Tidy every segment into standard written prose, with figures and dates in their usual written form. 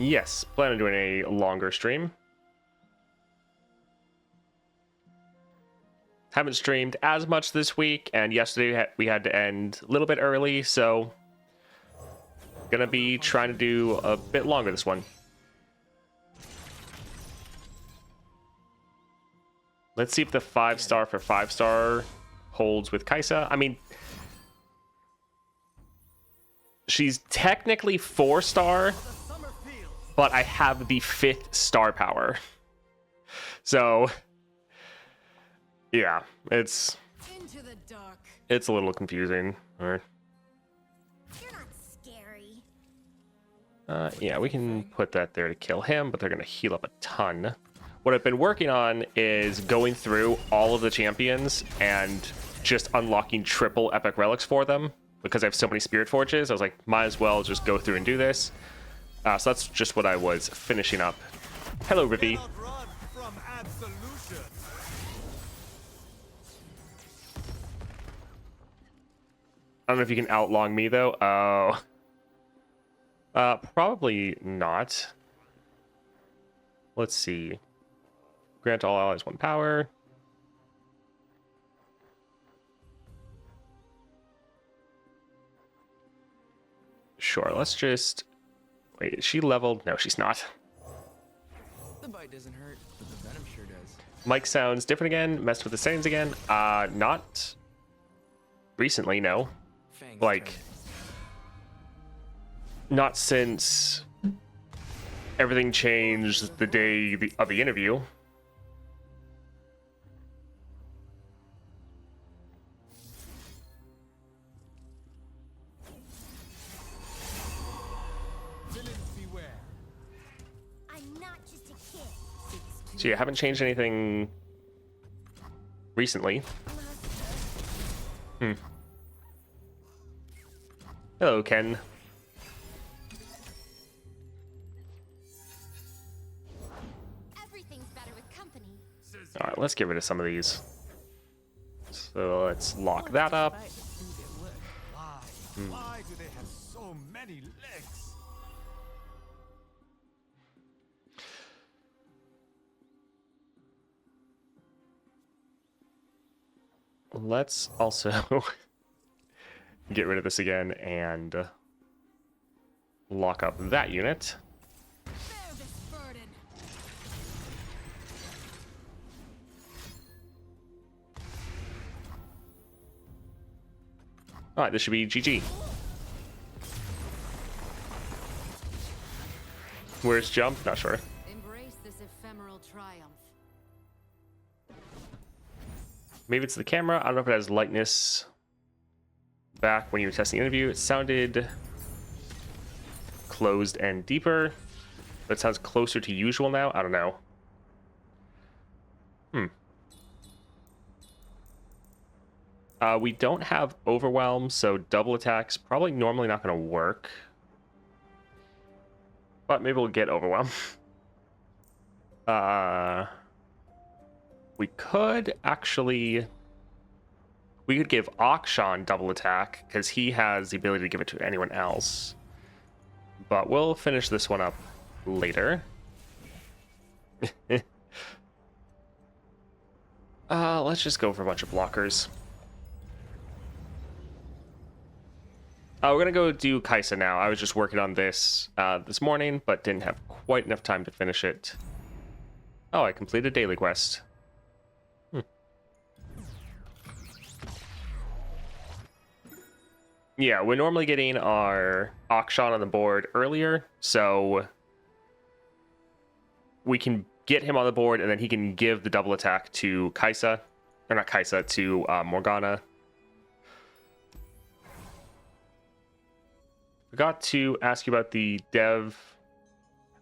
Yes, plan on doing a longer stream. Haven't streamed as much this week, and yesterday we had to end a little bit early, so gonna be trying to do a bit longer this one. Let's see if the 5-star for 5-star holds with Kaisa. I mean, she's technically 4-star, but I have the 5th star power. So, yeah, it's a little confusing. Or, You're not scary. yeah, we can put that there to kill him, but they're gonna heal up a ton. What I've been working on is going through all of the champions and just unlocking triple epic relics for them because I have so many spirit forges. I was like, might as well just go through and do this. So that's just what I was finishing up. Hello, Rivi. I don't know if you can outlong me though. Oh, probably not. Let's see. Grant all allies 1 power. Sure, let's just... Wait, is she leveled? No, she's not. The bite doesn't hurt, but the venom sure does. Mic sounds different again. Messed with the settings again. Not recently, no. Fangs Like, turn. not since everything changed the day of the interview. I'm not just a kid. So yeah, haven't changed anything recently. Hello, Ken. Everything's better with company. All right, let's get rid of some of these. So let's lock that up. Why do they have so many legs? Let's also get rid of this again and lock up that unit. Bear this burden. All right, this should be GG. Where's jump? Not sure. Embrace this ephemeral triumph. Maybe it's the camera. I don't know if it has lightness. Back when you were testing the interview, it sounded closed and deeper. But it sounds closer to usual now. I don't know. We don't have overwhelm, so double attacks probably normally not going to work. But maybe we'll get overwhelm. We could actually... We could give Akshan double attack, because he has the ability to give it to anyone else. But we'll finish this one up later. Let's just go for a bunch of blockers. We're gonna go do Kaisa now. I was just working on this this morning, but didn't have quite enough time to finish it. Oh, I completed daily quest. Yeah, we're normally getting our Akshan on the board earlier, so we can get him on the board, and then he can give the double attack to Kaisa, or not Kaisa, to Morgana. Forgot to ask you about the dev.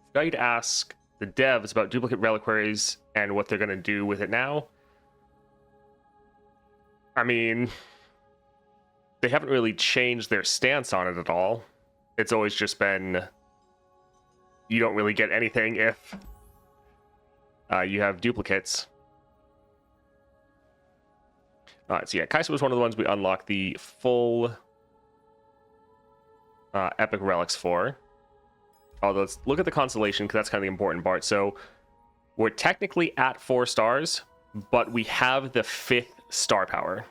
Forgot you to ask the devs about duplicate reliquaries and what they're going to do with it now. I mean, they haven't really changed their stance on it at all. It's always just been, you don't really get anything if you have duplicates. All right, so yeah, Kaisa was one of the ones we unlocked the full epic relics for. Although let's look at the Constellation, because that's kind of the important part. So we're technically at 4 stars, but we have the 5th star power.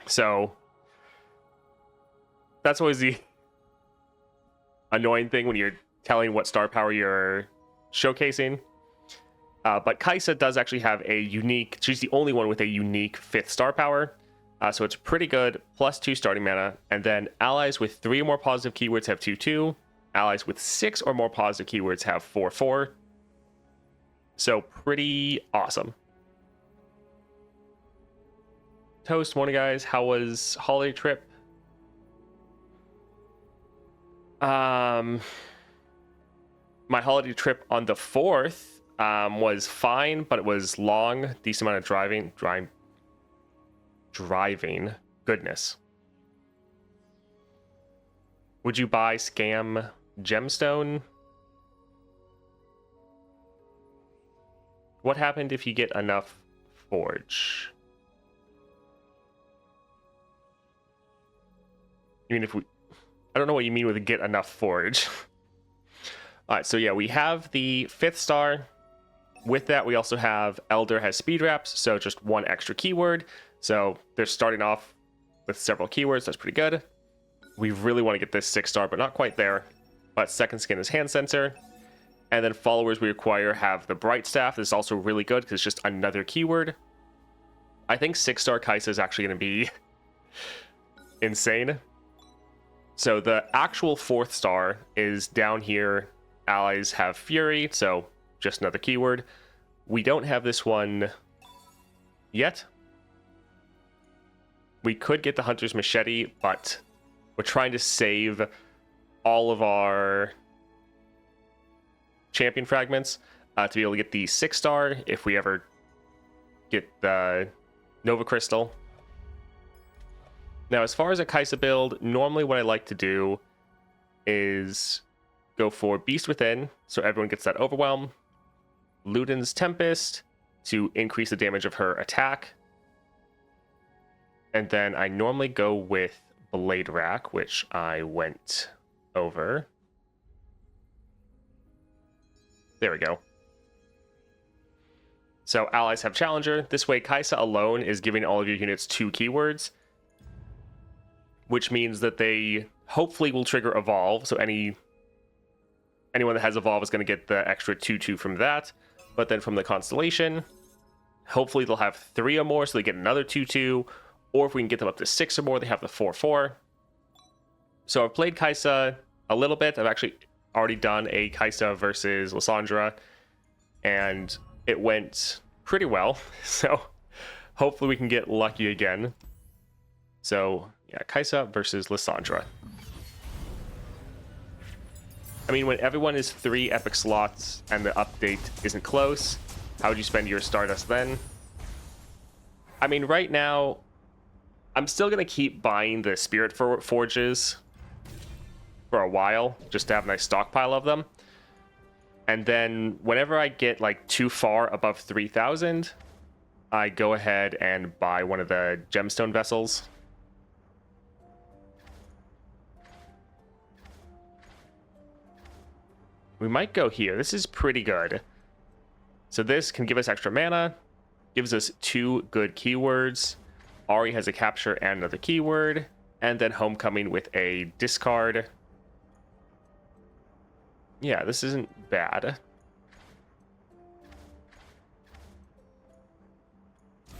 So that's always the annoying thing when you're telling what star power you're showcasing. But Kaisa does actually have a unique, she's the only one with a unique 5th star power. So it's pretty good, +2 starting mana. And then allies with 3 or more positive keywords have 2/2. Allies with 6 or more positive keywords have 4/4. So pretty awesome. Toast, morning guys. How was holiday trip? My holiday trip on the 4th was fine, but it was long, decent amount of driving. Goodness. Would you buy scam gemstone? What happened if you get enough forge? Even if we, I don't know what you mean with get enough forge. All right, so yeah, we have the 5th star. With that, we also have Elder has speed wraps, so just 1 extra keyword. So they're starting off with several keywords. That's pretty good. We really want to get this 6 star, but not quite there. But second skin is hand sensor. And then followers we acquire have the bright staff. This is also really good because it's just another keyword. I think 6 star Kaisa is actually going to be insane. So the actual 4th star is down here. Allies have Fury, so just another keyword. We don't have this one yet. We could get the Hunter's Machete, but we're trying to save all of our champion fragments to be able to get the 6 star if we ever get the Nova Crystal. Now, as far as a Kaisa build, normally what I like to do is go for Beast Within, so everyone gets that Overwhelm. Luden's Tempest to increase the damage of her attack. And then I normally go with Blade Rack, which I went over. There we go. So allies have Challenger. This way, Kaisa alone is giving all of your units 2 keywords, which means that they hopefully will trigger Evolve. So anyone that has Evolve is going to get the extra 2/2 from that. But then from the Constellation, hopefully they'll have 3 or more, so they get another 2/2. Or if we can get them up to 6 or more, they have the 4/4. So I've played Kaisa a little bit. I've actually already done a Kaisa versus Lissandra, and it went pretty well. So hopefully we can get lucky again. So yeah, Kaisa versus Lissandra. I mean, when everyone is 3 epic slots and the update isn't close, how would you spend your Stardust then? I mean, right now, I'm still going to keep buying the Spirit Forges for a while, just to have a nice stockpile of them. And then whenever I get like too far above 3,000, I go ahead and buy one of the gemstone vessels. We might go here. This is pretty good. So this can give us extra mana, gives us 2 good keywords. Ari has a capture and another keyword, and then Homecoming with a discard. Yeah, this isn't bad.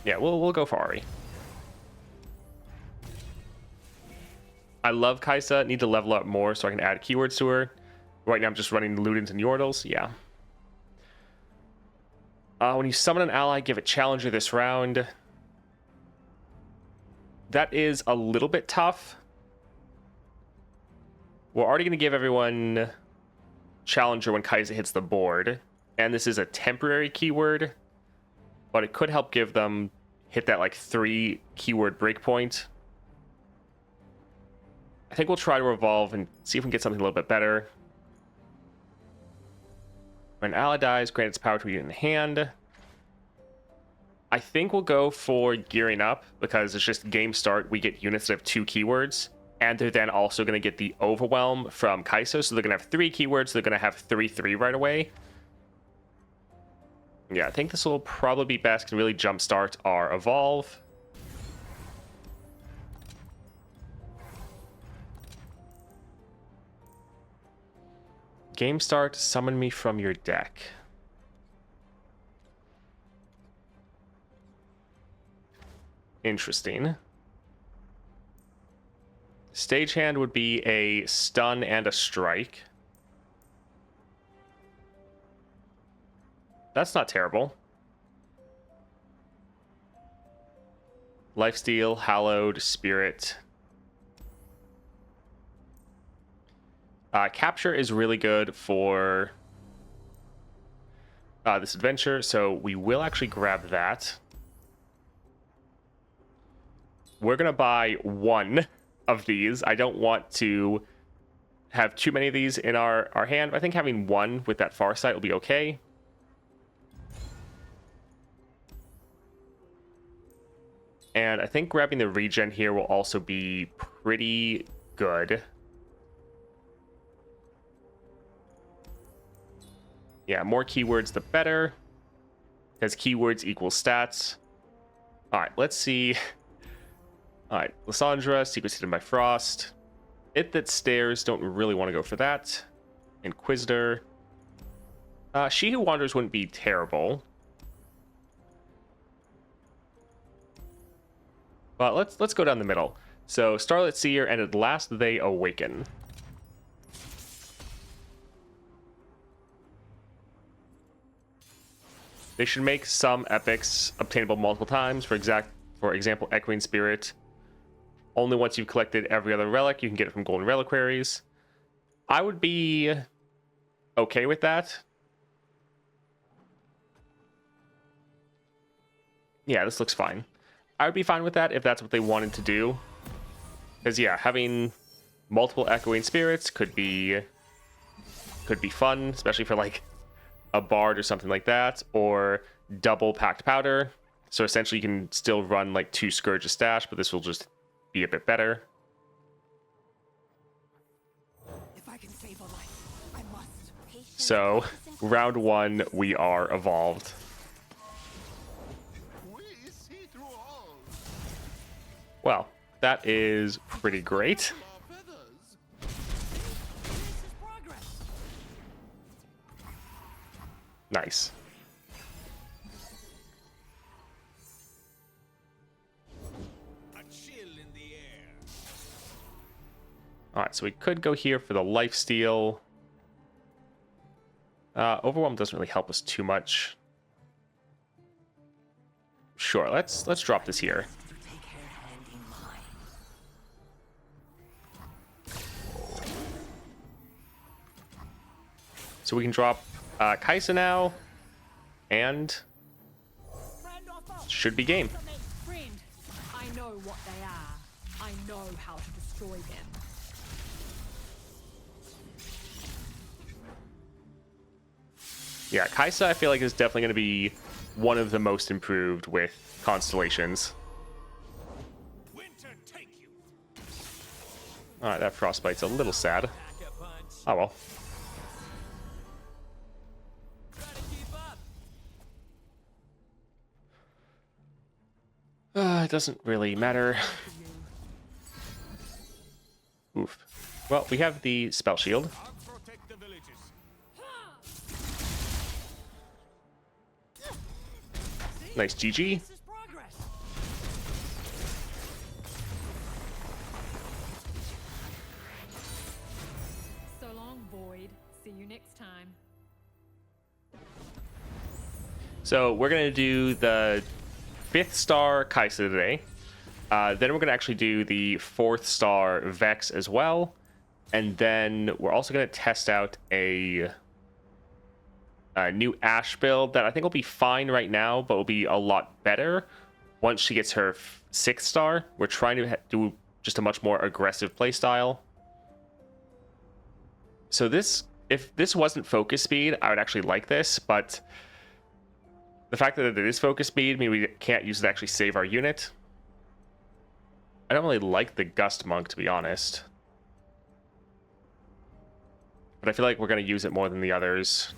Yeah, we'll go for Ari. I love Kaisa. Need to level up more so I can add keywords to her. Right now I'm just running Ludens and Yordles. Yeah. When you summon an ally, give it Challenger this round. That is a little bit tough. We're already going to give everyone Challenger when Kaisa hits the board. And this is a temporary keyword. But it could help give them hit that like 3 keyword breakpoint. I think we'll try to evolve and see if we can get something a little bit better. When an ally dies, grant its power to a unit in hand. I think we'll go for gearing up because it's just game start. We get units that have 2 keywords and they're then also going to get the Overwhelm from Kaisa, so they're going to have 3 keywords, they're going to have 3/3 right away. Yeah, I think this will probably be best, can really jumpstart our Evolve. Game start, summon me from your deck. Interesting. Stagehand would be a stun and a strike. That's not terrible. Lifesteal, Hallowed, Spirit. Capture is really good for this adventure, so we will actually grab that. We're going to buy 1 of these. I don't want to have too many of these in our hand. I think having 1 with that Farsight will be okay. And I think grabbing the regen here will also be pretty good. Yeah, more keywords the better, because keywords equal stats. All right, let's see. All right, Lissandra, Secret Hidden by Frost. It That Stares, don't really want to go for that. Inquisitor. She Who Wanders wouldn't be terrible. But let's go down the middle. So Starlit Seer, and at last they awaken. They should make some epics obtainable multiple times. For example, Echoing Spirit. Only once you've collected every other relic, you can get it from Golden Reliquaries. I would be okay with that. Yeah, this looks fine. I would be fine with that if that's what they wanted to do. Because yeah, having multiple Echoing Spirits could be fun, especially for like a Bard or something like that, or double Packed Powder. So essentially you can still run like 2 Scourge of Stash, but this will just be a bit better. If I can save a life, I must. So round 1, we are evolved. We see through all Well, that is pretty great. our feathers. This is progress. Nice. A chill in the air. All right, so we could go here for the lifesteal. Overwhelm doesn't really help us too much. Sure, let's drop this here. Take her hand in mine. So we can drop Kaisa now, and should be game. Friend, I know what they are. I know how to destroy them. Yeah, Kaisa I feel like is definitely going to be one of the most improved with Constellations. Winter take you. All right, that Frostbite's a little sad. Oh well. It doesn't really matter. Oof. Well, we have the spell shield. I'll protect the villages. Nice GG. This is progress. So long, Void. See you next time. So we're gonna do the 5th star Kaisa today. Then we're gonna actually do the 4th star Vex as well, and then we're also gonna test out a new Ashe build that I think will be fine right now, but will be a lot better once she gets her 6th star. We're trying to do just a much more aggressive playstyle. So if this wasn't focus speed, I would actually like this, but the fact that it is focus speed means we can't use it to actually save our unit. I don't really like the Gust Monk, to be honest. But I feel like we're going to use it more than the others.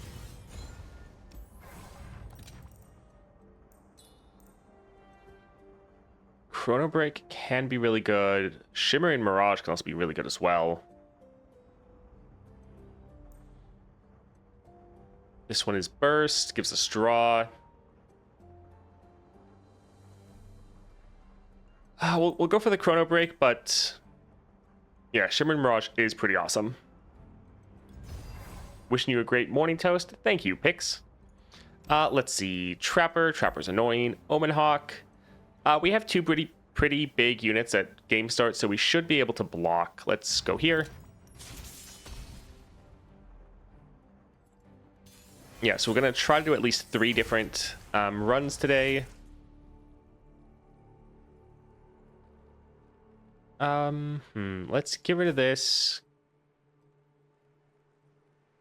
Chrono Break can be really good. Shimmer and Mirage can also be really good as well. This one is Burst, gives us Draw. We'll go for the Chrono Break, but yeah, Shimmer and Mirage is pretty awesome. Wishing you a great morning toast. Thank you, Pix. Let's see. Trapper. Trapper's annoying. Omen Hawk. We have two pretty big units at game start, so we should be able to block. Let's go here. Yeah, so we're going to try to do at least 3 different runs today. Let's get rid of this.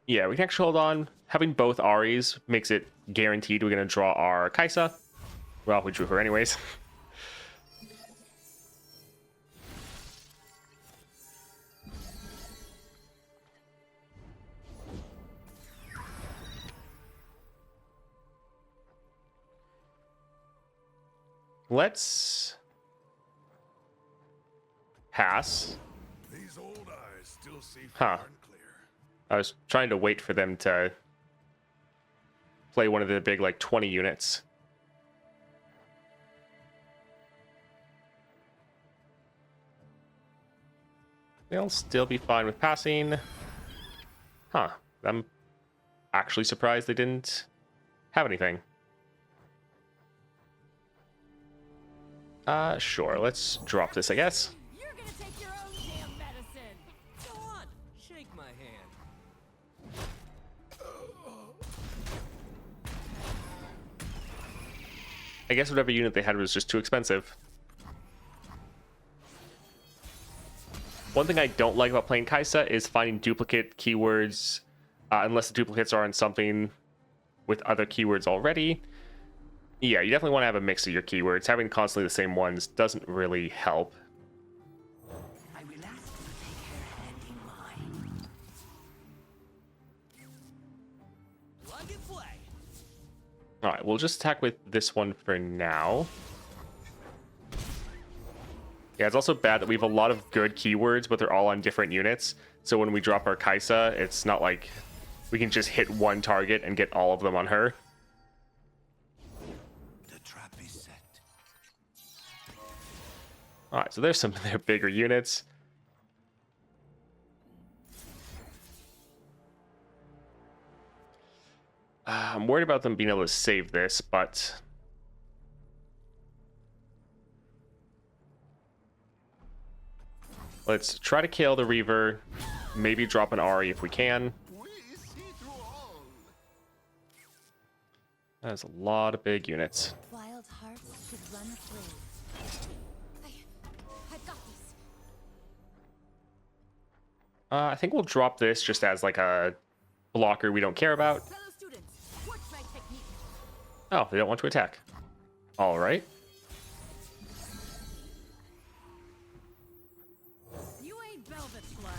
Yeah, we can actually hold on. Having both Aries makes it guaranteed we're going to draw our Kaisa. Well, we drew her anyways. Let's pass. These old eyes still see Huh. far and clear. I was trying to wait for them to play one of the big, like, 20 units. They'll still be fine with passing. Huh. I'm actually surprised they didn't have anything. Sure. Let's drop this, I guess. You're gonna take your own damn medicine. Go on, shake my hand. I guess whatever unit they had was just too expensive. One thing I don't like about playing Kaisa is finding duplicate keywords, unless the duplicates are on something with other keywords already. Yeah, you definitely want to have a mix of your keywords. Having constantly the same ones doesn't really help. I will ask you to take her hand in mine. Plug and play. Alright, we'll just attack with this one for now. Yeah, it's also bad that we have a lot of good keywords, but they're all on different units. So when we drop our Kaisa, it's not like we can just hit one target and get all of them on her. The trap is set. Alright, so there's some of their bigger units. I'm worried about them being able to save this, but let's try to kill the Reaver. Maybe drop an Ari if we can. We see through all. That is a lot of big units. Wild hearts should run free. I've got this. I think we'll drop this just as like a blocker we don't care about. Fellow students, watch my technique. Oh, they don't want to attack. All right. You ain't velvet blood,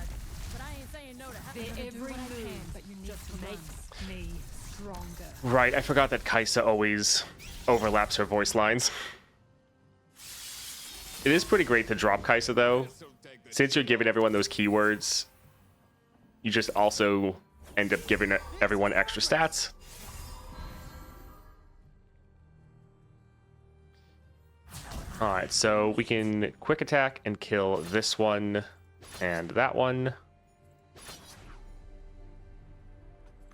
but I ain't saying no to having every move, but you need just makes me stronger. Right, I forgot that Kaisa always overlaps her voice lines. It is pretty great to drop Kaisa, though. Since you're giving everyone those keywords, you just also end up giving everyone extra stats. Alright, so we can quick attack and kill this one and that one.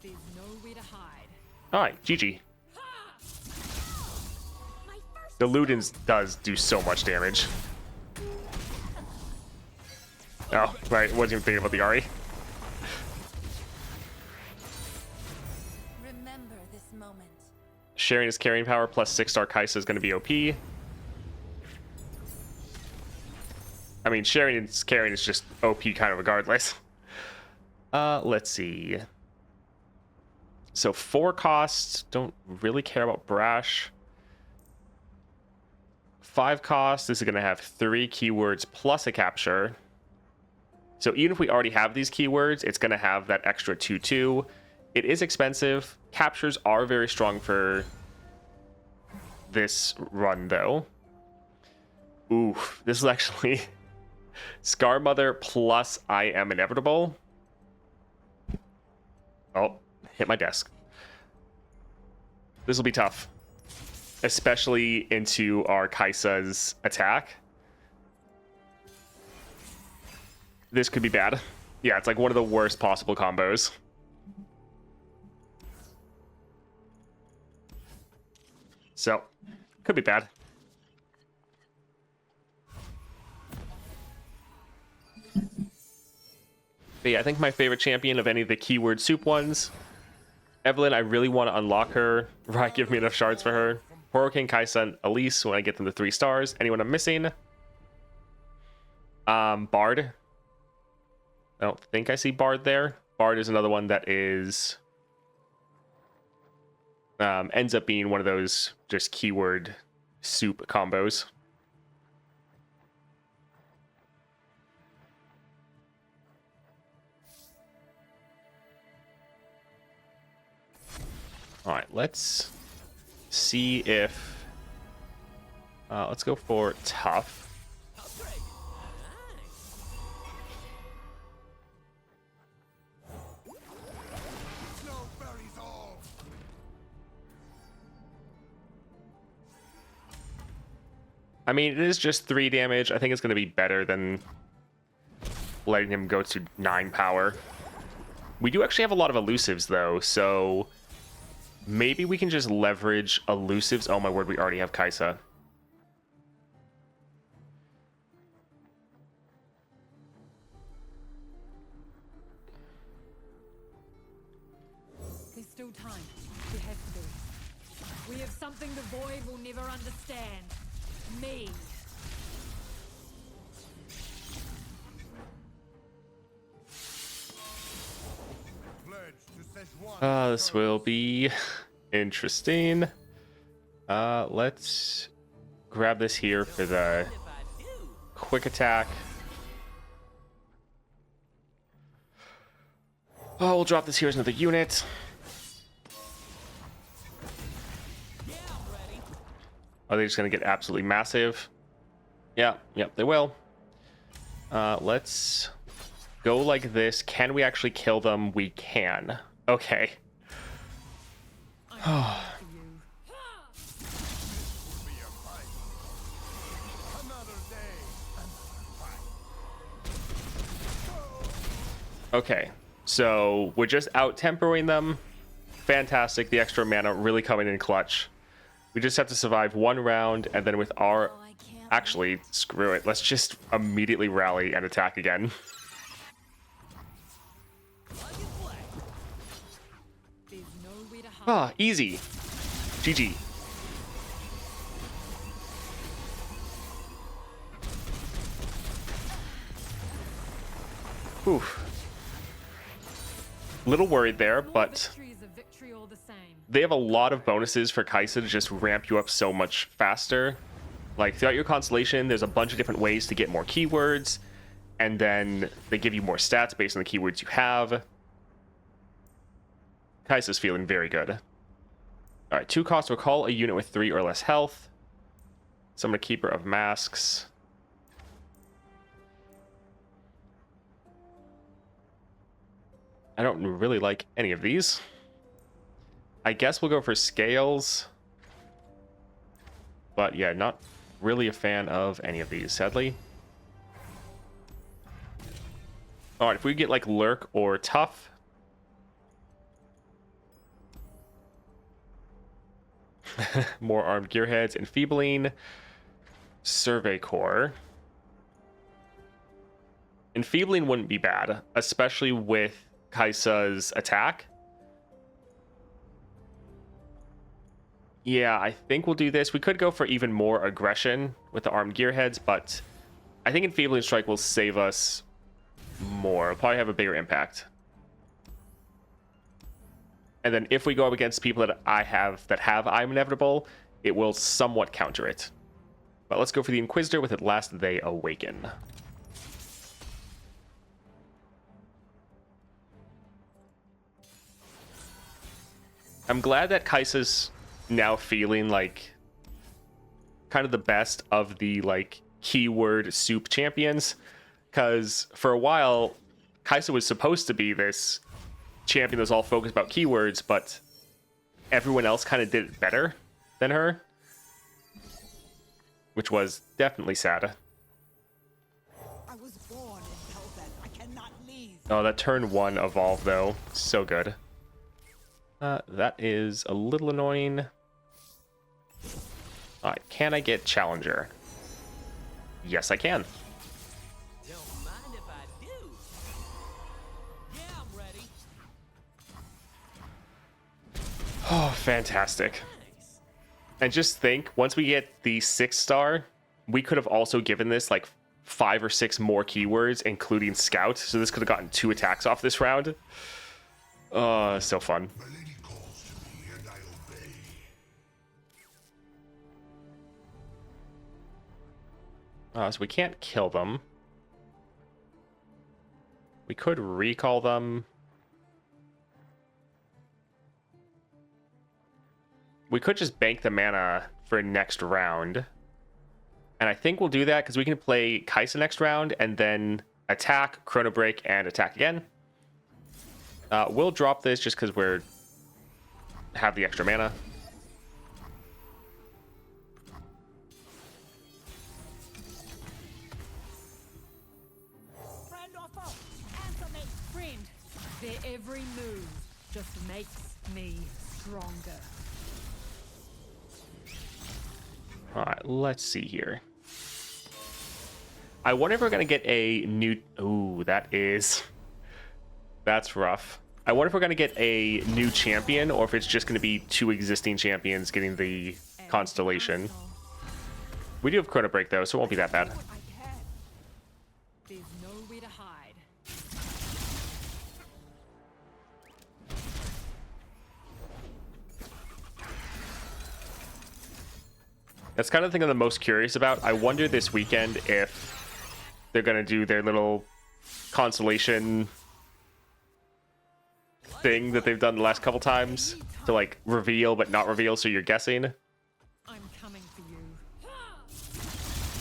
There's nowhere to hide. Alright, GG. My first The Ludens does do so much damage. Oh, right, wasn't even thinking about the Ari. remember this moment. Sharing his carrying power plus 6-star Kaisa is going to be OP. I mean, sharing his carrying is just OP kind of regardless. Let's see. So 4 costs. Don't really care about Brash. 5 cost. This is going to have 3 keywords plus a capture. So even if we already have these keywords, it's going to have that extra 2/2. It is expensive. Captures are very strong for this run, though. Ooh, this is actually Scar Mother plus I Am Inevitable. Oh, hit my desk. This will be tough, especially into our Kaisa's attack. This could be bad. Yeah, it's like one of the worst possible combos. So, could be bad. But yeah, I think my favorite champion of any of the keyword soup ones, Evelyn, I really want to unlock her. Right, give me enough shards for her. Hurricane, Kaisa, and Elise when I get them to 3 stars. Anyone I'm missing? Bard. I don't think I see Bard there. Bard is another one that is ends up being one of those just keyword soup combos. All right, let's see if let's go for tough. I mean, it is just 3 damage. I think it's going to be better than letting him go to 9 power. We do actually have a lot of elusives, though, so maybe we can just leverage elusives. Oh, my word, we already have Kaisa. There's still time. There has to be. We have something the Void will never understand. Me. This will be interesting. Let's grab this here for the quick attack. Oh, we'll drop this here as another unit. Are they just going to get absolutely massive? Yeah, yep, they will. Let's go like this. Can we actually kill them? We can. Okay. Okay, so we're just out tempoing them. Fantastic. The extra mana really coming in clutch. We just have to survive 1 round, and then with our... Actually, screw it. Let's just immediately rally and attack again. Ah, easy. GG. Oof. Little worried there, but they have a lot of bonuses for Kaisa to just ramp you up so much faster. Like, throughout your Constellation, there's a bunch of different ways to get more keywords, and then they give you more stats based on the keywords you have. Kaisa's feeling very good. All right, 2 cost, recall a unit with 3 or less health. Summon a Keeper of Masks. I don't really like any of these. I guess we'll go for Scales. But yeah, not really a fan of any of these, sadly. All right, if we get like Lurk or Tough. More armed gearheads, enfeebling, survey core. Enfeebling wouldn't be bad, especially with Kaisa's attack. Yeah, I think we'll do this. We could go for even more aggression with the armed gearheads, but I think enfeebling strike will save us more. It'll probably have a bigger impact. And then if we go up against people that I have that have I'm Inevitable, it will somewhat counter it. But let's go for the Inquisitor with At Last They Awaken. I'm glad that Kaisa's now feeling like kind of the best of the like keyword soup champions, because for a while Kaisa was supposed to be this champion that was all focused about keywords, but everyone else kind of did it better than her, which was definitely sad. I was born in Velvet. I cannot leave. Oh, that turn 1 evolve though, so good. That is a little annoying. Alright, can I get Challenger? Yes, I can. Don't mind if I do. Yeah, I'm ready. Oh, fantastic. Nice. And just think, once we get the 6-star, we could have also given this like 5 or 6 more keywords, including Scout. So this could have gotten 2 attacks off this round. Oh, so fun. My lady calls to me and I obey. So we can't kill them. We could recall them. We could just bank the mana for next round. And I think we'll do that because we can play Kaisa next round and then attack, Chrono Break, and attack again. We'll drop this just because we're have the extra mana. Friend or foe? Answer me, friend. Their every move just makes me stronger. All right, let's see here. I wonder if we're going to get a new... Ooh, that's rough. I wonder if we're going to get a new champion or if it's just going to be 2 existing champions getting the Constellation. We do have Chrono Break, though, so it won't be that bad. What I can. There's nowhere to hide. That's kind of the thing I'm the most curious about. I wonder this weekend if they're going to do their little Constellation thing that they've done the last couple times to like reveal but not reveal, so you're guessing. I'm coming for you.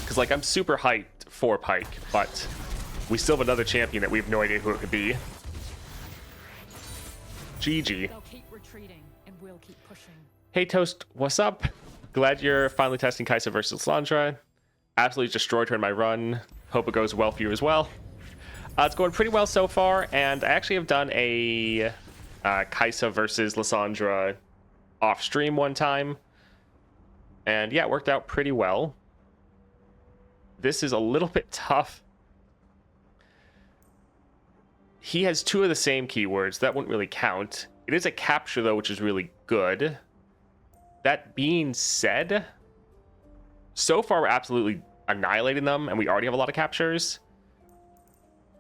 Because like I'm super hyped for Pike, but we still have another champion that we have no idea who it could be. GG. They'll keep retreating, and we'll keep pushing. Hey Toast, what's up? Glad you're finally testing Kaisa versus Lissandra. Absolutely destroyed her in my run. Hope it goes well for you as well. It's going pretty well so far, and I actually have done a Kaisa versus Lissandra off stream one time. And yeah, it worked out pretty well. This is a little bit tough. He has 2 of the same keywords. That wouldn't really count. It is a capture, though, which is really good. That being said, so far we're absolutely annihilating them, and we already have a lot of captures.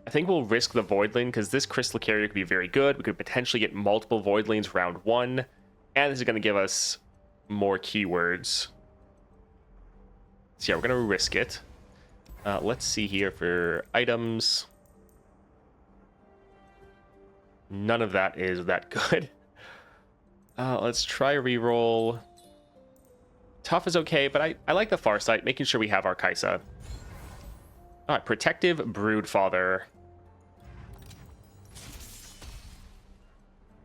I think we'll risk the Voidling, because this Crystal Carrier could be very good. We could potentially get multiple Voidlings round 1, and this is going to give us more keywords. So yeah, we're going to risk it. Let's see here for items. None of that is that good. Let's try a reroll. Tough is okay, but I like the Farsight, making sure we have our Kaisa. All right, Protective Broodfather.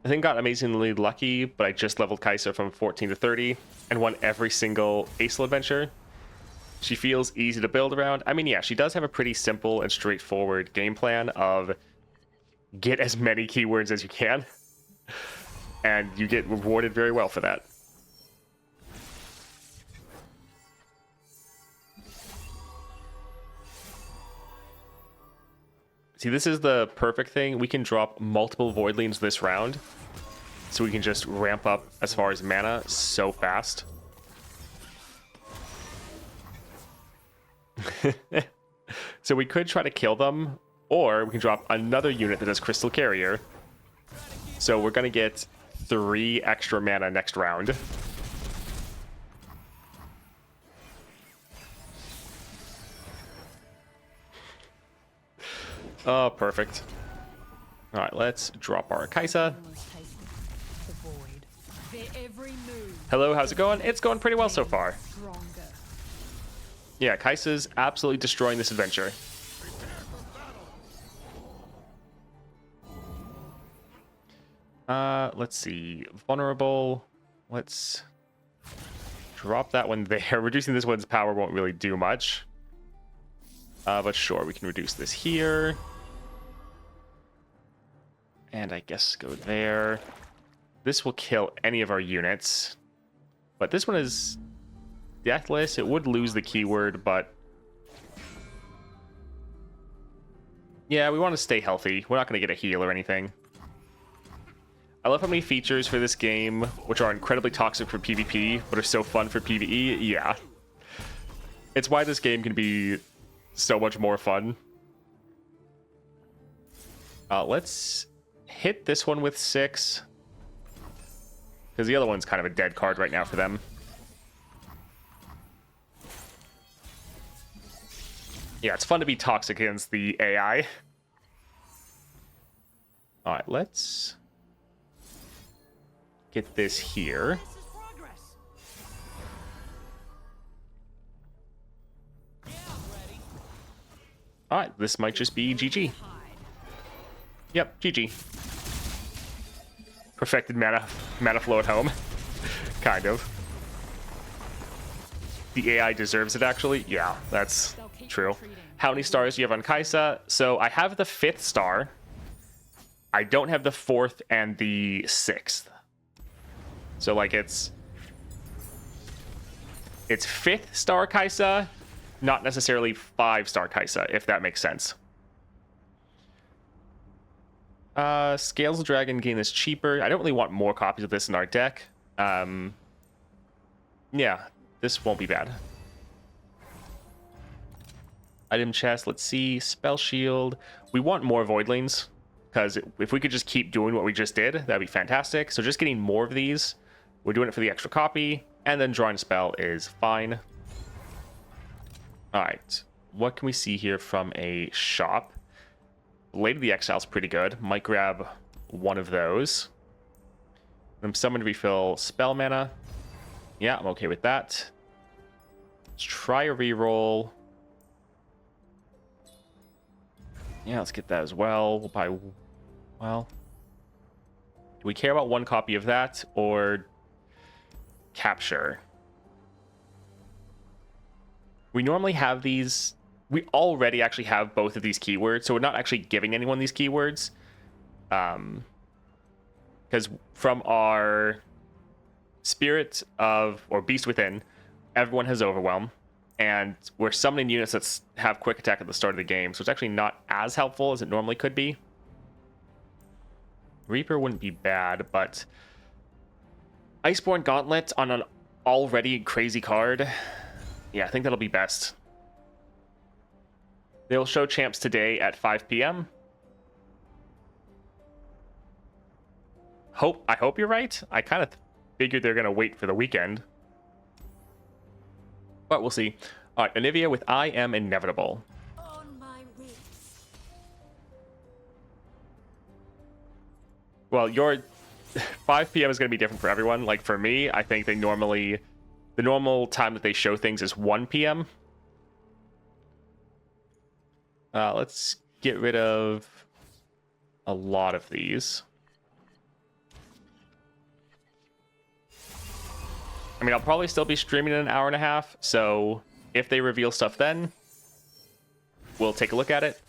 I think got amazingly lucky, but I just leveled Kaisa from 14 to 30 and won every single Asol adventure. She feels easy to build around. I mean, yeah, she does have a pretty simple and straightforward game plan of get as many keywords as you can, and you get rewarded very well for that. See, this is the perfect thing. We can drop multiple Voidlings this round, so we can just ramp up as far as mana so fast. So we could try to kill them, or we can drop another unit that does Crystal Carrier. So we're going to get 3 extra mana next round. Oh, perfect. All right, let's drop our Kaisa. The void. Their every move. Hello, how's it going? It's going pretty well so far. Stronger. Yeah, Kaisa's absolutely destroying this adventure. Let's see. Vulnerable. Let's drop that one there. Reducing this one's power won't really do much. But sure, we can reduce this here. And I guess go there. This will kill any of our units. But this one is deathless. It would lose the keyword, but yeah, we want to stay healthy. We're not going to get a heal or anything. I love how many features for this game, which are incredibly toxic for PvP, but are so fun for PvE. Yeah. It's why this game can be so much more fun. Let's hit this one with 6. Because the other one's kind of a dead card right now for them. Yeah, it's fun to be toxic against the AI. Alright, let's get this here. This is progress. Yeah, I'm ready. Alright, this might just be GG. Yep, GG. Perfected mana flow at home. Kind of. The AI deserves it, actually. Yeah, that's true. How many stars do you have on Kaisa? So I have the 5th star. I don't have the 4th and the 6th. So like it's 5th star Kaisa, not necessarily 5-star Kaisa, if that makes sense. Scales Dragon gain is cheaper. I don't really want more copies of this in our deck. Yeah, this won't be bad. Item chest, let's see. Spell shield. We want more voidlings, because if we could just keep doing what we just did, that'd be fantastic. So just getting more of these. We're doing it for the extra copy, and then drawing a spell is fine. Alright, what can we see here from a shop? Blade of the Exile's pretty good. Might grab one of those. Then summon to refill spell mana. Yeah, I'm okay with that. Let's try a reroll. Yeah, let's get that as well. We'll buy... Well... Do we care about one copy of that, or... Capture? We normally have these... We already actually have both of these keywords, so we're not actually giving anyone these keywords. Because from our Spirit of, or Beast Within, everyone has Overwhelm, and we're summoning units that have Quick Attack at the start of the game, so it's actually not as helpful as it normally could be. Reaper wouldn't be bad, but Iceborne Gauntlet on an already crazy card, yeah, I think that'll be best. They'll show champs today at 5 p.m. I hope you're right. I kind of figured they're going to wait for the weekend. But we'll see. All right, Anivia with I Am Inevitable. On my wings. Well, your 5 p.m. is going to be different for everyone. Like for me, I think the normal time that they show things is 1 p.m. Let's get rid of a lot of these. I mean, I'll probably still be streaming in an hour and a half, so if they reveal stuff then, we'll take a look at it.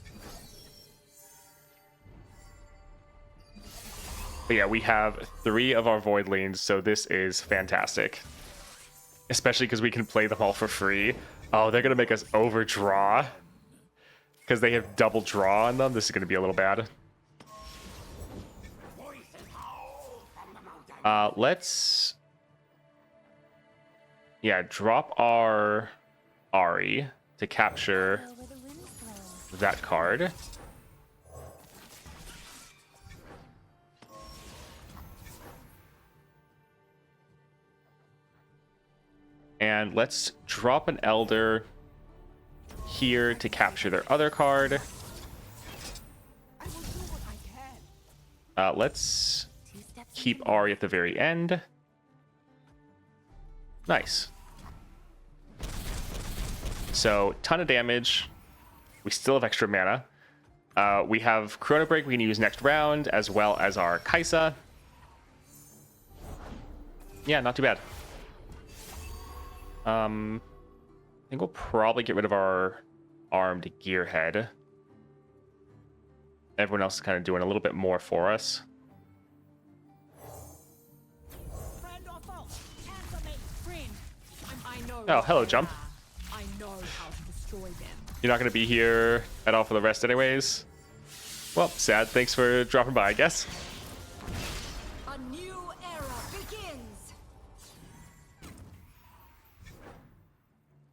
But yeah, we have 3 of our Voidlings, so this is fantastic. Especially because we can play them all for free. Oh, they're going to make us overdraw. Because they have double draw on them. This is going to be a little bad. Let's... Yeah, drop our Ari to capture that card. And let's drop an Elder here to capture their other card. Let's keep Ari at the very end. Nice. So, ton of damage. We still have extra mana. We have Chrono Break we can use next round, as well as our Kaisa. Yeah, not too bad. I think we'll probably get rid of our armed gearhead. Everyone else is kind of doing a little bit more for us. Friend or foe? Answer me, friend. I know. Oh, hello, who they Jump. are. I know how to destroy them. You're not going to be here at all for the rest anyways. Well, sad. Thanks for dropping by, I guess. A new era begins.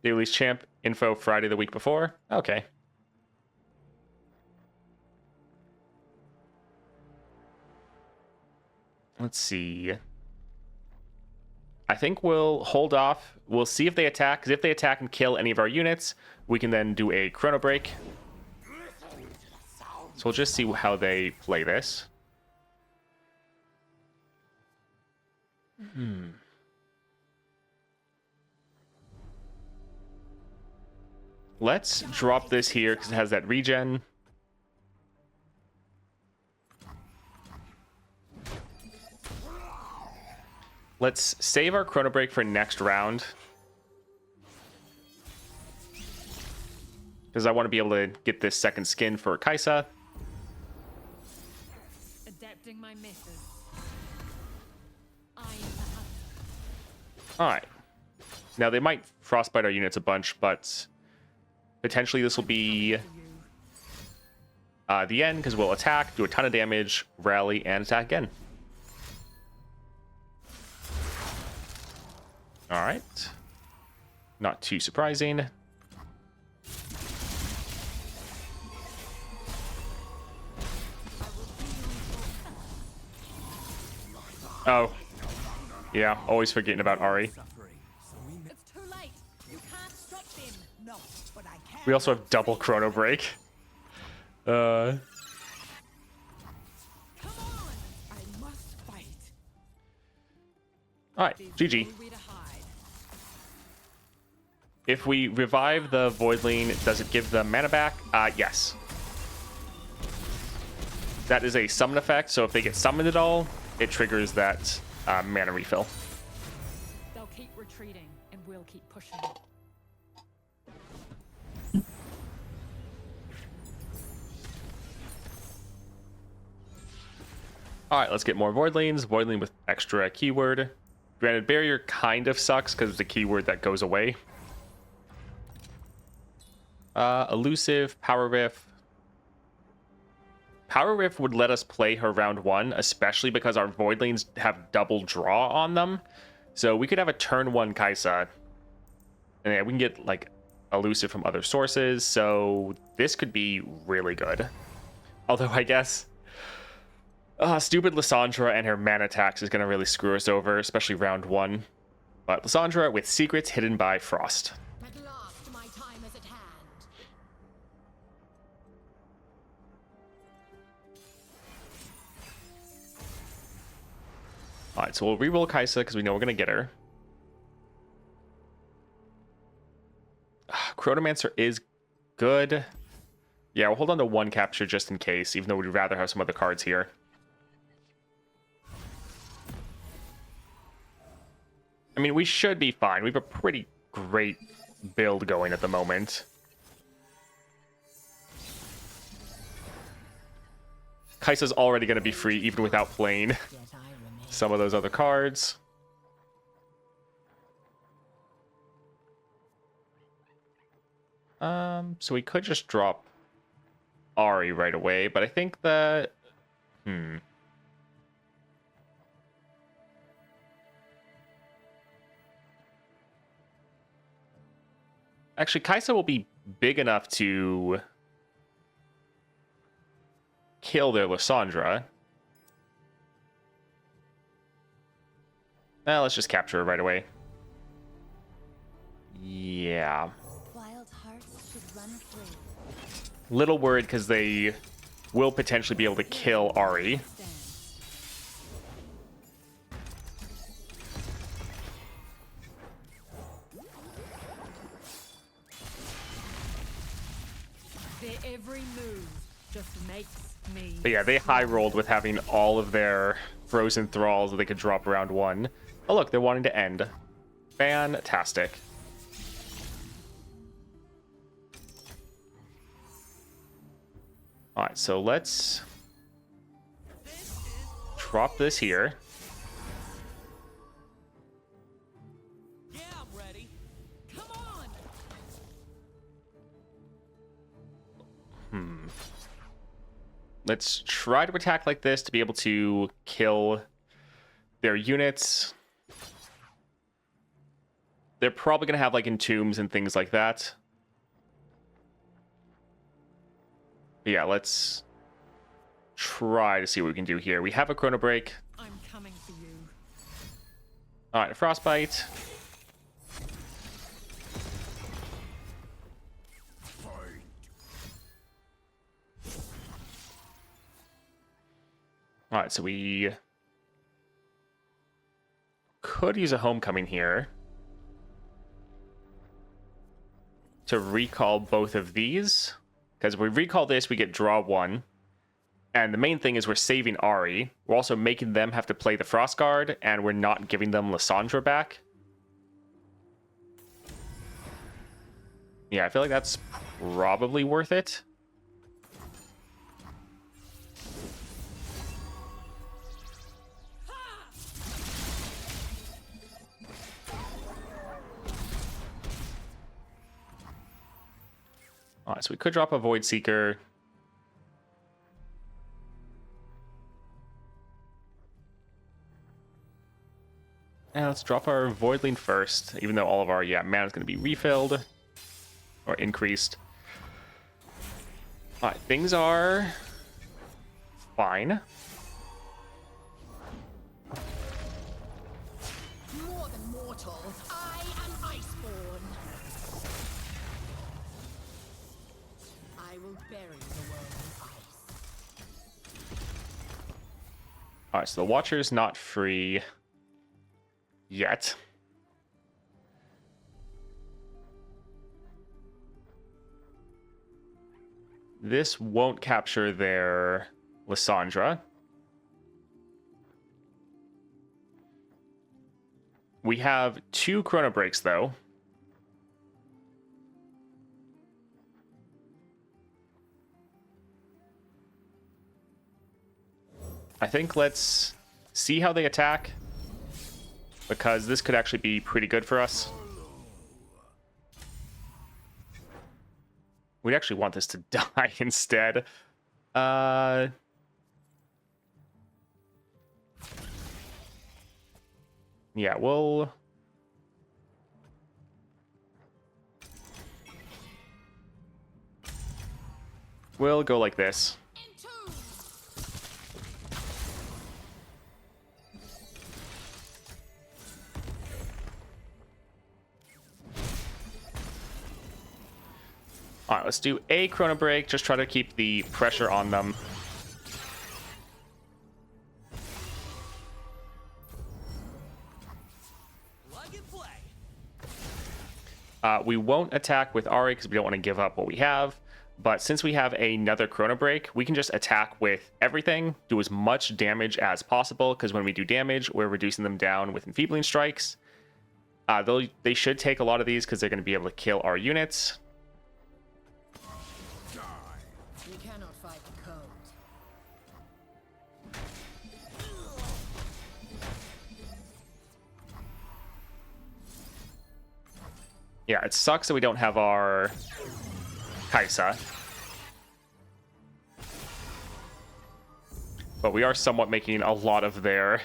They released champ info Friday the week before. Okay. Let's see. I think we'll hold off. We'll see if they attack, because if they attack and kill any of our units, we can then do a Chrono Break. So we'll just see how they play this. Let's drop this here because it has that regen. Let's save our Chrono Break for next round. Because I want to be able to get this second skin for Kaisa. Adapting my methods. I am the hunter. Alright. Now, they might frostbite our units a bunch, but potentially this will be the end, because we'll attack, do a ton of damage, rally, and attack again. Alright. Not too surprising. Oh. Yeah, always forgetting about Ari. It's too late. You can't stop them. No, but I can. We also have double Chrono Break. Come on. I must fight. Alright, GG. Nowhere to hide. If we revive the Voidling, does it give the mana back? Yes. That is a summon effect, so if they get summoned at all, it triggers that mana refill. They'll keep retreating, and we'll keep pushing. Alright, let's get more Voidlings. Voidling with extra keyword. Granted, Barrier kind of sucks because it's a keyword that goes away. Elusive, Power Riff. Power Riff would let us play her round one, especially because our Voidlings have double draw on them. So we could have a turn one Kaisa. And yeah, we can get like Elusive from other sources. So this could be really good. Although I guess stupid Lissandra and her mana tax is going to really screw us over, especially round one. But Lissandra with secrets hidden by Frost. At last, my time is at hand. Alright, so we'll reroll Kaisa because we know we're going to get her. Chronomancer is good. Yeah, we'll hold on to one capture just in case, even though we'd rather have some other cards here. I mean, we should be fine. We have a pretty great build going at the moment. Kaisa's already going to be free even without playing Yet I remain. some of those other cards. So we could just drop Ari right away, but I think that... Actually, Kaisa will be big enough to kill their Lissandra. Let's just capture her right away. Yeah. Wild hearts should run free. Little worried because they will potentially be able to kill Ari. Stand. every move just makes me. But yeah, they high rolled with having all of their frozen thralls that they could drop round 1. Oh look, they're wanting to end. Fantastic. Alright, so let's drop this here. Yeah, I'm ready. Come on. Let's try to attack like this to be able to kill their units. They're probably going to have like entombs and things like that. But yeah, let's try to see what we can do here. We have a Chrono Break. I'm coming for you. Alright, a Frostbite. Alright, so we could use a Homecoming here to recall both of these. Because if we recall this, we get draw 1. And the main thing is we're saving Ari. We're also making them have to play the Frost Guard, and we're not giving them Lissandra back. Yeah, I feel like that's probably worth it. Alright, so we could drop a Void Seeker. And let's drop our Voidling first, even though all of our mana is going to be refilled or increased. Alright, things are fine. More than mortal, I am Iceborn. I will bury the world in ice. Alright, so the Watcher's not free yet. This won't capture their Lissandra. We have 2 Chrono Breaks, though. I think let's see how they attack, because this could actually be pretty good for us. We'd actually want this to die instead. Yeah, we'll go like this. All right, let's do a Chrono Break. Just try to keep the pressure on them. Plug and play. We won't attack with Ari because we don't want to give up what we have. But since we have another Chrono Break, we can just attack with everything, do as much damage as possible, because when we do damage, we're reducing them down with Enfeebling Strikes. They should take a lot of these because they're going to be able to kill our units. You cannot fight the cold. Yeah, it sucks that we don't have our Kaisa. But we are somewhat making a lot of their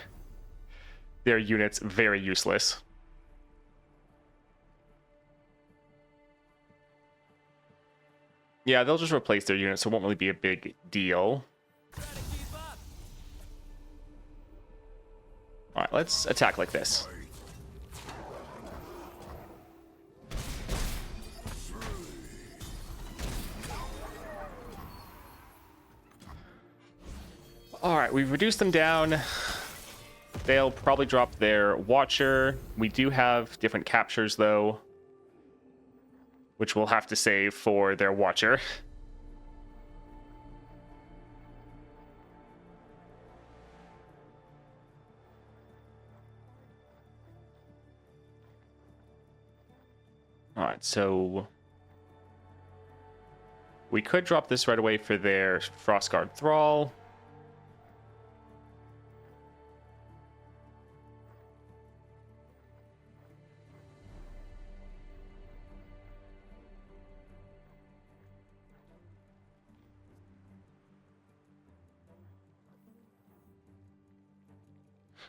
units very useless. Yeah, they'll just replace their units, so it won't really be a big deal. Try to keep up. Alright, let's attack like this. Alright, we've reduced them down. They'll probably drop their Watcher. We do have different captures, though, which we'll have to save for their Watcher. All right, so we could drop this right away for their Frostguard Thrall.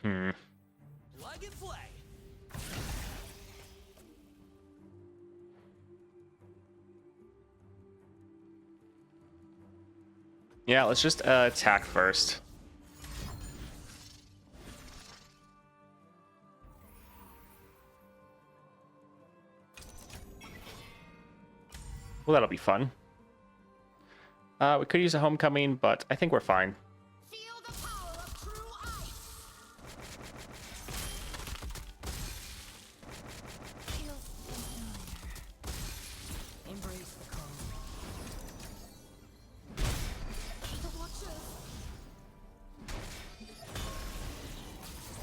Plug and play. Yeah, let's just attack first. Well, that'll be fun. We could use a homecoming, but I think we're fine. Feel the power of true ice. Feels familiar. Embrace the calm. The watchers.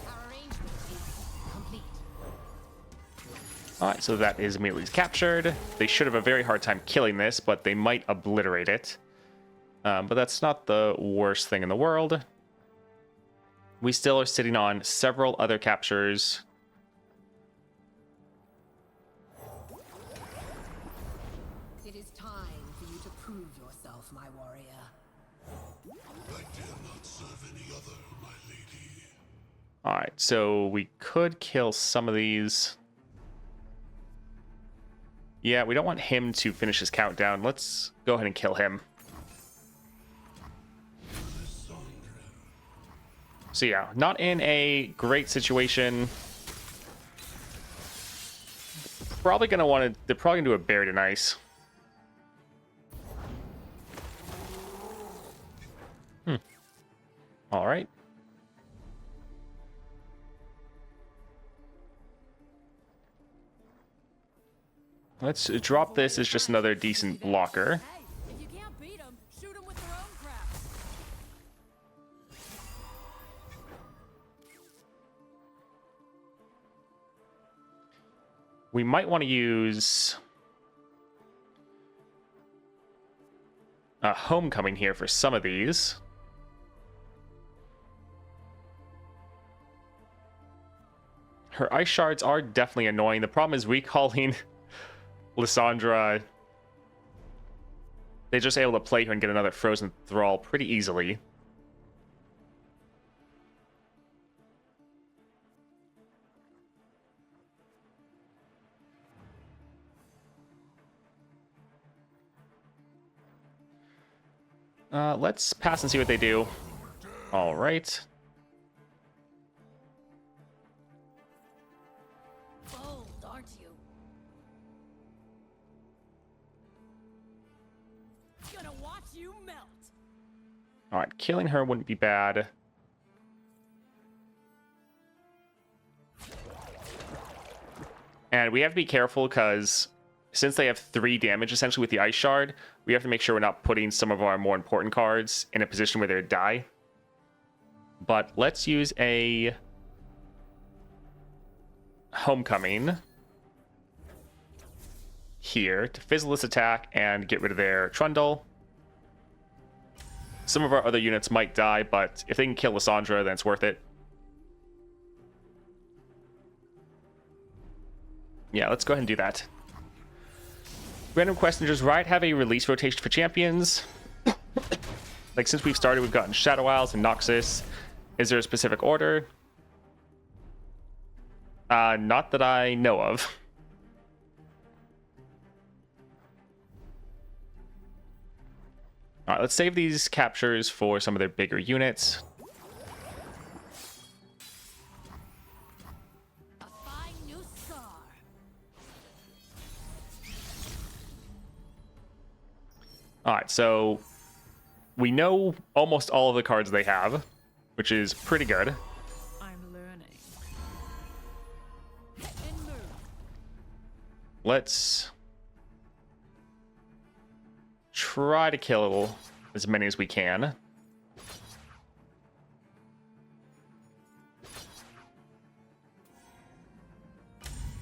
Our arrangement is complete. Alright, so that is immediately captured. They should have a very hard time killing this, but they might obliterate it. But that's not the worst thing in the world. We still are sitting on several other captures. It is time for you to prove yourself, my warrior. I dare not serve any other, my lady. Alright, so we could kill some of these. Yeah, we don't want him to finish his countdown. Let's go ahead and kill him. So yeah, not in a great situation. Probably gonna want to. They're probably gonna do a Buried in Ice. All right. Let's drop this as just another decent blocker. Hey, if you can't beat them, shoot them with their own crap. We might want to use a homecoming here for some of these. Her ice shards are definitely annoying. The problem is recalling Lissandra. They're just able to play her and get another frozen thrall pretty easily. Let's pass and see what they do. All right. Bold, aren't you? Gonna watch you melt. All right, killing her wouldn't be bad. And we have to be careful because since they have 3 damage essentially with the Ice Shard, we have to make sure we're not putting some of our more important cards in a position where they die. But let's use a homecoming here to fizzle this attack and get rid of their Trundle. Some of our other units might die, but if they can kill Lissandra, then it's worth it. Yeah, let's go ahead and do that. Random question, does Riot have a release rotation for champions? Like, since we've started, we've gotten Shadow Isles and Noxus. Is there a specific order? Not that I know of. Alright, let's save these captures for some of their bigger units. A fine new scar. Alright, so we know almost all of the cards they have, which is pretty good. I'm learning. And move. Let's try to kill as many as we can.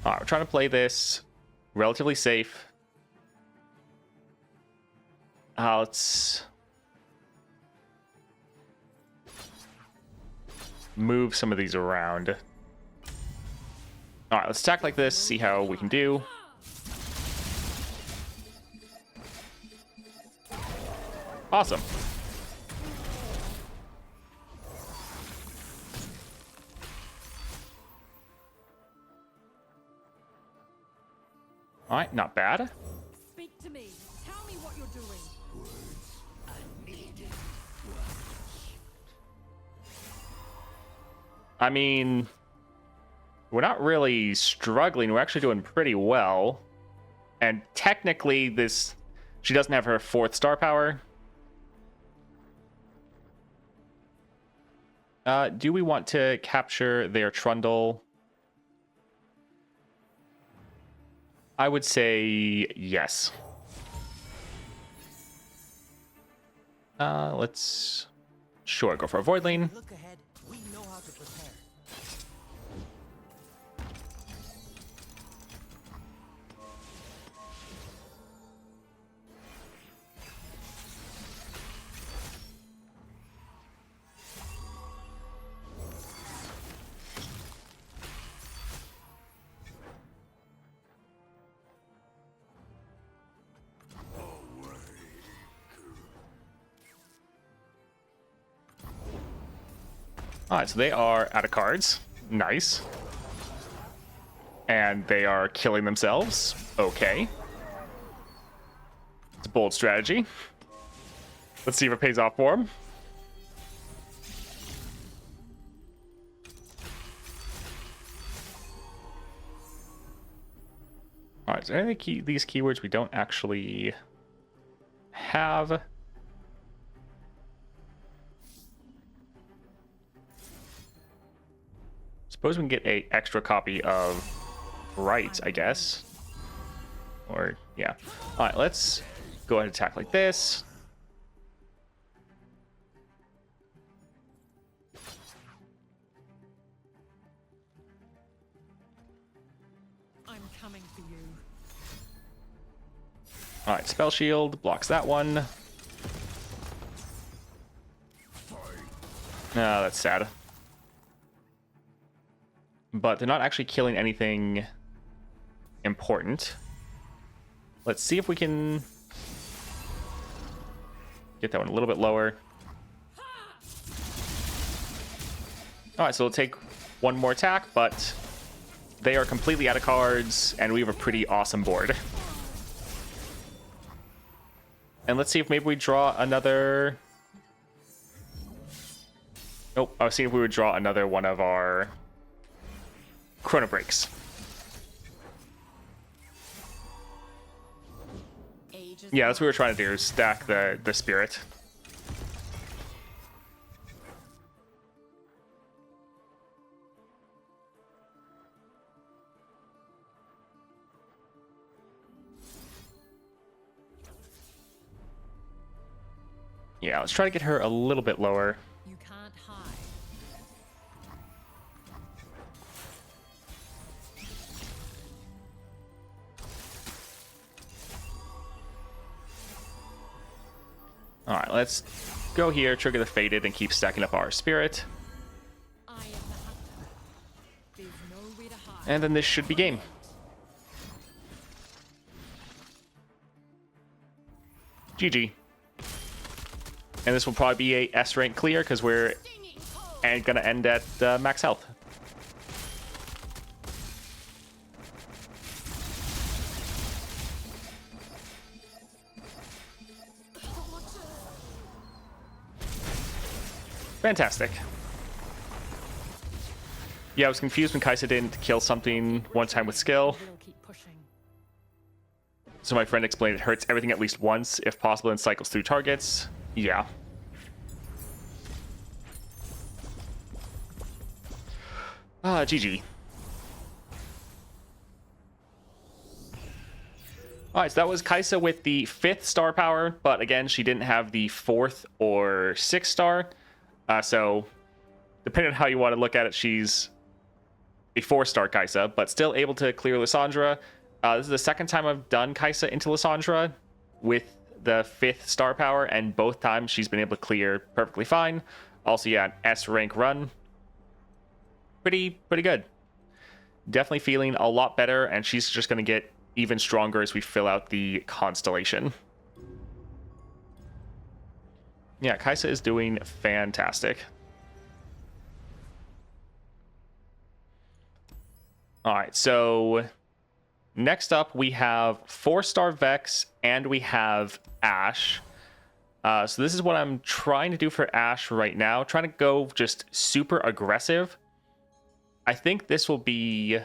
Alright, we're trying to play this relatively safe. Let's move some of these around. All right, let's attack like this, see how we can do. Awesome. All right, not bad. Speak to me. Tell me what you're doing. I mean, we're not really struggling. We're actually doing pretty well. And technically, she doesn't have her 4th star power. Do we want to capture their Trundle? I would say yes. Let's go for a Void Lane. Look ahead. We know how to prepare. Alright, so they are out of cards. Nice. And they are killing themselves. Okay. It's a bold strategy. Let's see if it pays off for them. Alright, is there any these keywords we don't actually have? Suppose we can get a extra copy of Right, I guess. Or, yeah. Alright, let's go ahead and attack like this. I'm coming for you. Alright, Spell Shield blocks that one. Ah, that's sad. But they're not actually killing anything important. Let's see if we can get that one a little bit lower. Alright, so we'll take one more attack, but they are completely out of cards, and we have a pretty awesome board. And let's see if maybe we draw another... Nope, I was seeing if we would draw another one of our Chrono Breaks. Yeah, that's what we were trying to do, stack the spirit. Yeah, let's try to get her a little bit lower. You can't hide. Alright, let's go here, trigger the Fated, and keep stacking up our spirit. I am the hunter. There's nowhere to hide. And then this should be game. GG. And this will probably be a S rank clear because we're gonna end at max health. Fantastic. Yeah, I was confused when Kaisa didn't kill something one time with skill. We'll keep pushing. So my friend explained it hurts everything at least once, if possible, and cycles through targets. Yeah. GG. Alright, so that was Kaisa with the 5th star power, but again, she didn't have the 4th or 6th star. So, depending on how you want to look at it, she's a 4-star Kaisa, but still able to clear Lissandra This is the second time I've done Kaisa into Lissandra with the 5th star power, and both times she's been able to clear perfectly fine. Also, yeah, an S rank run. Pretty good. Definitely feeling a lot better, and she's just going to get even stronger as we fill out the Constellation. Yeah, Kaisa is doing fantastic. Alright, so next up we have 4-star Vex and we have Ashe. So this is what I'm trying to do for Ashe right now. Trying to go just super aggressive. I think this will be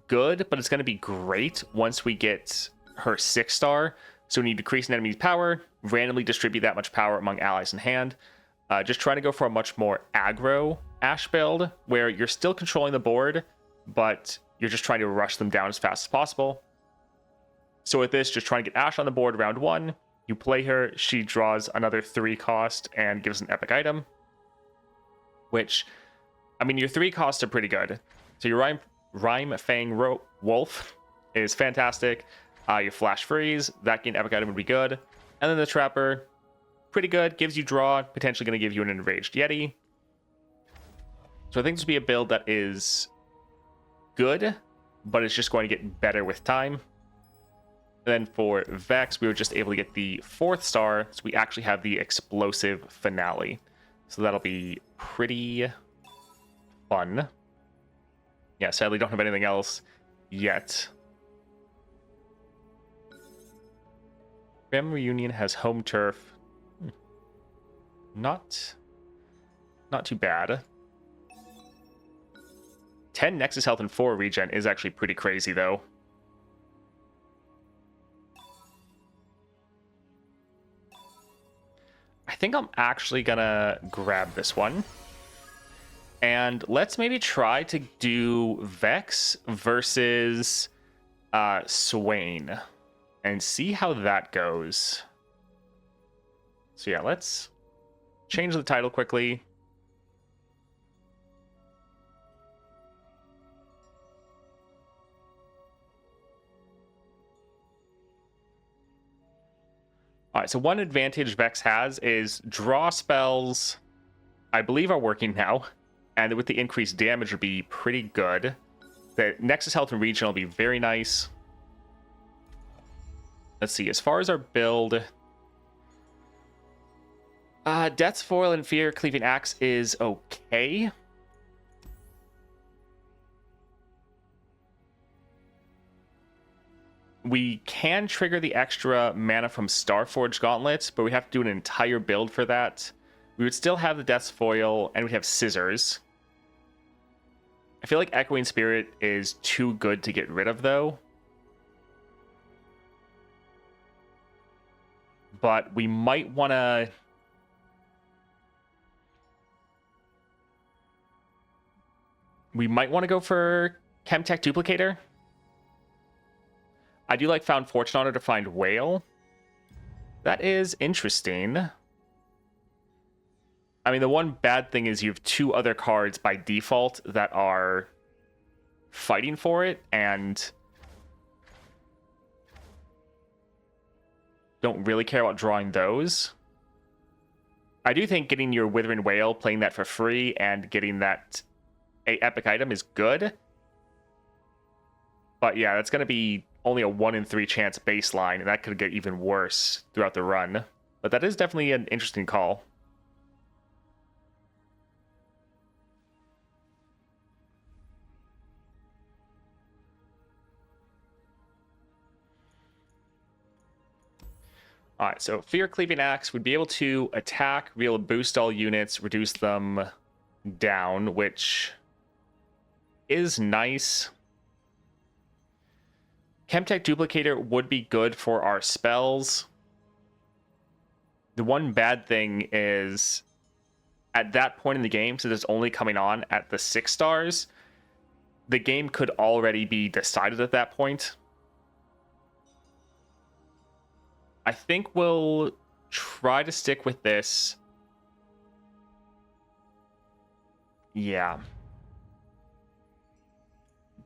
good, but it's going to be great once we get her 6-star. So we need to decrease an enemy's power, randomly distribute that much power among allies in hand. Just trying to go for a much more aggro Ashe build, where you're still controlling the board, but you're just trying to rush them down as fast as possible. So with this, just trying to get Ashe on the board round 1. You play her, she draws another 3 cost and gives an epic item. Which, I mean, your 3 costs are pretty good. So your Rhyme Fang Wolf is fantastic. Your Flash Freeze, that gain epic item would be good. And then the Trapper, pretty good, gives you draw, potentially going to give you an Enraged Yeti. So I think this would be a build that is good, but it's just going to get better with time. And then for Vex, we were just able to get the 4th star, so we actually have the Explosive Finale. So that'll be pretty fun. Yeah, sadly don't have anything else yet. Family Reunion has home turf. Not too bad. 10 Nexus health and 4 regen is actually pretty crazy, though. I think I'm actually gonna grab this one. And let's maybe try to do Vex versus Swain and see how that goes. So yeah, let's change the title quickly. All right, so one advantage Vex has is draw spells, I believe, are working now, and with the increased damage would be pretty good. The Nexus health and regen will be very nice. Let's see, as far as our build, Death's Foil and Fear Cleaving Axe is okay. We can trigger the extra mana from Starforged Gauntlets, but we have to do an entire build for that. We would still have the Death's Foil, and we have Scissors. I feel like Echoing Spirit is too good to get rid of, though. But we might want to... go for Chemtech Duplicator. I do like Found Fortune Honor to find Whale. That is interesting. I mean, the one bad thing is you have 2 other cards by default that are fighting for it, and don't really care about drawing those. I do think getting your Withering Whale, playing that for free, and getting that epic item is good. But yeah, that's going to be only a 1 in 3 chance baseline, and that could get even worse throughout the run. But that is definitely an interesting call. Alright, so Fear Cleaving Axe would be able to attack, be able to boost all units, reduce them down, which is nice. Chemtech Duplicator would be good for our spells. The one bad thing is, at that point in the game, since it's only coming on at the 6 stars, the game could already be decided at that point. I think we'll try to stick with this. Yeah.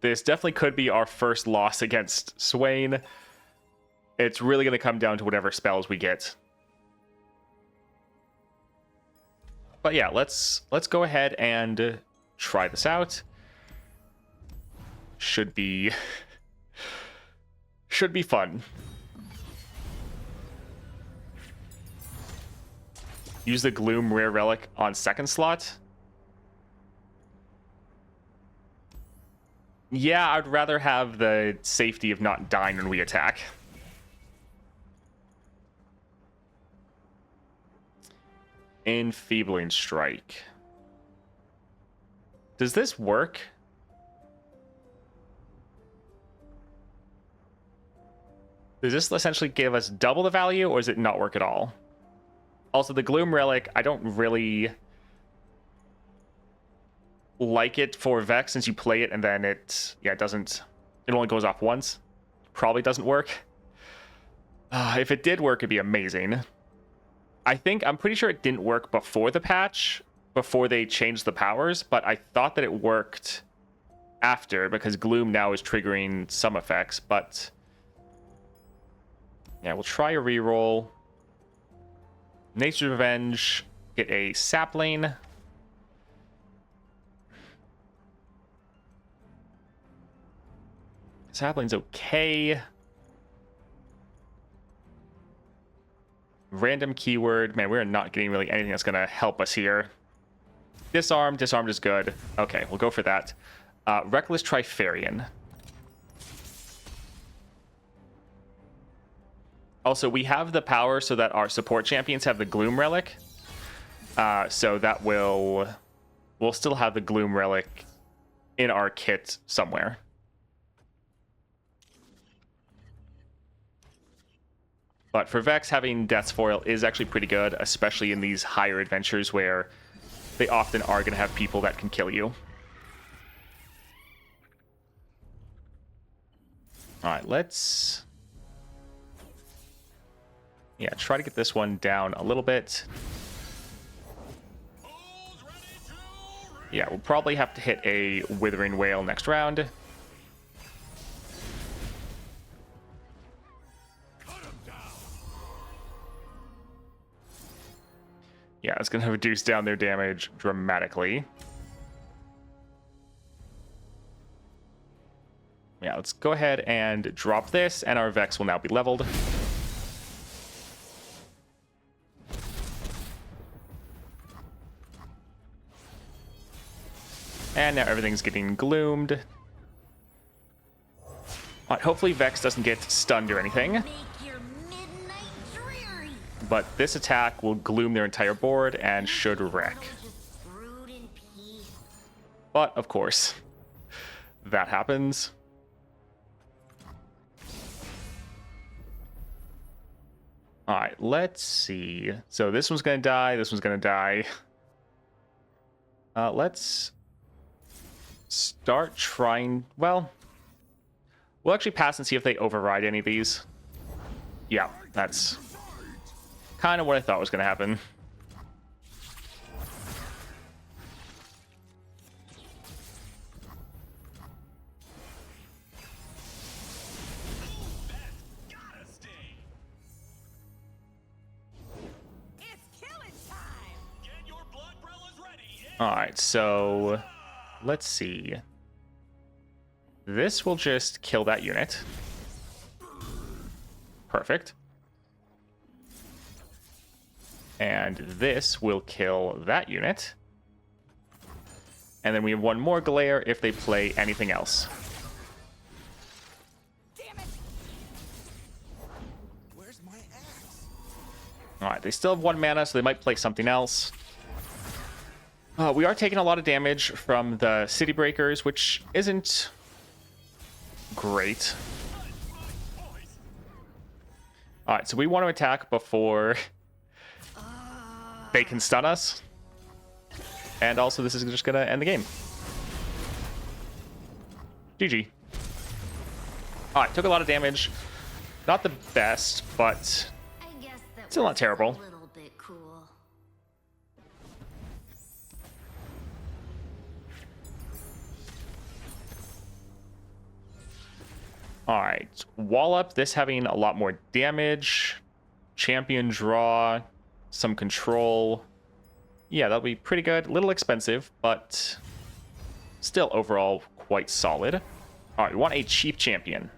this definitely could be our first loss against Swain. It's really going to come down to whatever spells we get. But yeah, let's go ahead and try this out. Should be fun. Use the Gloom Rare Relic on second slot. Yeah, I'd rather have the safety of not dying when we attack. Enfeebling Strike. Does this work? Does this essentially give us double the value, or does it not work at all? Also, the Gloom Relic, I don't really like it for Vex, since you play it and then it only goes off once. Probably doesn't work. If it did work, it'd be amazing. I'm pretty sure it didn't work before the patch, before they changed the powers, but I thought that it worked after, because Gloom now is triggering some effects, but yeah, we'll try a reroll. Nature's Revenge, get a sapling. Sapling's okay. Random keyword. Man, we're not getting really anything that's going to help us here. Disarmed. Disarmed is good. Okay, we'll go for that. Reckless Trifarian. Also, we have the power so that our support champions have the Gloom Relic. So that we'll still have the Gloom Relic in our kit somewhere. But for Vex, having Death's Foil is actually pretty good, especially in these higher adventures where they often are going to have people that can kill you. Alright, let's... yeah, try to get this one down a little bit. Yeah, we'll probably have to hit a Withering Wail next round. Yeah, it's going to reduce down their damage dramatically. Yeah, let's go ahead and drop this, and our Vex will now be leveled. And now everything's getting gloomed. Alright, hopefully Vex doesn't get stunned or anything. But this attack will gloom their entire board and should wreck. But, of course, that happens. Alright, let's see. So this one's going to die, this one's going to die. Let's start trying... well, we'll actually pass and see if they override any of these. Yeah, that's kind of what I thought was going to happen. Alright, so let's see. This will just kill that unit. Perfect. And this will kill that unit. And then we have one more glare if they play anything else. Damn it. Where's my axe? Alright, they still have 1 mana, so they might play something else. We are taking a lot of damage from the City Breakers, which isn't great. Alright, so we want to attack before they can stun us. And also, this is just going to end the game. GG. Alright, took a lot of damage. Not the best, but still not terrible. All right, wall up. This having a lot more damage. Champion draw, some control. Yeah, that'll be pretty good. A little expensive, but still overall quite solid. All right, we want a cheap champion.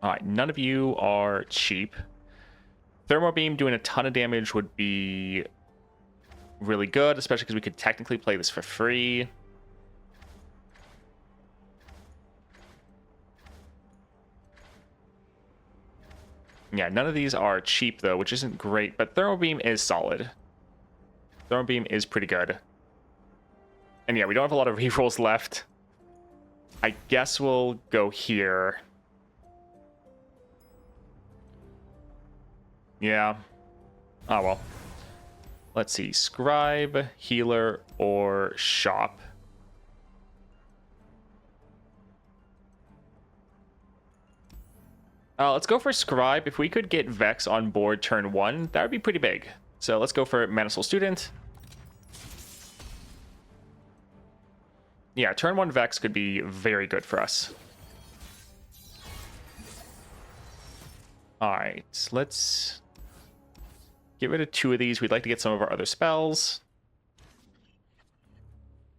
All right, none of you are cheap. Thermo Beam doing a ton of damage would be really good, especially because we could technically play this for free. Yeah, none of these are cheap, though, which isn't great, but Thermo Beam is solid. Thermo Beam is pretty good. And yeah, we don't have a lot of rerolls left. I guess we'll go here. Yeah. Oh, well. Let's see. Scribe, Healer, or Shop. Let's go for Scribe. If we could get Vex on board turn 1, that would be pretty big. So let's go for Asol Student. Yeah, turn 1 Vex could be very good for us. Alright, let's get rid of 2 of these. We'd like to get some of our other spells.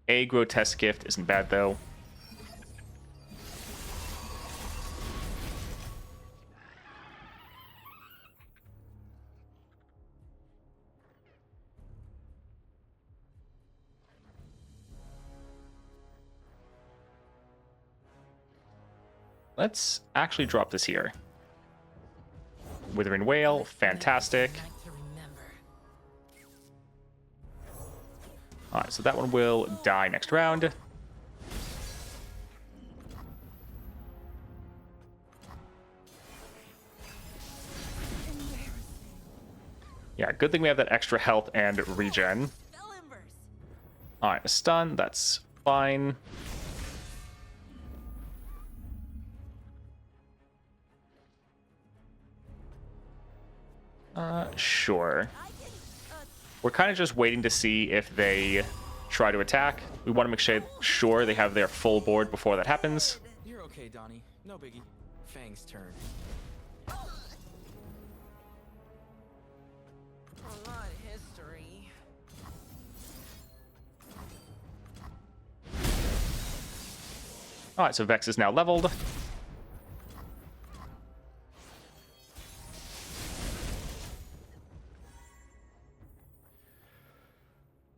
A Grotesque Gift isn't bad, though. Let's actually drop this here. Withering Whale, fantastic. Alright, so that one will die next round. Yeah, good thing we have that extra health and regen. Alright, a stun, that's fine. Sure. We're kind of just waiting to see if they try to attack. We want to make sure they have their full board before that happens. You're okay, Donnie. No biggie. Fang's turn. Not history. Alright, so Vex is now leveled.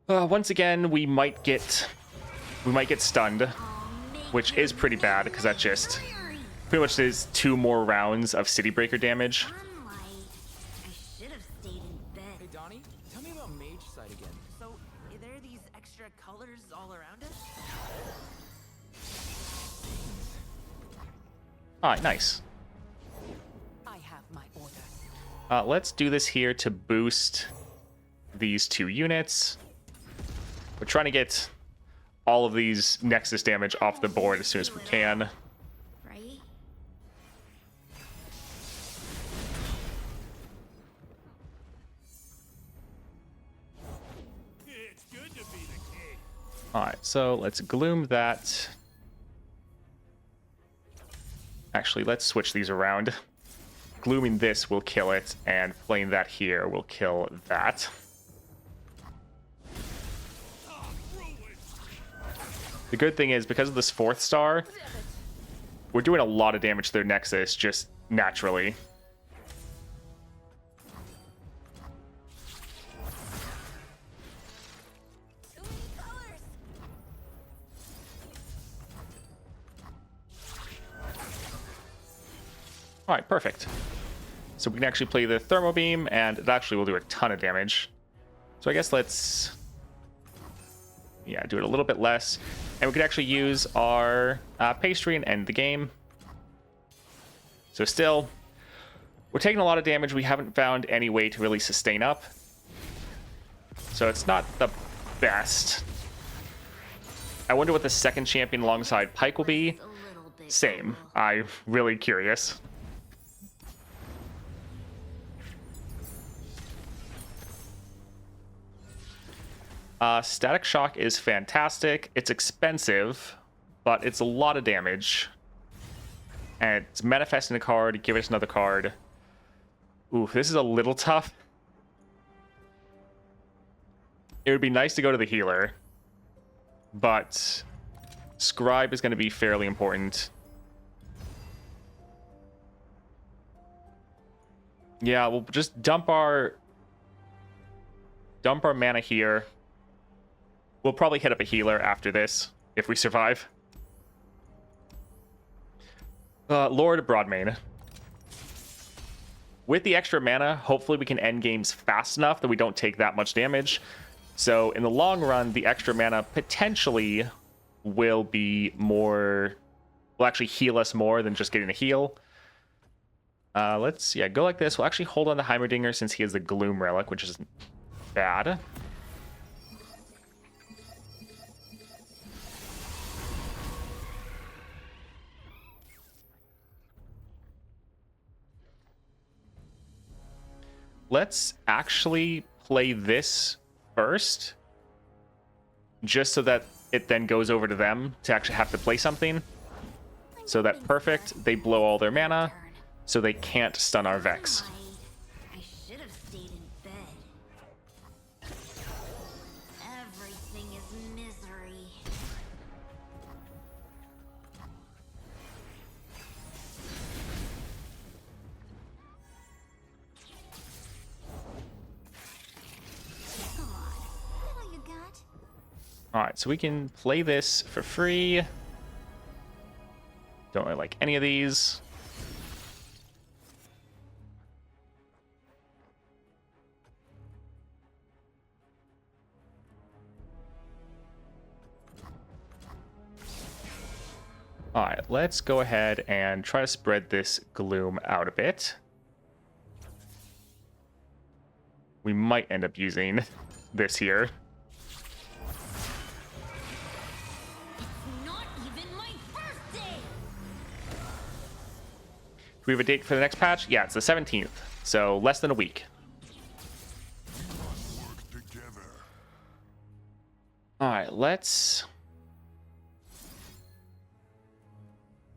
Once again, we might get stunned, which is pretty bad because that just pretty much is 2 more rounds of City Breaker damage. I should have stayed in bed. Hey, Donnie, tell me about Mage Side again. So, are there these extra colors all around us? Alright, nice. I have my orders. Let's do this here to boost these 2 units. We're trying to get all of these Nexus damage off the board as soon as we can. Right? It's good to be the king. Alright, so let's gloom that. Actually, let's switch these around. Glooming this will kill it, and playing that here will kill that. The good thing is, because of this 4th star, we're doing a lot of damage to their Nexus just naturally. Alright, perfect. So we can actually play the Thermo Beam, and it actually will do a ton of damage. So I guess let's... yeah, do it a little bit less. And we could actually use our pastry and end the game. So still, we're taking a lot of damage. We haven't found any way to really sustain up. So it's not the best. I wonder what the second champion alongside Pike will be. Same. I'm really curious. Static Shock is fantastic. It's expensive, but it's a lot of damage. And it's manifesting a card, give us another card. Oof, this is a little tough. It would be nice to go to the healer, but Scribe is going to be fairly important. Yeah, we'll just dump our mana here. We'll probably hit up a healer after this if we survive. Lord Broadmane. With the extra mana, hopefully we can end games fast enough that we don't take that much damage. So in the long run, the extra mana potentially will be more... will actually heal us more than just getting a heal. Let's go like this. We'll actually hold on to Heimerdinger since he has the Gloom Relic, which isn't bad. Let's actually play this first, just so that it then goes over to them to actually have to play something. So that perfect, they blow all their mana, so they can't stun our Vex. I should have stayed in bed. Everything is misery. Come on, what all you got? Alright, so we can play this for free. Don't really like any of these. Alright, let's go ahead and try to spread this gloom out a bit. We might end up using this here. Not even my birthday. Do we have a date for the next patch? Yeah, it's the 17th, so less than a week. Work together. Alright, let's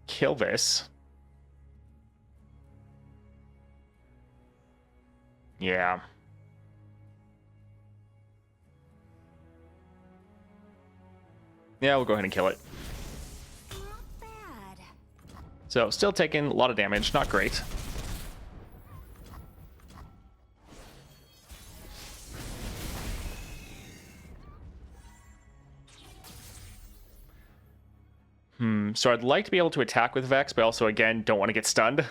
kill this. Yeah. Yeah, we'll go ahead and kill it. Not bad. So, still taking a lot of damage, not great. So I'd like to be able to attack with Vex, but also, again, don't want to get stunned.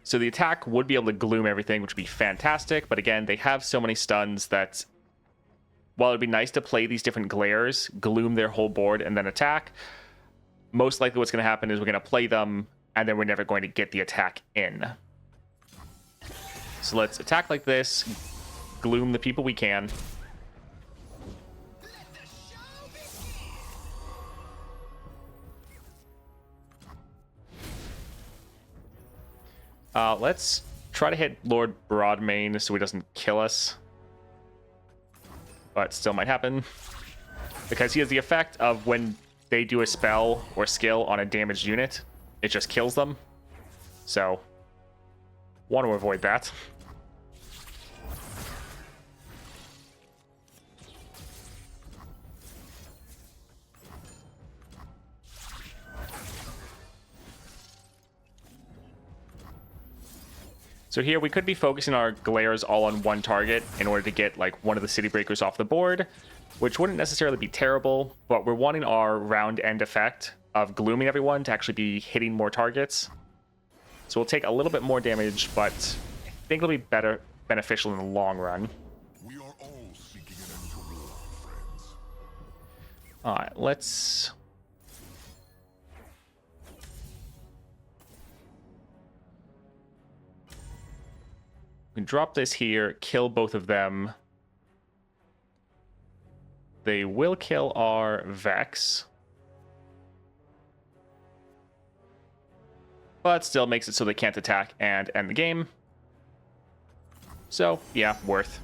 So the attack would be able to gloom everything, which would be fantastic, but again, they have so many stuns that while it'd be nice to play these different glares, gloom their whole board, and then attack, most likely what's going to happen is we're going to play them, and then we're never going to get the attack in. So let's attack like this, gloom the people we can. Let's try to hit Lord Broadmane so he doesn't kill us. But still might happen. Because he has the effect of when they do a spell or skill on a damaged unit, it just kills them. So, want to avoid that. So here we could be focusing our glares all on one target in order to get like one of the city breakers off the board, which wouldn't necessarily be terrible, but we're wanting our round end effect of glooming everyone to actually be hitting more targets. So we'll take a little bit more damage, but I think it'll be beneficial in the long run. We are all seeking an end to war, friends. Alright, let's... We can drop this here, kill both of them. They will kill our Vex. But still makes it so they can't attack and end the game. So, yeah, worth.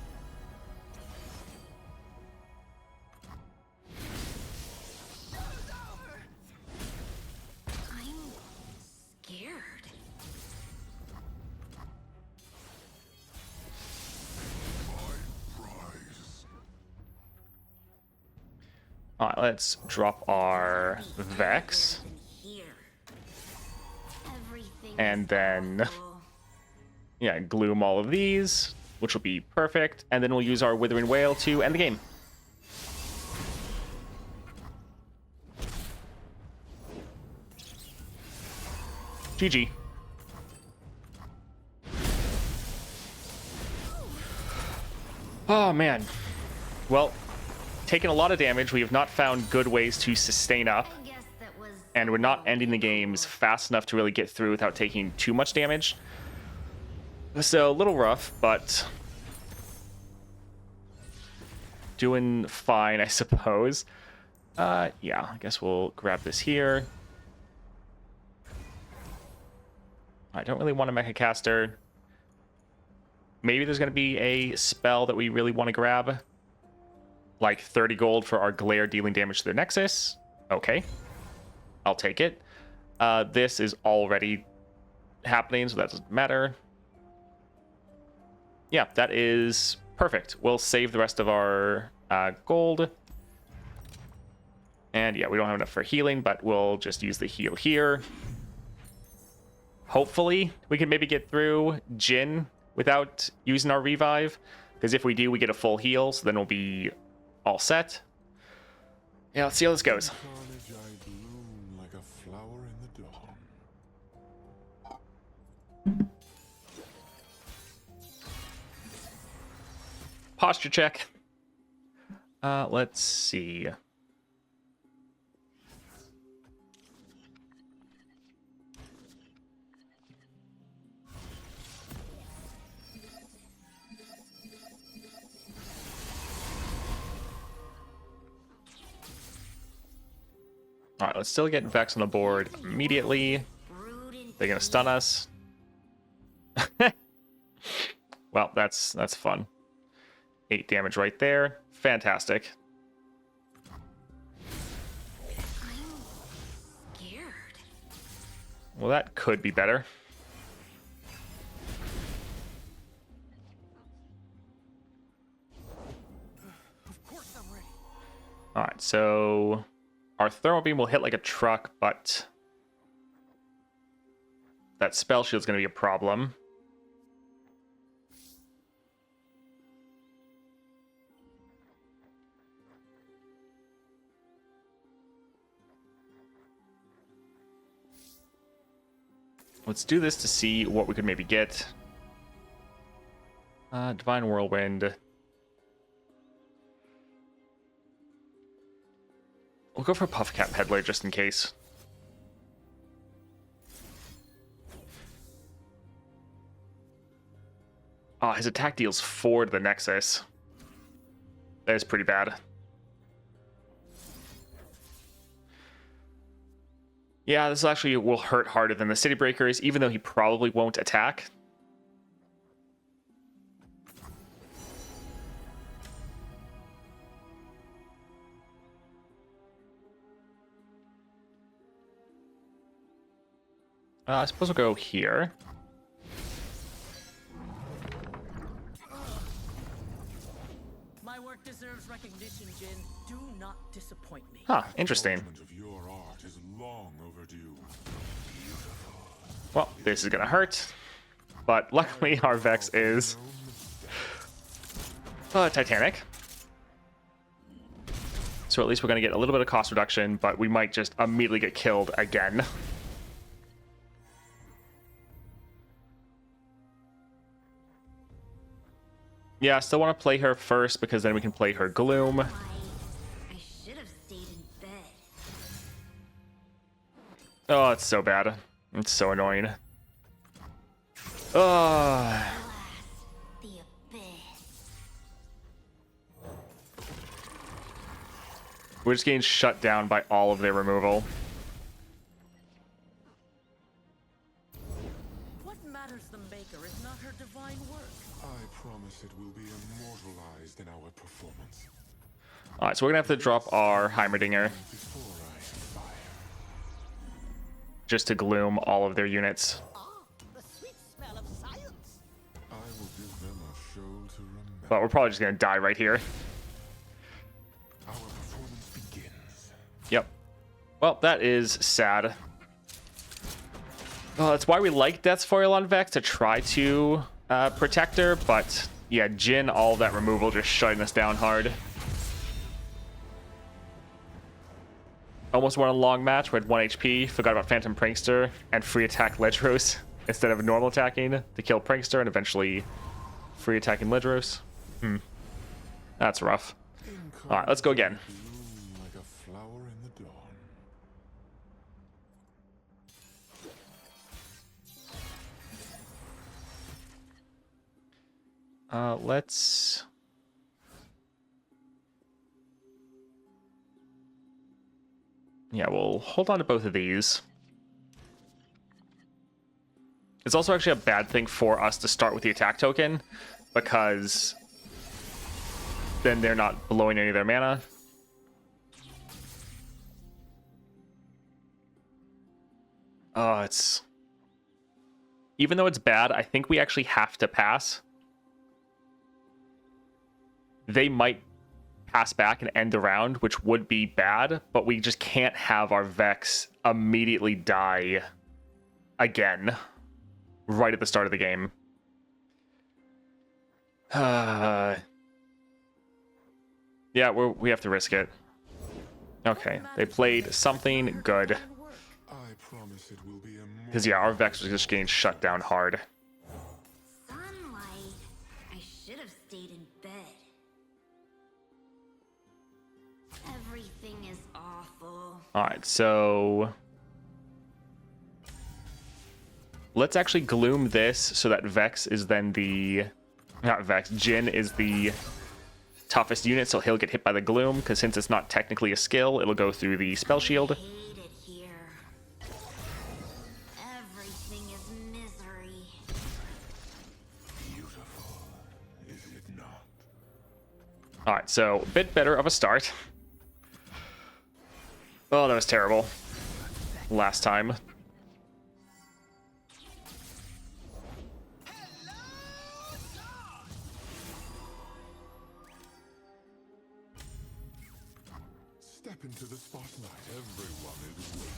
All right, let's drop our Vex. And then, yeah, gloom all of these, which will be perfect. And then we'll use our Withering Wail to end the game. GG. Oh, man. Well, taking a lot of damage. We have not found good ways to sustain up. And we're not ending the games fast enough to really get through without taking too much damage. So, a little rough, but doing fine, I suppose. Yeah, I guess we'll grab this here. I don't really want a Mecha Caster. Maybe there's going to be a spell that we really want to grab. Like 30 gold for our Glare dealing damage to their Nexus. Okay. I'll take it. This is already happening, so that doesn't matter. Yeah, that is perfect. We'll save the rest of our gold. And yeah, we don't have enough for healing, but we'll just use the heal here. Hopefully, we can maybe get through Jin without using our revive. Because if we do, we get a full heal, so then we'll be all set. Yeah, let's see how this goes. Like a flower in the dawn. Posture check. Let's see. All right, let's still get Vex on the board immediately. They're gonna stun us. Well, that's fun. 8 damage right there. Fantastic. I'm scared. Well, that could be better. Of course I'm ready. All right, so our thermal beam will hit like a truck, but that spell shield is going to be a problem. Let's do this to see what we could maybe get. Divine Whirlwind. We'll go for Puffcap Peddler just in case. Oh, his attack deals 4 to the Nexus. That is pretty bad. Yeah, this actually will hurt harder than the City Breakers, even though he probably won't attack. I suppose we'll go here. My work deserves recognition, Jin. Do not disappoint me. Huh, interesting. Development of your art is long overdue. Well, this is gonna hurt. But luckily our Vex is Titanic. So at least we're gonna get a little bit of cost reduction, but we might just immediately get killed again. Yeah, I still want to play her first because then we can play her Gloom. I should have stayed in bed. Oh, it's so bad. It's so annoying. Oh, Alas, the abyss. we're just getting shut down by all of their removal. What matters the maker if not her divine work? I promise it will be immortalized in our performance. All right, so we're gonna have to drop our Heimerdinger Before I fire, just to gloom all of their units. The sweet smell of science. I will give them a show to remember. But we're probably just gonna die right here. Our performance begins. Well, that is sad. Well, that's why we like Death's Foil on Vex, to try to protect her, but yeah, Jhin, all that removal just shutting us down hard. Almost won a long match. We had 1 HP, forgot about Phantom Prankster, and free attack Ledros instead of normal attacking to kill Prankster and eventually free attacking Ledros. That's rough. Alright, let's go again. Like a flower in the dawn. Let's... Yeah, we'll hold on to both of these. It's also actually a bad thing for us to start with the attack token, because then they're not blowing any of their mana. Oh, it's... Even though it's bad, I think we actually have to pass. They might pass back and end the round, which would be bad, but we just can't have our Vex immediately die again right at the start of the game. Yeah, we have to risk it. Okay, they played something good. I promise it will be a Because yeah, our Vex was just getting shut down hard. Sunlight. I should have stayed in bed. Everything is awful. Alright, so... Let's actually Gloom this so that Vex is then the... Not Vex, Jhin is the toughest unit, so he'll get hit by the Gloom, because since it's not technically a skill, it'll go through the Spell Shield. Hate it here. Everything is misery. beautiful, is it not? Alright, so a bit better of a start. Oh, that was terrible. Last time. Step into the spotlight. Everyone is waiting.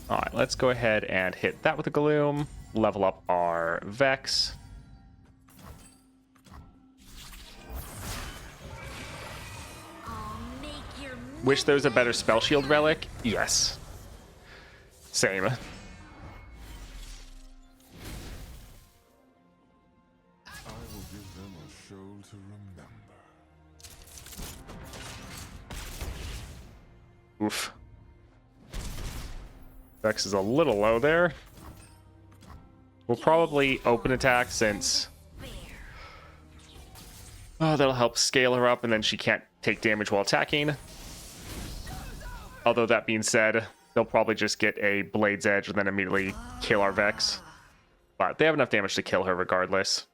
Alright, let's go ahead and hit that with a Gloom. Level up our Vex. I'll make your Wish there was a better Spell Shield relic? Yes. Same. I will give them a show to remember. Oof. Vex is a little low there. We'll probably open attack since... Oh, that'll help scale her up and then she can't take damage while attacking. Although that being said, they'll probably just get a Blade's Edge and then immediately kill our Vex. But they have enough damage to kill her regardless.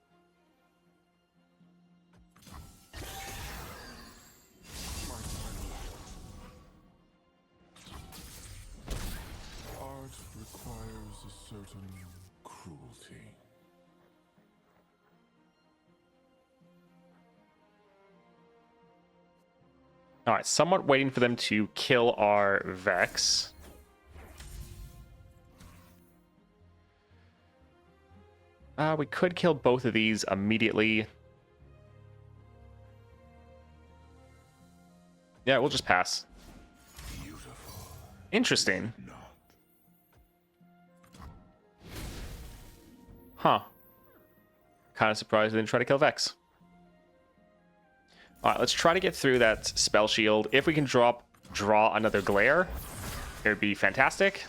Art requires a certain cruelty. Alright, somewhat waiting for them to kill our Vex. We could kill both of these immediately. Yeah, we'll just pass. Beautiful, Interesting. not. Huh. Kind of surprised they didn't try to kill Vex. Alright, let's try to get through that Spell Shield. If we can draw another Glare, it would be fantastic.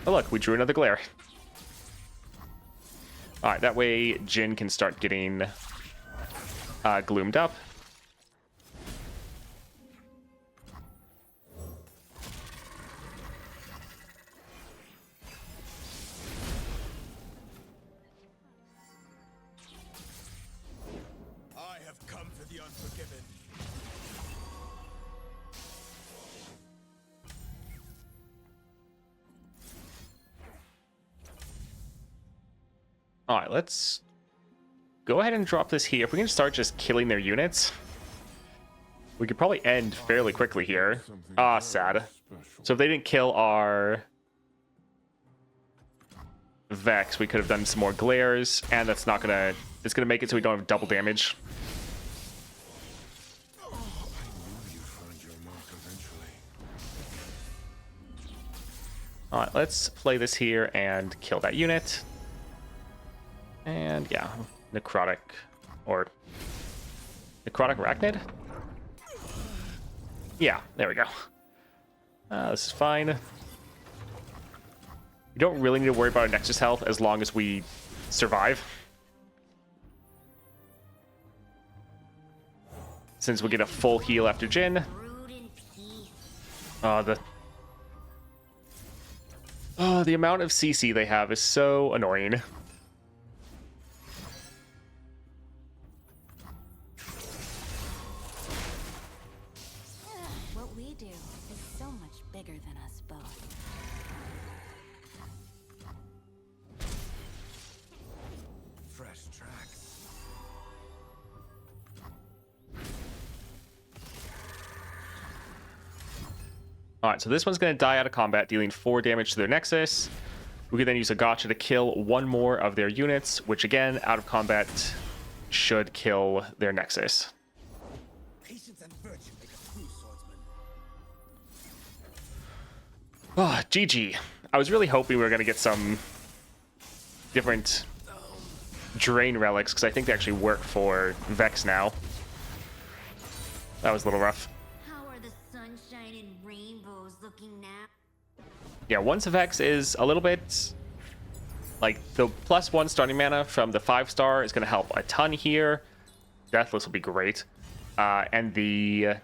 Oh look, we drew another Glare. Alright, that way Jhin can start getting gloomed up. I have come for the unforgiven. Alright, let's go ahead and drop this here. If we can start just killing their units, We could probably end fairly quickly here. Ah, sad. So if they didn't kill our Vex, we could have done some more glares, and that's not gonna... It's gonna make it so we don't have double damage. Alright, let's play this here and kill that unit. And yeah, necrotic arachnid? Yeah, there we go. This is fine. We don't really need to worry about our Nexus health as long as we survive. Since we get a full heal after Jhin. The amount of CC they have is so annoying. What we do is so much bigger than us both. Fresh tracks. Alright, so this one's going to die out of combat, dealing 4 damage to their Nexus. We can then use a gotcha to kill one more of their units, which again, out of combat, should kill their Nexus. Patience and virtue make a true swordsman. Ah, GG. I was really hoping we were going to get some different drain relics, because I think they actually work for Vex now. That was a little rough. How are the sunshine and rainbows looking now? Yeah, once Vex is a little bit... Like, the +1 starting mana from the 5-star is going to help a ton here. Deathless will be great. And the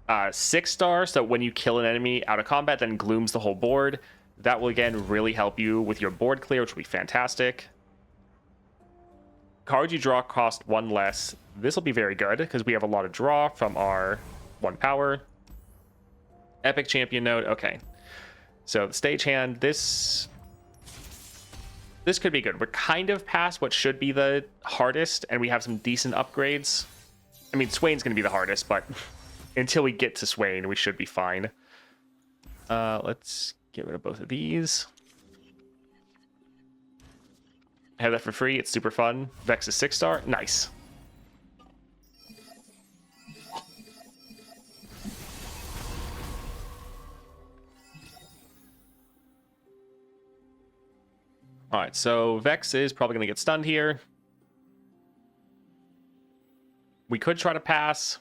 6-star, so when you kill an enemy out of combat, then glooms the whole board. That will, again, really help you with your board clear, which will be fantastic. Cards you draw cost 1 less. This will be very good, because we have a lot of draw from our 1 power. Epic Champion node, okay. So the stagehand, this could be good. We're kind of past what should be the hardest, and we have some decent upgrades. I mean, Swain's going to be the hardest, but until we get to Swain, we should be fine. Let's get rid of both of these. Have that for free. It's super fun. Vex is 6-star. Nice. All right, so Vex is probably going to get stunned here. We could try to pass.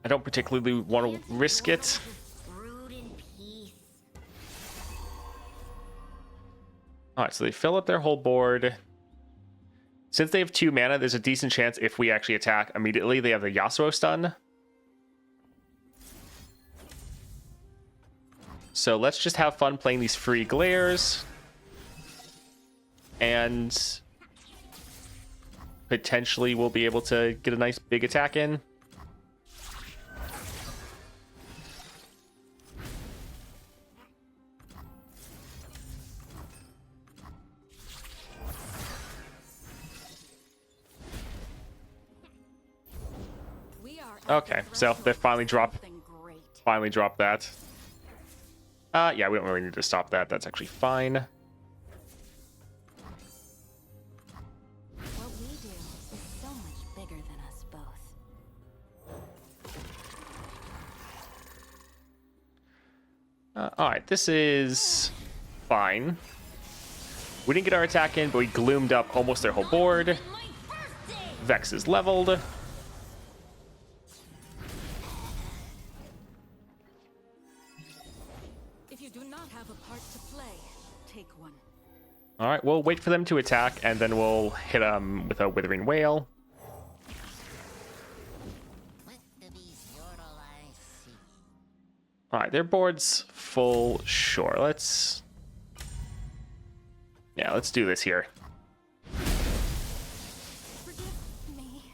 I don't particularly want to risk it. All right, so they fill up their whole board. Since they have 2 mana, there's a decent chance if we actually attack immediately, they have the Yasuo stun. So let's just have fun playing these free glares. And potentially we'll be able to get a nice big attack in. Okay, so they finally dropped that. Yeah, we don't really need to stop that. That's actually fine. What we do is so much bigger than us both. All right, this is fine. We didn't get our attack in, but we gloomed up almost their whole board. Vex is leveled. All right, we'll wait for them to attack, and then we'll hit them with a Withering Wail. All right, their board's full. Sure, let's do this here. Forgive me.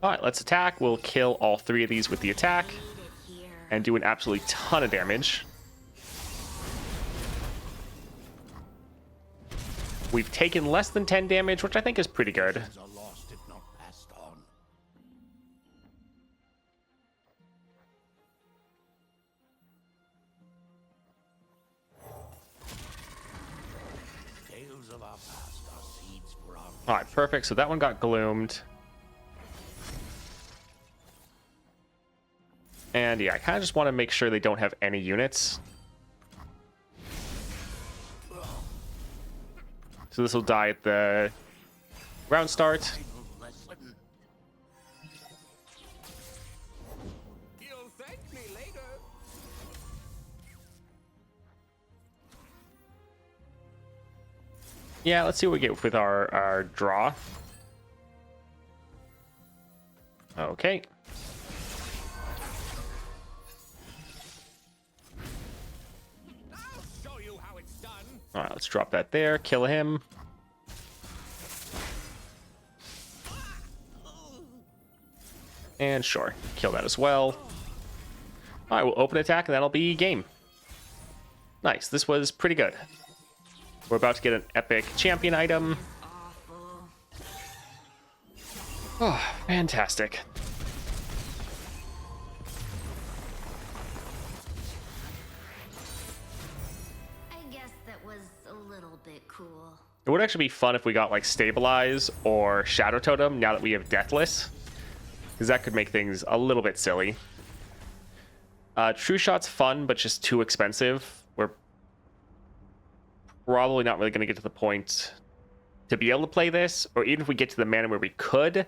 All right, let's attack. We'll kill all 3 of these with the attack and do an absolutely ton of damage. We've taken less than 10 damage, which I think is pretty good. Are lost if not passed on. Tales of our past are seeds for our Alright, perfect. So that one got gloomed. And yeah, I kind of just want to make sure they don't have any units. So this will die at the round start. lesson. You'll thank me later. Yeah, let's see what we get with our draw. Okay. I'll show you how it's done. All right, let's drop that there. Kill him. And sure, kill that as well. All right, we'll open attack, and that'll be game. Nice. This was pretty good. We're about to get an epic champion item. Oh, fantastic. I guess that was a little bit cool. It would actually be fun if we got like Stabilize or Shadow Totem now that we have Deathless, because that could make things a little bit silly. True Shot's fun, but just too expensive. We're probably not really going to get to the point to be able to play this, or even if we get to the mana where we could,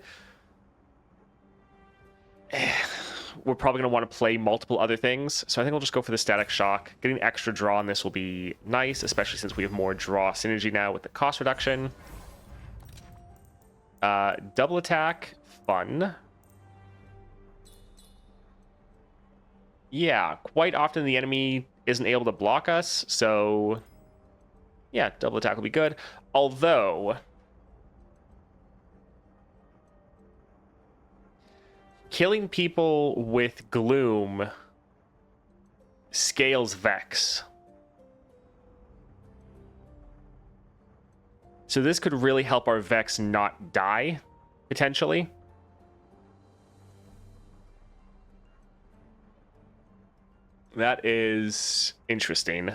we're probably going to want to play multiple other things. So I think we'll just go for the Static Shock. Getting extra draw on this will be nice, especially since we have more draw synergy now with the cost reduction. Double attack, fun. Yeah, quite often the enemy isn't able to block us, so yeah, double attack will be good. Although killing people with Gloom scales Vex. So this could really help our Vex not die, potentially. That is interesting.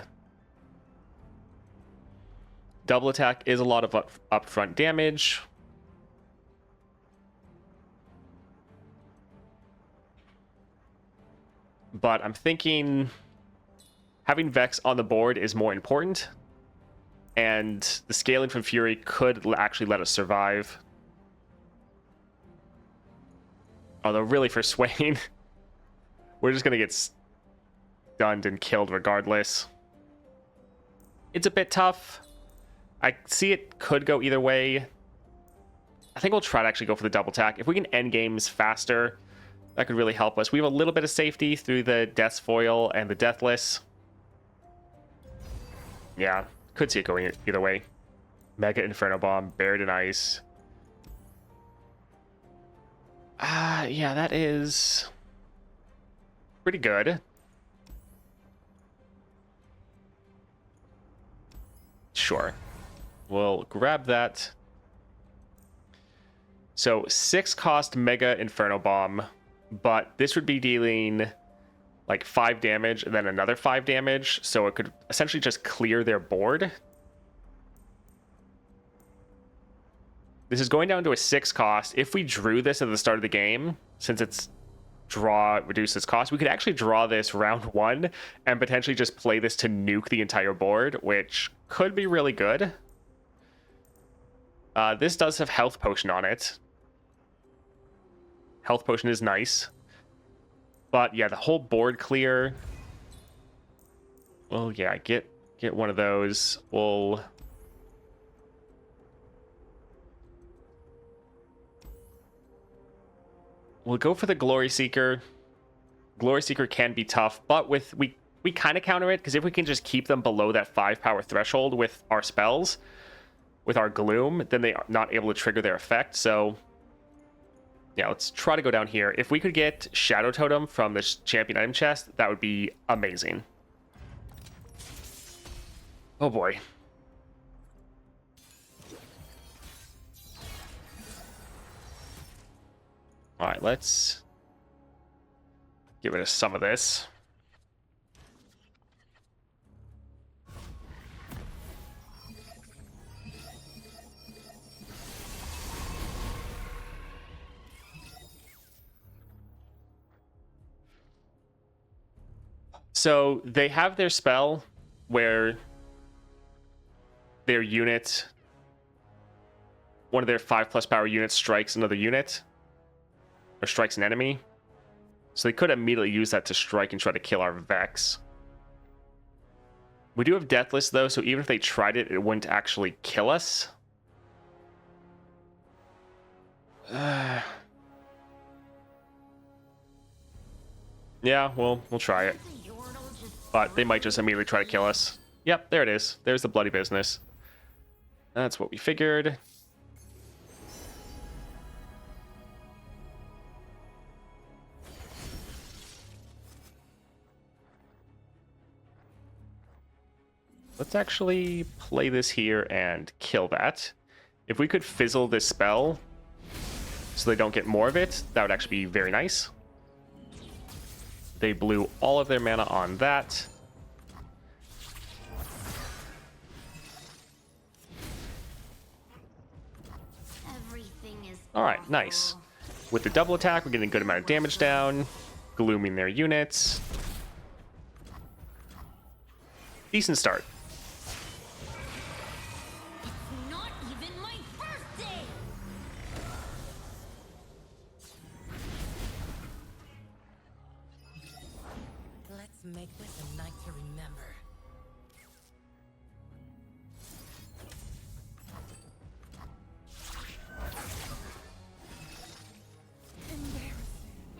Double attack is a lot of upfront damage. But I'm thinking having Vex on the board is more important. And the scaling from Fury could actually let us survive. Although really for Swain, we're just going to get stunned and killed regardless. It's a bit tough. I see it could go either way. I think we'll try to actually go for the double attack. If we can end games faster, that could really help us. We have a little bit of safety through the Death's Foil and the Deathless. Yeah, could see it going either way. Mega Inferno Bomb, buried in ice. Yeah, that is pretty good. Sure. We'll grab that. So 6 cost Mega Inferno Bomb, but this would be dealing like 5 damage and then another 5 damage, so it could essentially just clear their board. This is going down to a 6 cost. If we drew this at the start of the game, since it's draw reduces cost, we could actually draw this round 1 and potentially just play this to nuke the entire board, which could be really good. This does have Health Potion on it. Health Potion is nice. But yeah, the whole board clear. Well, yeah, get one of those. We'll go for the Glory Seeker. Glory Seeker can be tough, but we kind of counter it, because if we can just keep them below that 5 power threshold with our spells, with our Gloom, then they are not able to trigger their effect. So yeah, let's try to go down here. If we could get Shadow Totem from this champion item chest, that would be amazing. Oh boy. All right, let's get rid of some of this. So they have their spell where their unit, one of their 5+ power units, strikes another unit or strikes an enemy. So they could immediately use that to strike and try to kill our Vex. We do have Deathless though, so even if they tried it, it wouldn't actually kill us. Yeah, we'll try it. But they might just immediately try to kill us. Yep, there it is. There's the bloody business. That's what we figured. Let's actually play this here and kill that. If we could fizzle this spell so they don't get more of it, that would actually be very nice. They blew all of their mana on that. All right, nice. With the double attack, we're getting a good amount of damage down, glooming their units. Decent start. Not even my birthday. Let's make this a night to remember.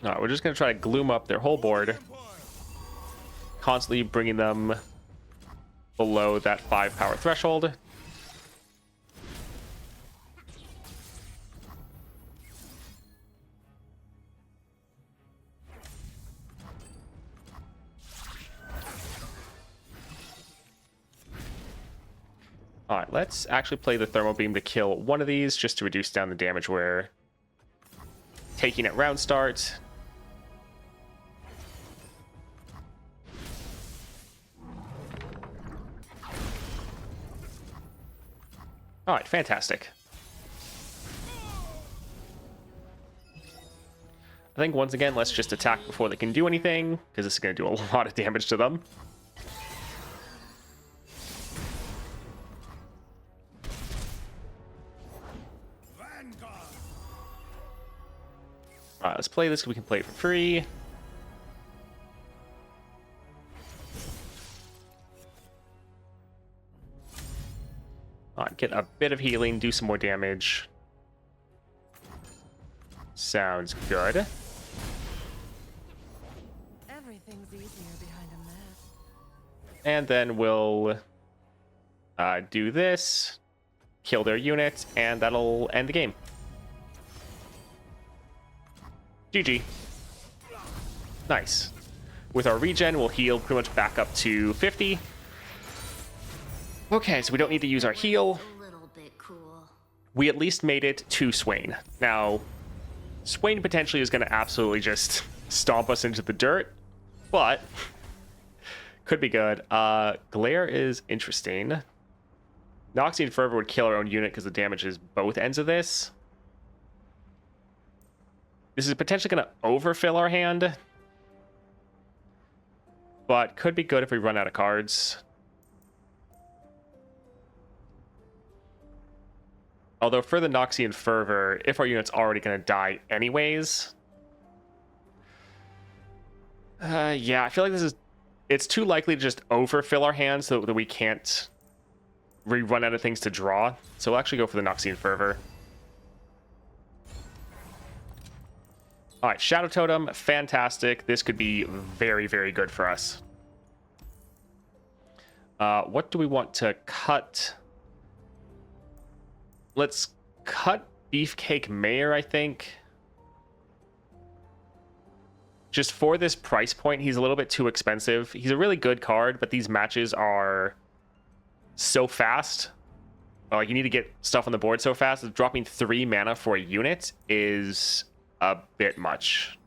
All right, we're just going to try to gloom up their whole board, constantly bringing them below that 5 power threshold. All right, let's actually play the Thermal Beam to kill one of these, just to reduce down the damage we're taking at round start. All right, fantastic. I think once again, let's just attack before they can do anything, because this is going to do a lot of damage to them. All right, let's play this. We can play it for free. All right, get a bit of healing, do some more damage. Sounds good. Everything's easier behind a mask. And then we'll do this, kill their unit, and that'll end the game. GG. Nice. With our regen, we'll heal pretty much back up to 50. Okay, so we don't need to use our heal. A little bit cool. We at least made it to Swain. Now, Swain potentially is going to absolutely just stomp us into the dirt, but could be good. Glare is interesting. Noxian Fervor would kill our own unit because the damage is both ends of this. This is potentially going to overfill our hand, but could be good if we run out of cards. Although for the Noxian Fervor, if our unit's already going to die anyways... yeah, I feel like it's too likely to just overfill our hand so that we can't run out of things to draw. So we'll actually go for the Noxian Fervor. Alright, Shadow Totem, fantastic. This could be very, very good for us. What do we want to cut? Let's cut Beefcake Mayor, I think. Just for this price point, he's a little bit too expensive. He's a really good card, but these matches are so fast. Like, you need to get stuff on the board so fast. Dropping 3 mana for a unit is a bit much.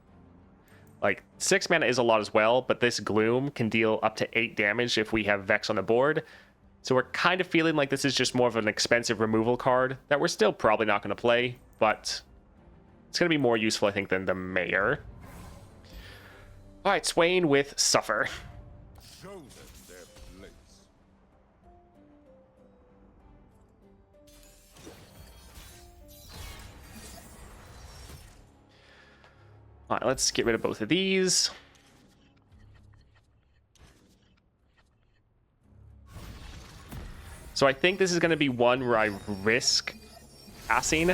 Like, 6 mana is a lot as well, but this Gloom can deal up to 8 damage if we have Vex on the board. So we're kind of feeling like this is just more of an expensive removal card that we're still probably not going to play, but it's going to be more useful, I think, than the Mayor. All right, Swain with Suffer. Show them their place. All right, let's get rid of both of these. So I think this is going to be one where I risk passing.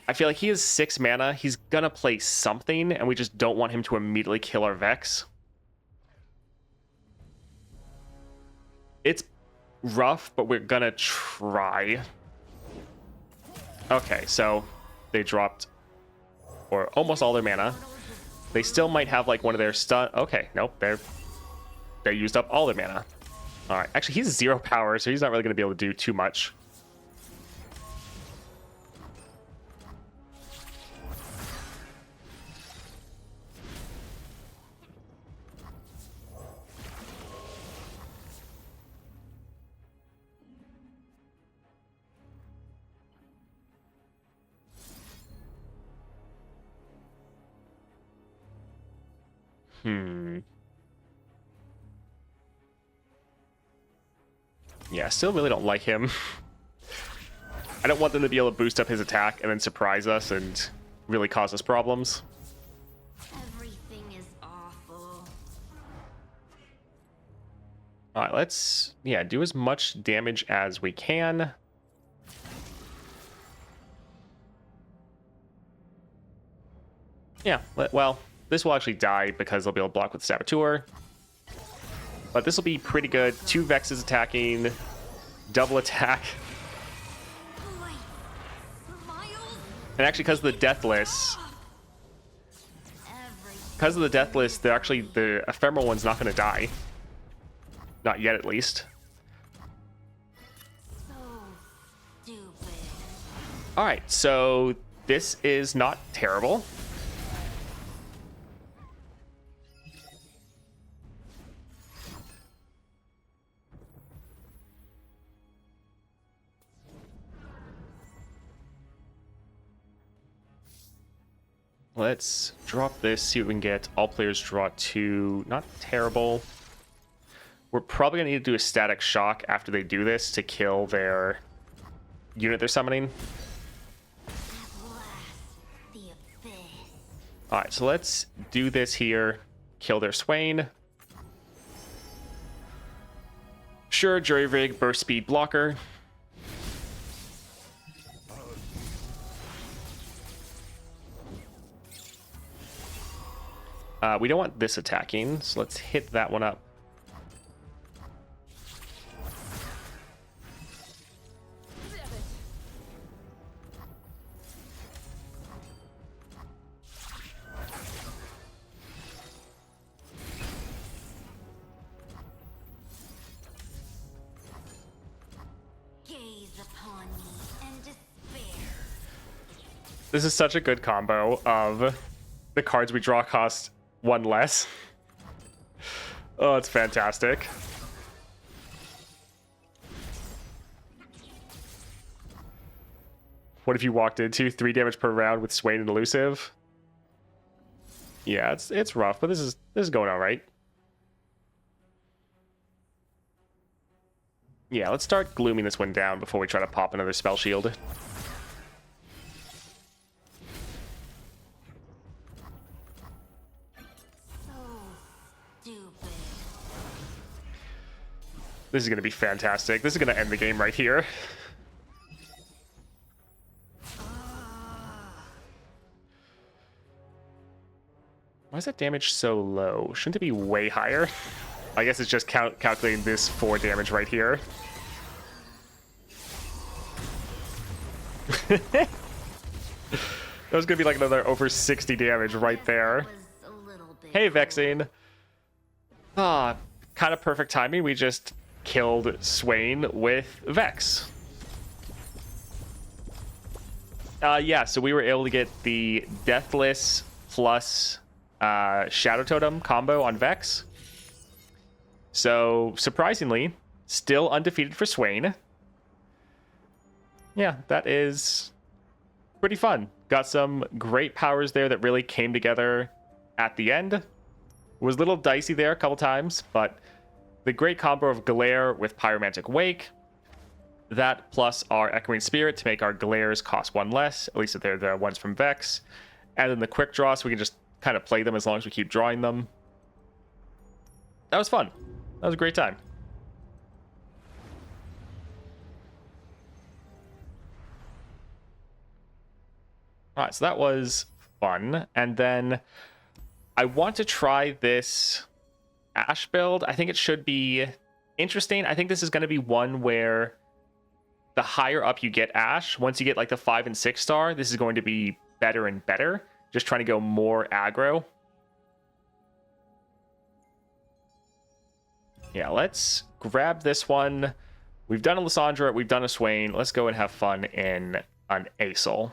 I feel like he has 6 mana. He's going to play something, and we just don't want him to immediately kill our Vex. It's rough, but we're going to try. Okay, so they dropped or almost all their mana. They still might have like one of their stun. Okay, nope, they used up all their mana. All right, actually he's 0 power, so he's not really going to be able to do too much. Yeah, still really don't like him. I don't want them to be able to boost up his attack and then surprise us and really cause us problems. Everything is awful. All right, let's, do as much damage as we can. Yeah, well, this will actually die because they'll be able to block with Saboteur. But this will be pretty good. 2 Vexes attacking, double attack. And actually, because of the Deathless, they're actually, the Ephemeral one's not going to die. Not yet, at least. So stupid. All right, so this is not terrible. Let's drop this, see what we can get. All players draw 2. Not terrible. We're probably going to need to do a static shock after they do this to kill their unit they're summoning. Alright, so let's do this here. Kill their Swain. Sure, Jury Rig, Burst Speed Blocker. We don't want this attacking, so let's hit that one up. Gaze upon me and despair. This is such a good combo of the cards we draw cost 1 less. Oh, it's fantastic. What if you walked into 3 damage per round with Swain and Elusive? Yeah, it's rough, but this is going all right. Yeah, let's start glooming this one down before we try to pop another spell shield. This is going to be fantastic. This is going to end the game right here. Why is that damage so low? Shouldn't it be way higher? I guess it's just calculating this 4 damage right here. That was going to be like another over 60 damage right there. Hey, Vexing. Ah, kind of perfect timing. We just killed Swain with Vex. Yeah, so we were able to get the Deathless plus Shadow Totem combo on Vex. So, surprisingly, still undefeated for Swain. Yeah, that is pretty fun. Got some great powers there that really came together at the end. It was a little dicey there a couple times, but the great combo of Glare with Pyromantic Wake, that plus our Echoing Spirit to make our Glares cost 1 less, at least if they're the ones from Vex, and then the Quick Draw so we can just kind of play them as long as we keep drawing them. That was fun. That was a great time. All right, so that was fun. And then I want to try this Ashe build. I think it should be interesting. I think this is going to be one where the higher up you get Ashe, once you get like the 5 and 6 star, this is going to be better and better. Just trying to go more aggro. Yeah, let's grab this one. We've done a Lissandra, we've done a Swain. Let's go and have fun in an Asol.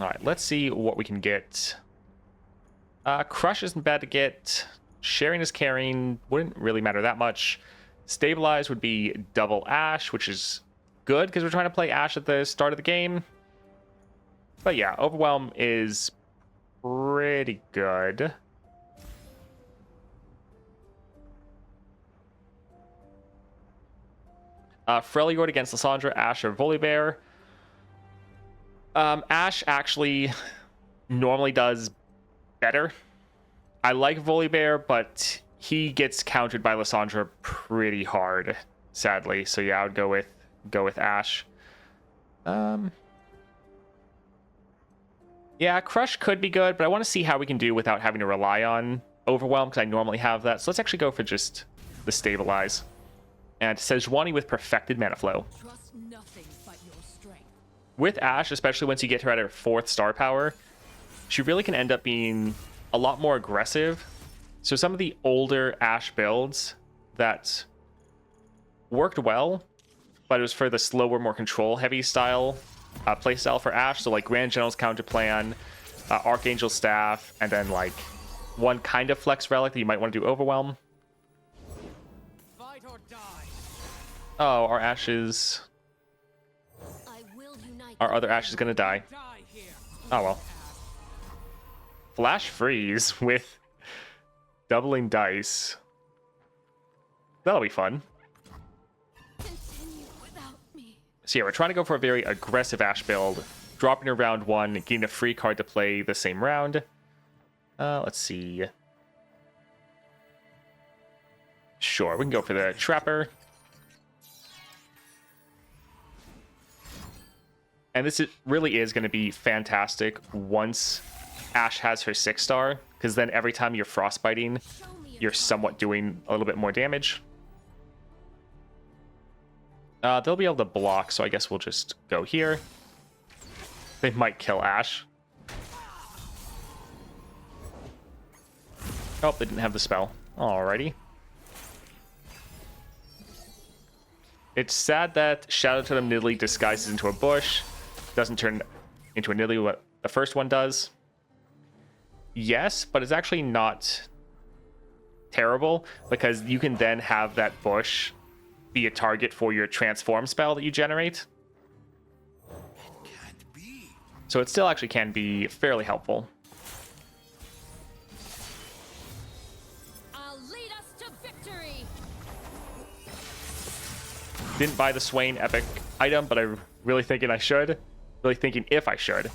All right, let's see what we can get. Crush isn't bad to get. Sharing is carrying. Wouldn't really matter that much. Stabilize would be double Ashe, which is good because we're trying to play Ashe at the start of the game. But yeah, Overwhelm is pretty good. Freljord against Lissandra, Ashe, or Volibear. Ashe actually normally does better. I like Volibear, but he gets countered by Lissandra pretty hard, sadly. So yeah, I would go with Ashe. Yeah, Crush could be good, but I want to see how we can do without having to rely on Overwhelm, because I normally have that. So let's actually go for just the Stabilize. And Sejuani with Perfected Mana Flow. Trust nothing but your strength. With Ashe, especially once you get her at her 4th star power, she really can end up being a lot more aggressive. So some of the older Ashe builds that worked well, but it was for the slower, more control-heavy style playstyle for Ashe. So like Grand General's Counter Plan, Archangel Staff, and then like one kind of flex relic that you might want to do Overwhelm. Fight or die. Oh, our Ashe is... I will unite. Our other Ashe is going to die. Die here. Oh well. Flash Freeze with doubling dice. That'll be fun. Continue without me. So yeah, we're trying to go for a very aggressive Ashe build. Dropping her round 1, getting a free card to play the same round. Let's see. Sure, we can go for the Trapper. And this really is going to be fantastic once Ashe has her 6 star, because then every time you're frostbiting, you're somewhat doing a little bit more damage. They'll be able to block, so I guess we'll just go here. They might kill Ashe. Oh, they didn't have the spell. Alrighty. It's sad that Shadow Totem Nidalee disguises into a bush. Doesn't turn into a Nidalee what the first one does. Yes, but it's actually not terrible, because you can then have that bush be a target for your transform spell that you generate. Can't be. So it still actually can be fairly helpful. I'll lead us to victory. Didn't buy the Swain epic item, but I'm really thinking I should. Really thinking if I should.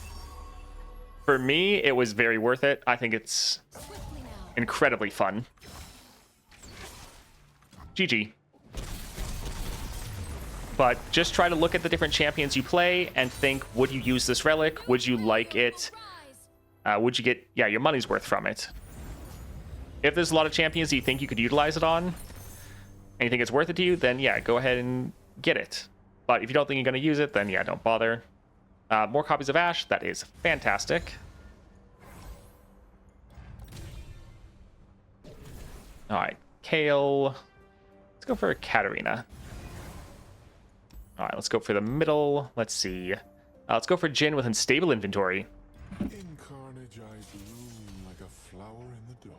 For me, it was very worth it. I think it's Swiftly now. incredibly fun. GG. But just try to look at the different champions you play and think, would you use this relic? Would you like it? Rise. Would you get, your money's worth from it? If there's a lot of champions that you think you could utilize it on, and you think it's worth it to you, then yeah, go ahead and get it. But if you don't think you're going to use it, then yeah, don't bother. More copies of Ashe, that is fantastic. Alright, Kale. Let's go for Katarina. All right, let's go for the middle. Let's see. Let's go for Jhin with unstable inventory. In carnage I bloom like a flower in the dawn.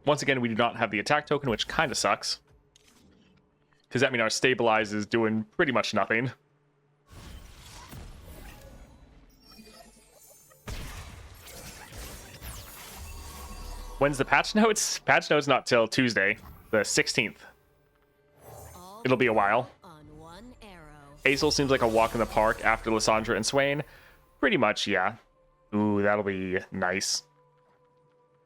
Once again, we do not have the attack token, which kind of sucks. Because that means our stabilize is doing pretty much nothing. When's the patch notes? Patch notes not till Tuesday, the 16th. It'll be a while. On one arrow. Asol seems like a walk in the park after Lissandra and Swain. Pretty much, yeah. Ooh, that'll be nice.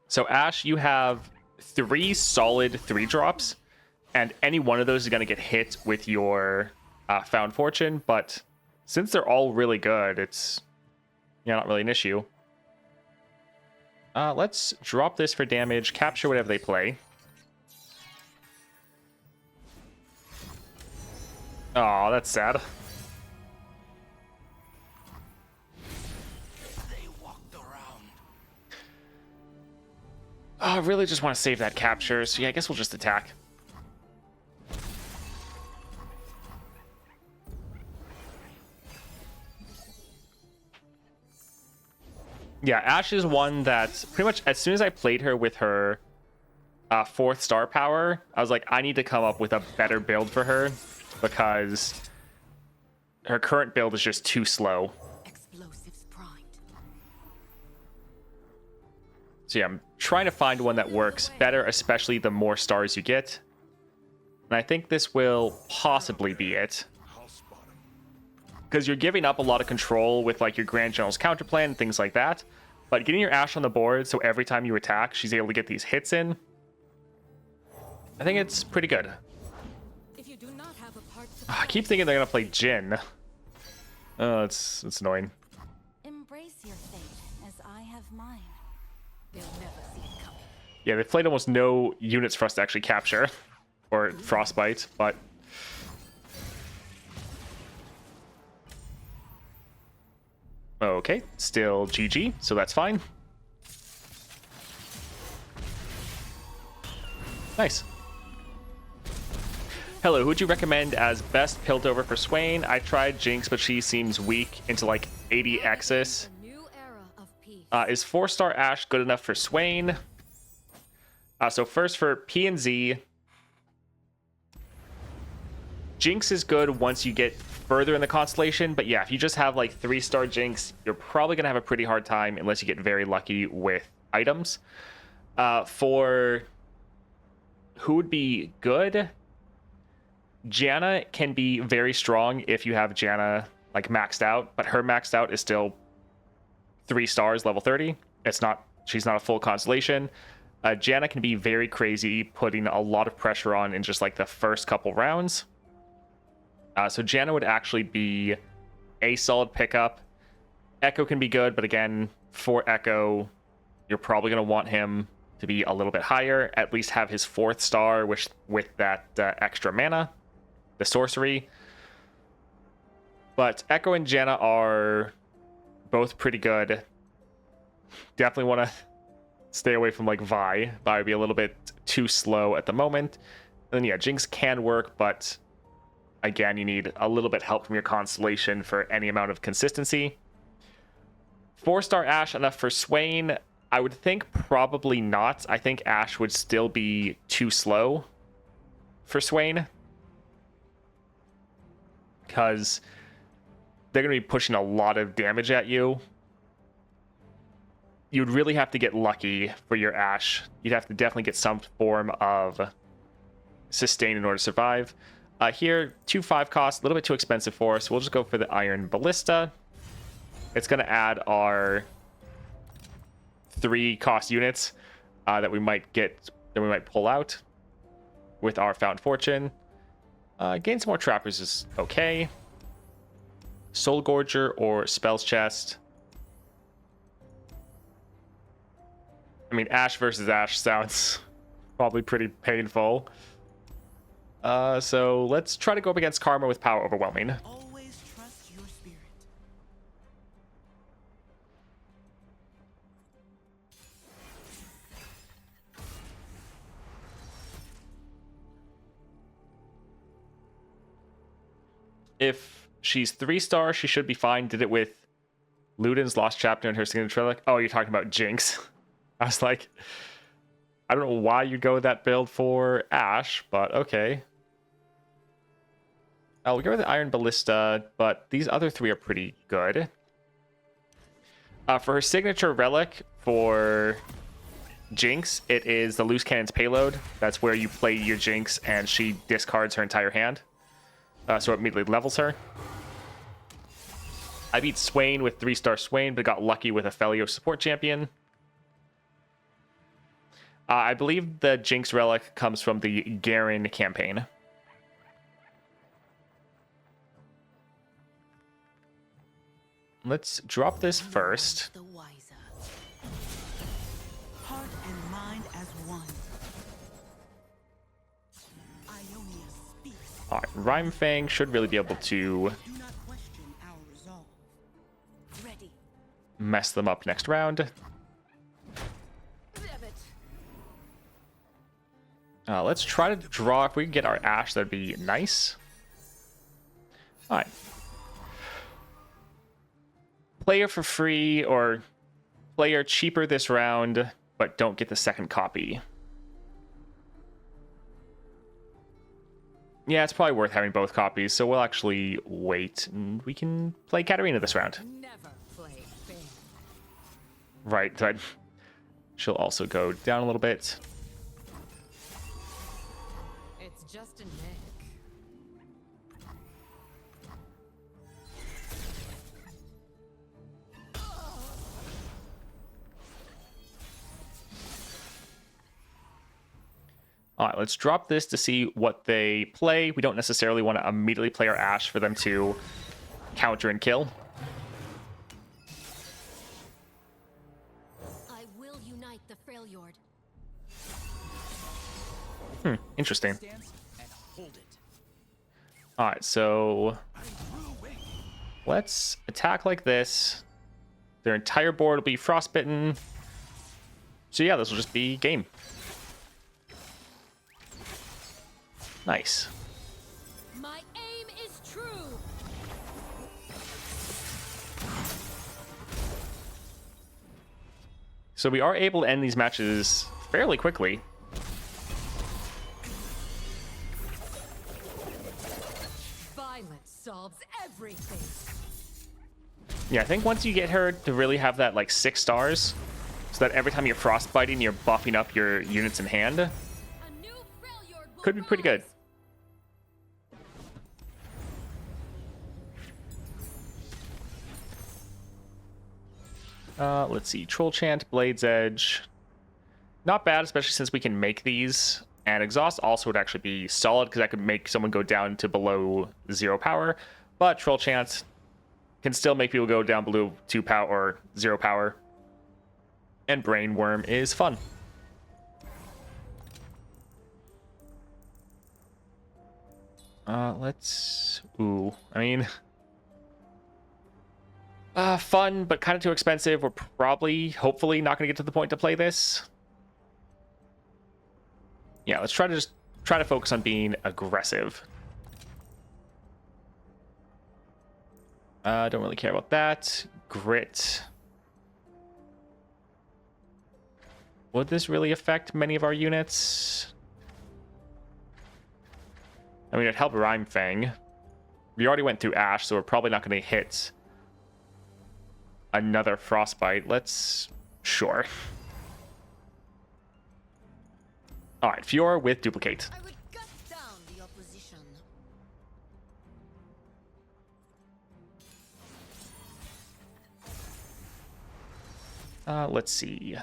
So Ashe, you have 3 solid 3-drops, and any one of those is going to get hit with your Found Fortune, but since they're all really good, it's not really an issue. Let's drop this for damage, capture whatever they play. Oh, that's sad. They walked around. Oh, I really just want to save that capture, so yeah, I guess we'll just attack. Yeah, Ashe is one that pretty much as soon as I played her with her 4th star power, I was like, I need to come up with a better build for her because her current build is just too slow. Explosives primed. So yeah, I'm trying to find one that works better, especially the more stars you get. And I think this will possibly be it. I'll spot him. Because you're giving up a lot of control with like your Grand General's counterplan and things like that. But getting your Ashe on the board, so every time you attack, she's able to get these hits in. I think it's pretty good. If you do not have a part to I keep thinking they're gonna play Jhin. Oh, it's annoying. Embrace your fate as I have mine. they'll never see it coming. Yeah, they've played almost no units for us to actually capture. Or Frostbite, but... Okay, still GG, so that's fine. Nice. Hello, who would you recommend as best Piltover for Swain? I tried Jinx, but she seems weak into like 80 Exis. A new era of peace. Is 4-star Ashe good enough for Swain? So first for P and Z. Jinx is good once you get further in the Constellation, but yeah, if you just have like 3-star Jinx, you're probably gonna have a pretty hard time unless you get very lucky with items. For who would be good, Janna can be very strong if you have Janna like maxed out, but her maxed out is still 3 stars, level 30. She's not a full Constellation. Janna can be very crazy, putting a lot of pressure on in just like the first couple rounds. So Janna would actually be a solid pickup. Echo can be good, but again, for Echo, you're probably going to want him to be a little bit higher, at least have his 4th star with that extra mana, the sorcery. But Echo and Janna are both pretty good. Definitely want to stay away from like Vi. Vi would be a little bit too slow at the moment. And then yeah, Jinx can work, but again, you need a little bit help from your Constellation for any amount of consistency. 4-star Ashe enough for Swain? I would think probably not. I think Ashe would still be too slow for Swain, because they're going to be pushing a lot of damage at you. You'd really have to get lucky for your Ashe. You'd have to definitely get some form of sustain in order to survive. Here, 2/5 cost, a little bit too expensive for us. We'll just go for the Iron Ballista. It's going to add our 3 cost units that we might pull out with our Found Fortune. Gain some more Trappers is okay. Soul Gorger or Spells Chest. I mean, Ashe versus Ashe sounds probably pretty painful. So let's try to go up against Karma with Power Overwhelming. Always trust your spirit. If she's 3-star, she should be fine. Did it with Luden's Lost Chapter and her signature relic. Oh, you're talking about Jinx. I was like, I don't know why you go with that build for Ashe, but okay. We'll go with the Iron Ballista, but these other 3 are pretty good. For her signature relic for Jinx, it is the Loose Cannon's Payload. That's where you play your Jinx and she discards her entire hand. So it immediately levels her. I beat Swain with 3-star Swain, but got lucky with a Felio support champion. I believe the Jinx relic comes from the Garen campaign. Let's drop this first. The wiser. Heart and mind as one. Ionia speaks. All right, Rhyme Fang should really be able to Do not question our resolve. Ready. mess them up next round. Let's try to draw. If we can get our Ashe, that'd be nice. All right. Player for free or player cheaper this round, but don't get the second copy. Yeah, it's probably worth having both copies, so we'll actually wait, and we can play Katarina this round. Never play fair. Right, so she'll also go down a little bit. It's just a nick. All right, let's drop this to see what they play. We don't necessarily want to immediately play our Ashe for them to counter and kill. I will unite the Freljord. Interesting. Stance and hold it. All right, so let's attack like this. Their entire board will be frostbitten. So yeah, this will just be game. Nice. My aim is true. So we are able to end these matches fairly quickly. Violence solves everything. Yeah, I think once you get her to really have that like 6 stars, so that every time you're frostbiting, you're buffing up your units in hand, A new Freljord will could be pretty good. Let's see. Troll Chant, Blade's Edge. Not bad, especially since we can make these. And Exhaust also would actually be solid, because I could make someone go down to below 0 power. But Troll Chant can still make people go down below 2 power or 0 power. And Brain Worm is fun. Let's... Ooh, I mean... fun, but kind of too expensive. We're probably, hopefully, not going to get to the point to play this. Yeah, let's try to focus on being aggressive. Don't really care about that. Grit. Would this really affect many of our units? I mean, it'd help Rhyme Fang. We already went through Ashe, so we're probably not going to hit another Frostbite. Let's... Sure. Alright, Fiora with Duplicate. I would gut down the opposition. Let's see.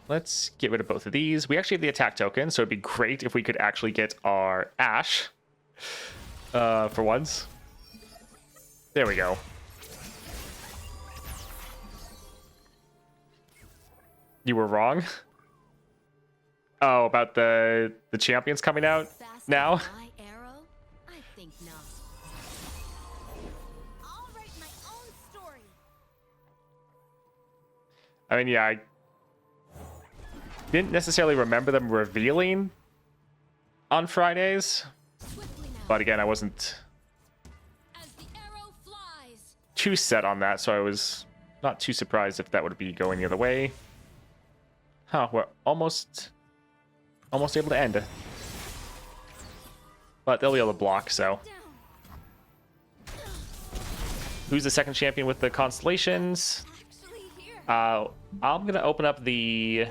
Let's get rid of both of these. We actually have the attack token, so it'd be great if we could actually get our Ashe. For once. There we go. You were wrong? Oh, about the champions coming out Faster now? than my arrow? I think not. I'll write my own story. I mean, yeah, I didn't necessarily remember them revealing on Fridays. Swift But again, I wasn't As the arrow flies. too set on that, so I was not too surprised if that would be going the other way. Huh, we're almost able to end. But they'll be able to block, so. Who's the second champion with the Constellations? Actually here. I'm gonna open up the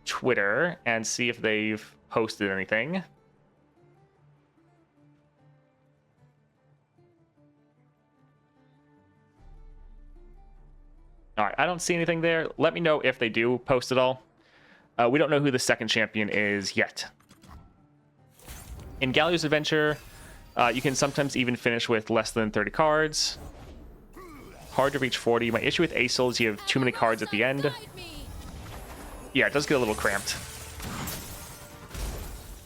Twitter and see if they've posted anything. All right, I don't see anything there. Let me know if they do post it all. We don't know who the second champion is yet. In Galio's Adventure, you can sometimes even finish with less than 30 cards. Hard to reach 40. My issue with Asol is you have too many cards at the end. Guide me. Yeah, it does get a little cramped.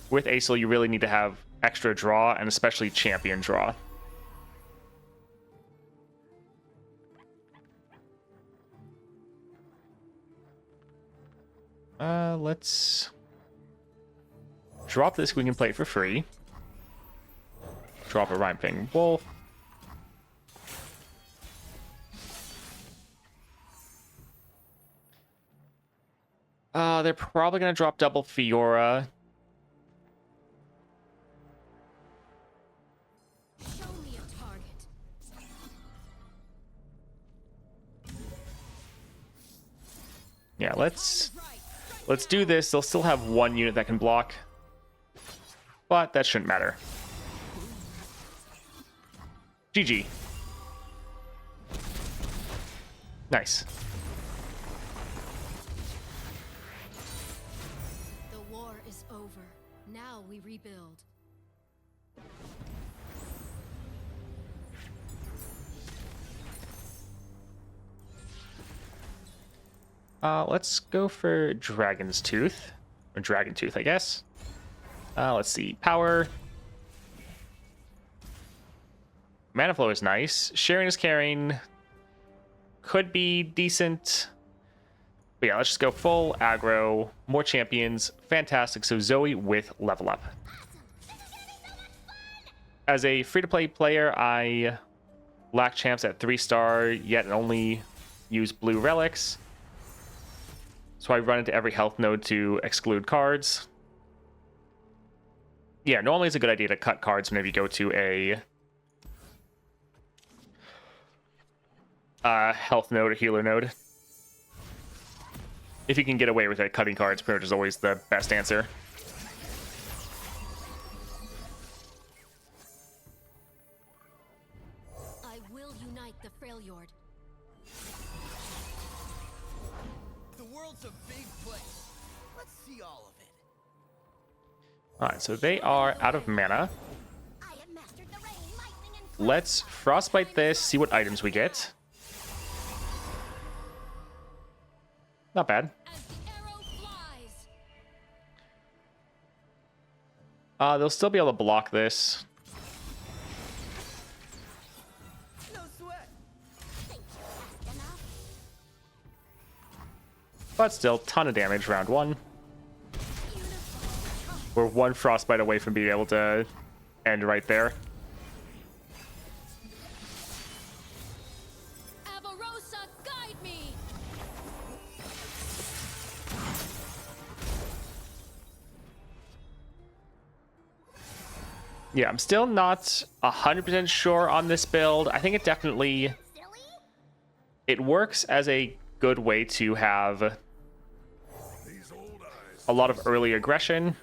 With Asol, you really need to have extra draw, and especially champion draw. Let's drop this. We can play it for free. Drop a Rhyme-Ping Wolf. They're probably going to drop double Fiora. Show me a target. Yeah, let's do this. They'll still have one unit that can block, but that shouldn't matter. GG. Nice. The war is over. Now we rebuild. Let's go for Dragon's Tooth. Or Dragon Tooth, I guess. Let's see. Power. Mana flow is nice. Sharing is caring. Could be decent. But yeah, let's just go full aggro. More champions. Fantastic. So Zoe with level up. As a free-to-play player, I lack champs at 3-star, yet only use blue relics. So I run into every health node to exclude cards. Yeah, normally it's a good idea to cut cards whenever you go to a health node or healer node. If you can get away with it, cutting cards pretty much is always the best answer. I will unite the Freljord. The world's a big place. Let's see all of it. Alright, so they are out of mana. I have mastered the rain, lightning, and Let's frostbite this, see what items we get. Not bad. as the arrow flies. They'll still be able to block this. No sweat. Think you're fast enough? But still, ton of damage round one. We're one frostbite away from being able to end right there. Avarosa, guide me. Yeah, I'm still not 100% sure on this build. I think it definitely... It works as a good way to have a lot of early aggression.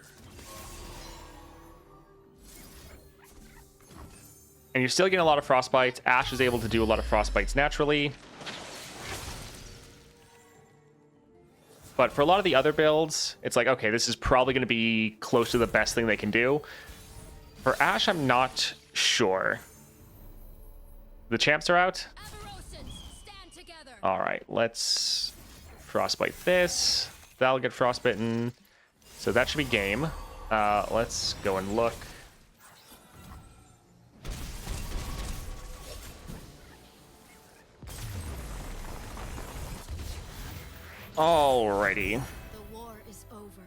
And you're still getting a lot of frostbites. Ashe is able to do a lot of frostbites naturally. But for a lot of the other builds, it's like, okay, this is probably going to be close to the best thing they can do. For Ashe, I'm not sure. The champs are out? Avarosans, stand together. All right, let's frostbite this. That'll get frostbitten. So that should be game. Let's go and look. Alrighty. The war is over.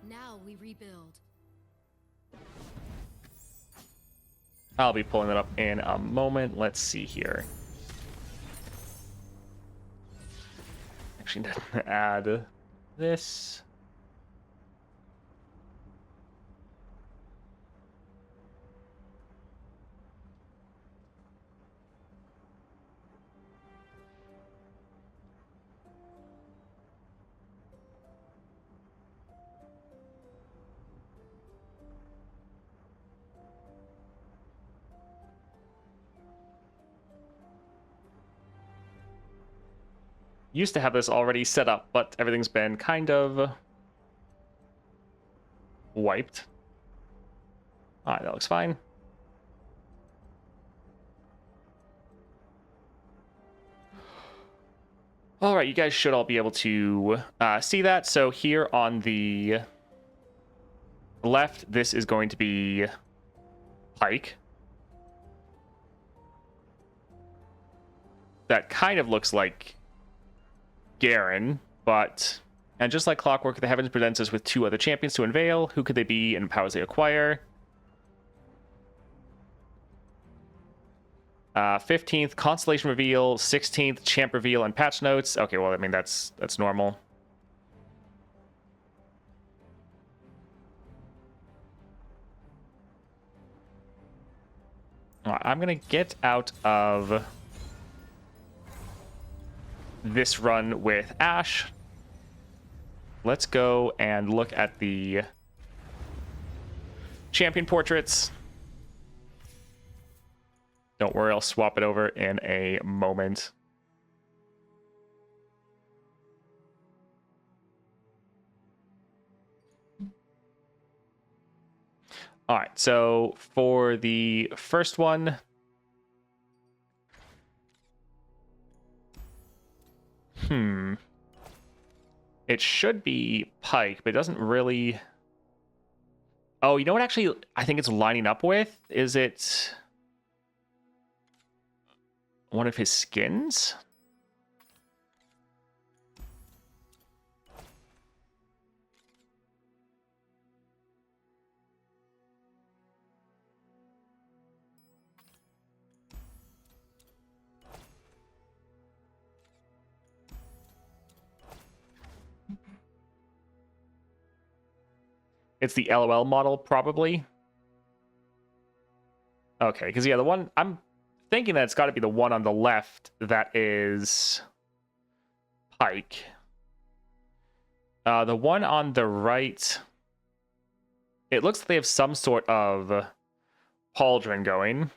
Now we rebuild. I'll be pulling it up in a moment. Let's see here. Actually, need to add this. Used to have this already set up, but everything's been kind of wiped. All right, that looks fine. All right, you guys should all be able to see that. So here on the left, this is going to be Pike. That kind of looks like Garen, but... And just like clockwork, the heavens presents us with two other champions to unveil. Who could they be and powers they acquire? 15th, Constellation reveal. 16th, champ reveal and patch notes. Okay, well, I mean, that's normal. All right, I'm going to get out of this run with Ashe. Let's go and look at the champion portraits. Don't worry, I'll swap it over in a moment. All right, so for the first one, it should be Pike, but it doesn't really... Oh, you know what actually I think it's lining up with? Is it one of his skins? It's the LOL model, probably. Okay, because, yeah, the one... I'm thinking that it's got to be the one on the left that is Pike. The one on the right... It looks like they have some sort of pauldron going.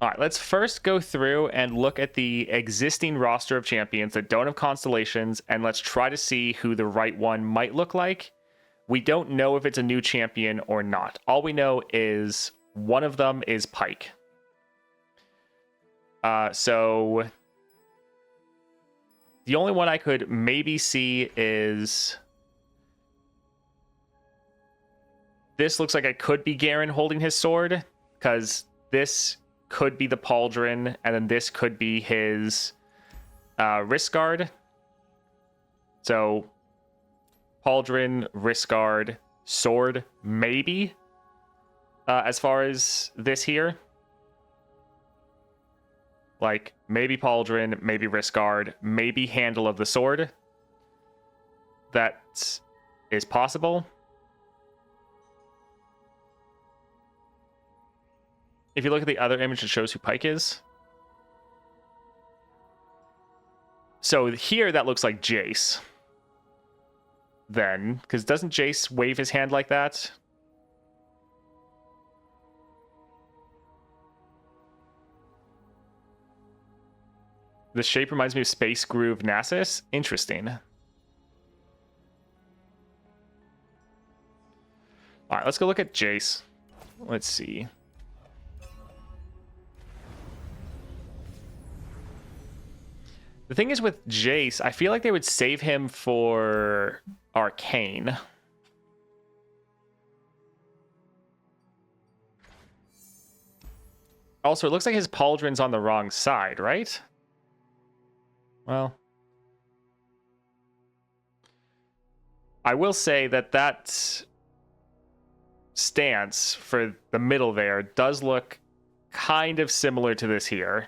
All right, let's first go through and look at the existing roster of champions that don't have constellations, and let's try to see who the right one might look like. We don't know if it's a new champion or not. All we know is one of them is Pike. So the only one I could maybe see is... This looks like it could be Garen holding his sword, because this could be the pauldron, and then this could be his wrist guard. So pauldron, wrist guard, sword, maybe. As far as this here, like maybe pauldron, maybe wrist guard, maybe handle of the sword. That is possible. If you look at the other image, it shows who Pike is. So here, that looks like Jace. Then, because doesn't Jace wave his hand like that? The shape reminds me of Space Groove Nasus. Interesting. All right, let's go look at Jace. Let's see. The thing is with Jace, I feel like they would save him for Arcane. Also, it looks like his pauldron's on the wrong side, right? Well, I will say that that stance for the middle there does look kind of similar to this here.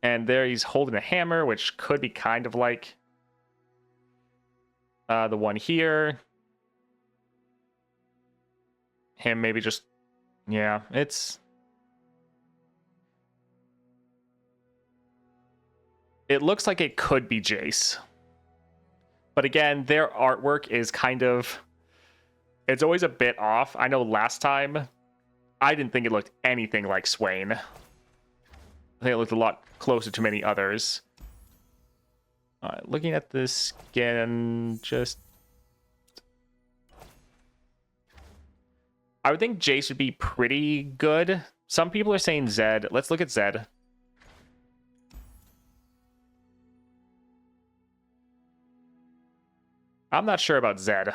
And there he's holding a hammer, which could be kind of like the one here. Him maybe just... Yeah, it's... It looks like it could be Jace. But again, their artwork is kind of... It's always a bit off. I know last time, I didn't think it looked anything like Swain. I think it looked a lot closer to many others. Looking at this skin, just... I would think Jace would be pretty good. Some people are saying Zed. Let's look at Zed. I'm not sure about Zed.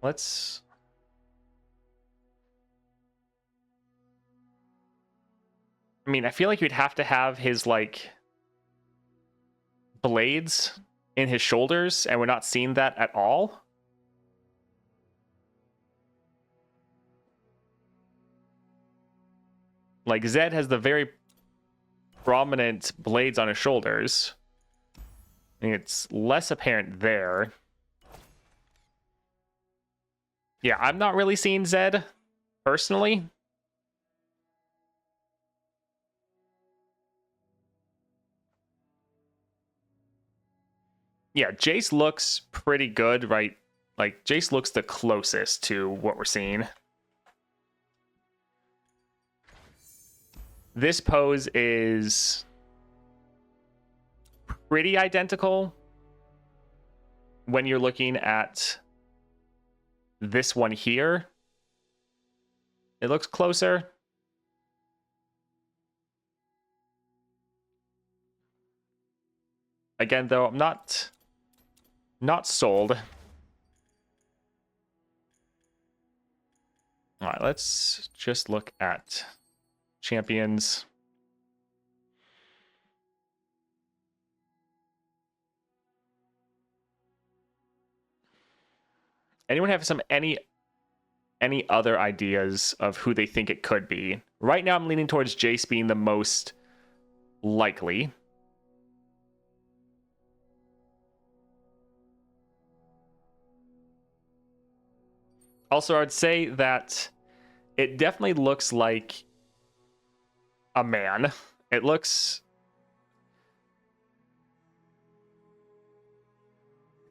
Let's... I mean, I feel like you'd have to have his, like, blades in his shoulders, and we're not seeing that at all. Like, Zed has the very prominent blades on his shoulders. I mean, it's less apparent there. Yeah, I'm not really seeing Zed, personally. Yeah, Jace looks pretty good, right? Like, Jace looks the closest to what we're seeing. This pose is pretty identical when you're looking at this one here. It looks closer. Again, though, I'm not sold. All right, let's just look at champions. Anyone have any other ideas of who they think it could be? Right now, I'm leaning towards Jace being the most likely. Also, I would say that it definitely looks like a man. It looks...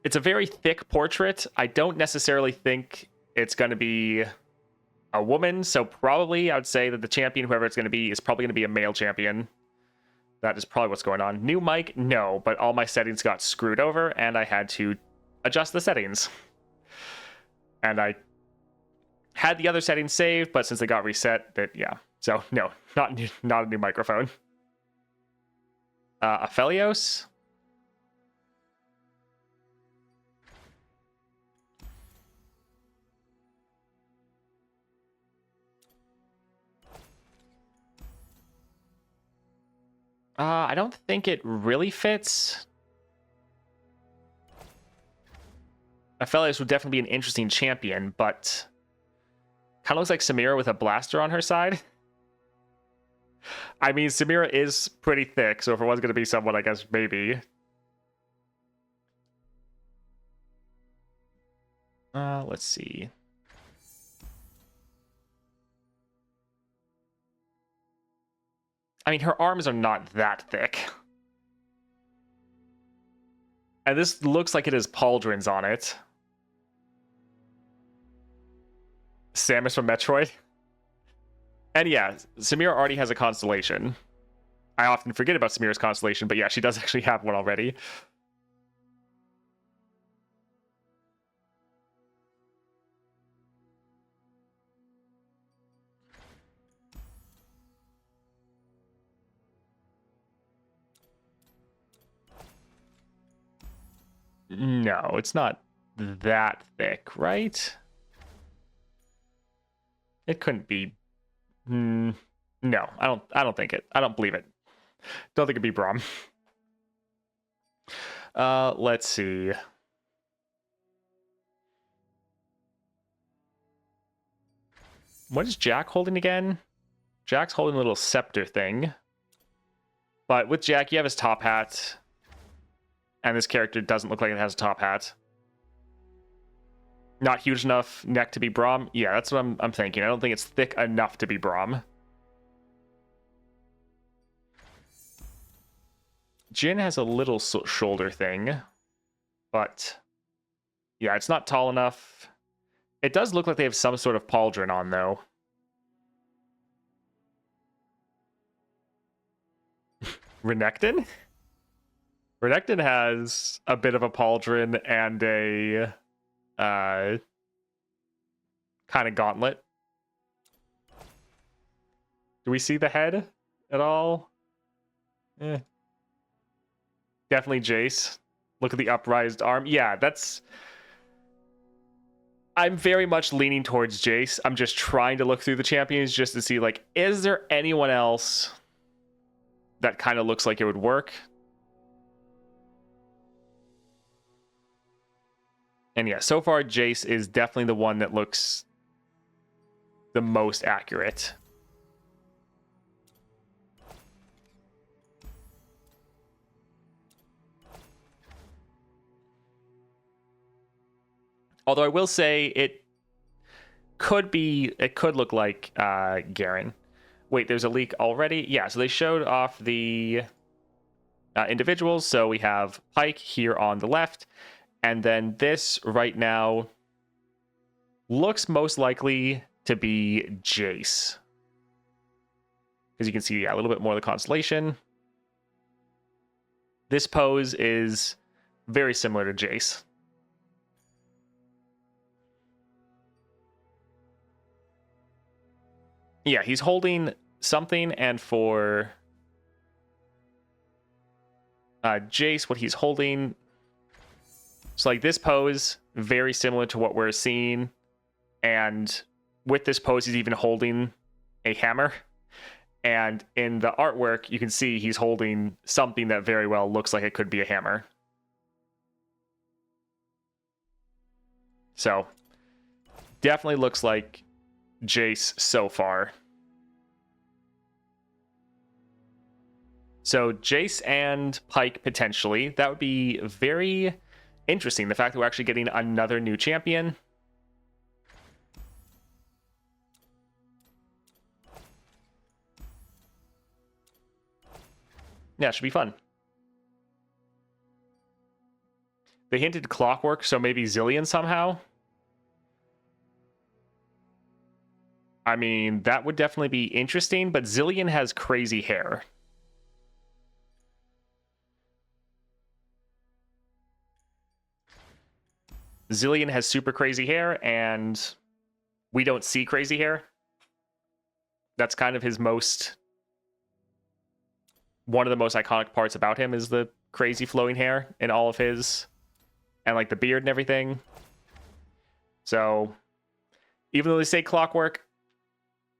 It's a very thick portrait. I don't necessarily think it's going to be a woman, so probably I would say that the champion, whoever it's going to be, is probably going to be a male champion. That is probably what's going on. New mic? No, but all my settings got screwed over, and I had to adjust the settings. And I had the other settings saved, but since they got reset, yeah. So, no, not a new microphone. Aphelios? I don't think it really fits. Aphelios would definitely be an interesting champion, but kind of looks like Samira with a blaster on her side. I mean, Samira is pretty thick, so if it was going to be someone, I guess maybe. Let's see. I mean, her arms are not that thick. And this looks like it has pauldrons on it. Samus from Metroid. And yeah, Samira already has a Constellation. I often forget about Samira's Constellation, but yeah, she does actually have one already. No, it's not that thick, right? It couldn't be. No, I don't think it. I don't believe it. Don't think it'd be Braum. Let's see. What is Jack holding again? Jack's holding a little scepter thing. But with Jack, you have his top hat. And this character doesn't look like it has a top hat. Not huge enough neck to be Braum. Yeah, that's what I'm thinking. I don't think it's thick enough to be Braum. Jin has a little shoulder thing. But yeah, it's not tall enough. It does look like they have some sort of pauldron on, though. Renekton? Renekton has a bit of a pauldron and a kind of gauntlet. Do we see the head at all? Definitely Jace. Look at the uprised arm. Yeah, that's... I'm very much leaning towards Jace. I'm just trying to look through the champions just to see, like, is there anyone else that kind of looks like it would work? And yeah, so far Jace is definitely the one that looks the most accurate. Although I will say it could look like Garen. Wait, there's a leak already? Yeah, so they showed off the individuals. So we have Pyke here on the left. And then this right now looks most likely to be Jace. Because you can see a little bit more of the Constellation. This pose is very similar to Jace. Yeah, he's holding something, and for Jace, what he's holding... So like this pose, very similar to what we're seeing. And with this pose, he's even holding a hammer. And in the artwork, you can see he's holding something that very well looks like it could be a hammer. So, definitely looks like Jace so far. So, Jace and Pyke potentially. That would be very... interesting, the fact that we're actually getting another new champion. Yeah, it should be fun. They hinted clockwork, so maybe Zillion somehow. I mean, that would definitely be interesting, but Zillion has crazy hair. Zillion has super crazy hair, and we don't see crazy hair. That's kind of his most... one of the most iconic parts about him is the crazy flowing hair in all of his... and like the beard and everything. So, even though they say clockwork,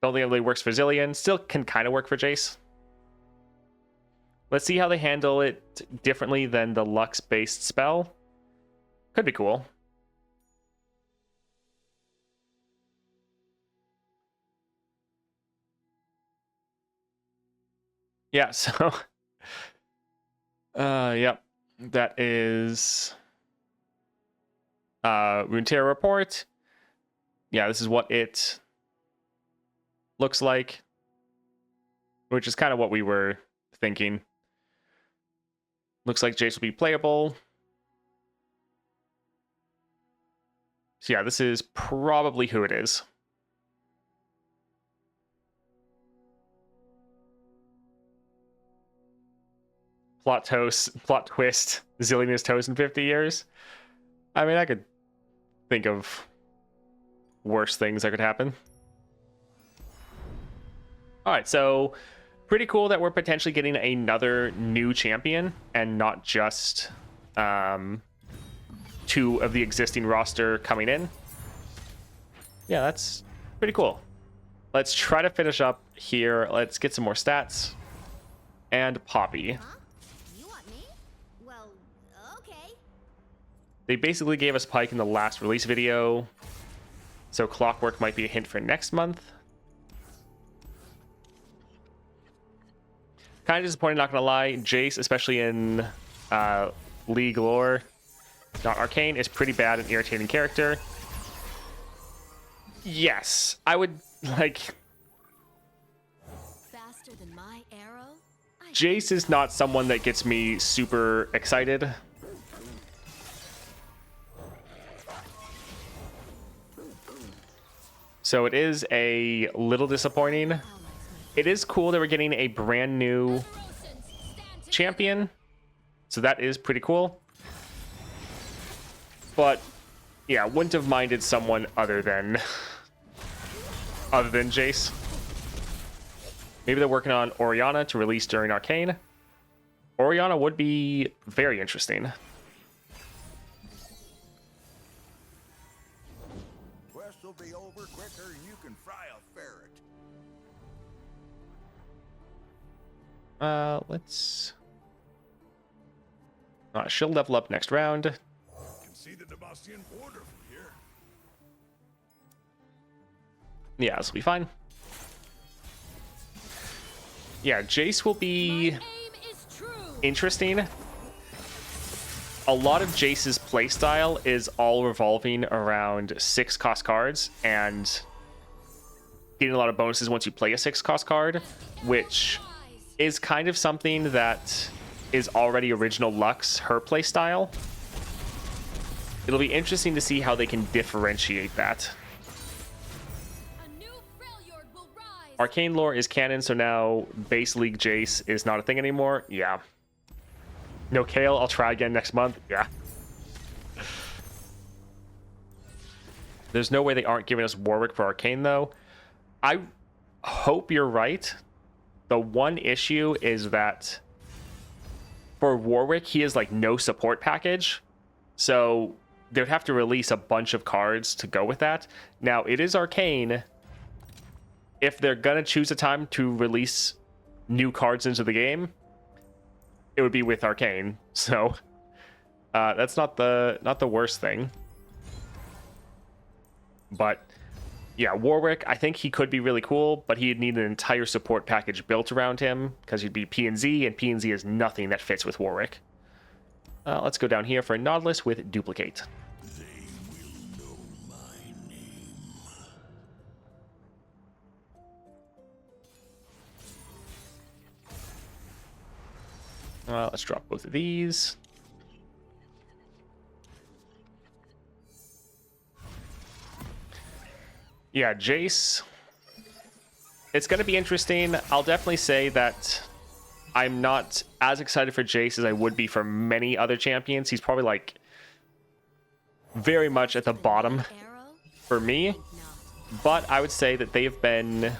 don't think it really works for Zillion. Still can kind of work for Jace. Let's see how they handle it differently than the Lux-based spell. Could be cool. Yeah, so... yep. That is... Runeterra report. Yeah, this is what it looks like. Which is kind of what we were thinking. Looks like Jace will be playable. So yeah, this is probably who it is. Plot twist, Zillion is toast in 50 years. I mean, I could think of worse things that could happen. Alright, so pretty cool that we're potentially getting another new champion and not just 2 of the existing roster coming in. Yeah, that's pretty cool. Let's try to finish up here. Let's get some more stats. And Poppy. Huh? You want me? Well, okay. They basically gave us Pike in the last release video. So Clockwork might be a hint for next month. Kind of disappointed, not gonna lie. Jace, especially in League lore, not Arcane, is pretty bad and irritating character. Yes, I would like. Faster than my arrow? Jace is not someone that gets me super excited. So it is a little disappointing. It is cool that we're getting a brand new champion. So that is pretty cool. But yeah, wouldn't have minded someone other than Jace. Maybe they're working on Orianna to release during Arcane. Orianna would be very interesting. Quest will be over quicker than you can fry a ferret. Let's... she'll level up next round. Can see the Damascene border from here. Yeah, this will be fine. Yeah, Jace will be interesting. A lot of Jace's playstyle is all revolving around 6-cost cards and getting a lot of bonuses once you play a 6-cost card, which is kind of something that is already original Lux, her playstyle. It'll be interesting to see how they can differentiate that. Arcane lore is canon, so now base league Jace is not a thing anymore. Yeah. No Kale, I'll try again next month. Yeah. There's no way they aren't giving us Warwick for Arcane, though. I hope you're right. The one issue is that for Warwick, he has like no support package. So they'd have to release a bunch of cards to go with that. Now, it is Arcane. If they're gonna choose a time to release new cards into the game, it would be with Arcane. So that's not the worst thing. But yeah, Warwick, I think he could be really cool, but he'd need an entire support package built around him because he'd be P&Z, and P&Z is nothing that fits with Warwick. Let's go down here for a Nautilus with Duplicate. They will know my name. Let's drop both of these. Yeah, Jace. It's going to be interesting. I'll definitely say that I'm not as excited for Jace as I would be for many other champions. He's probably like very much at the bottom for me. But I would say that they've been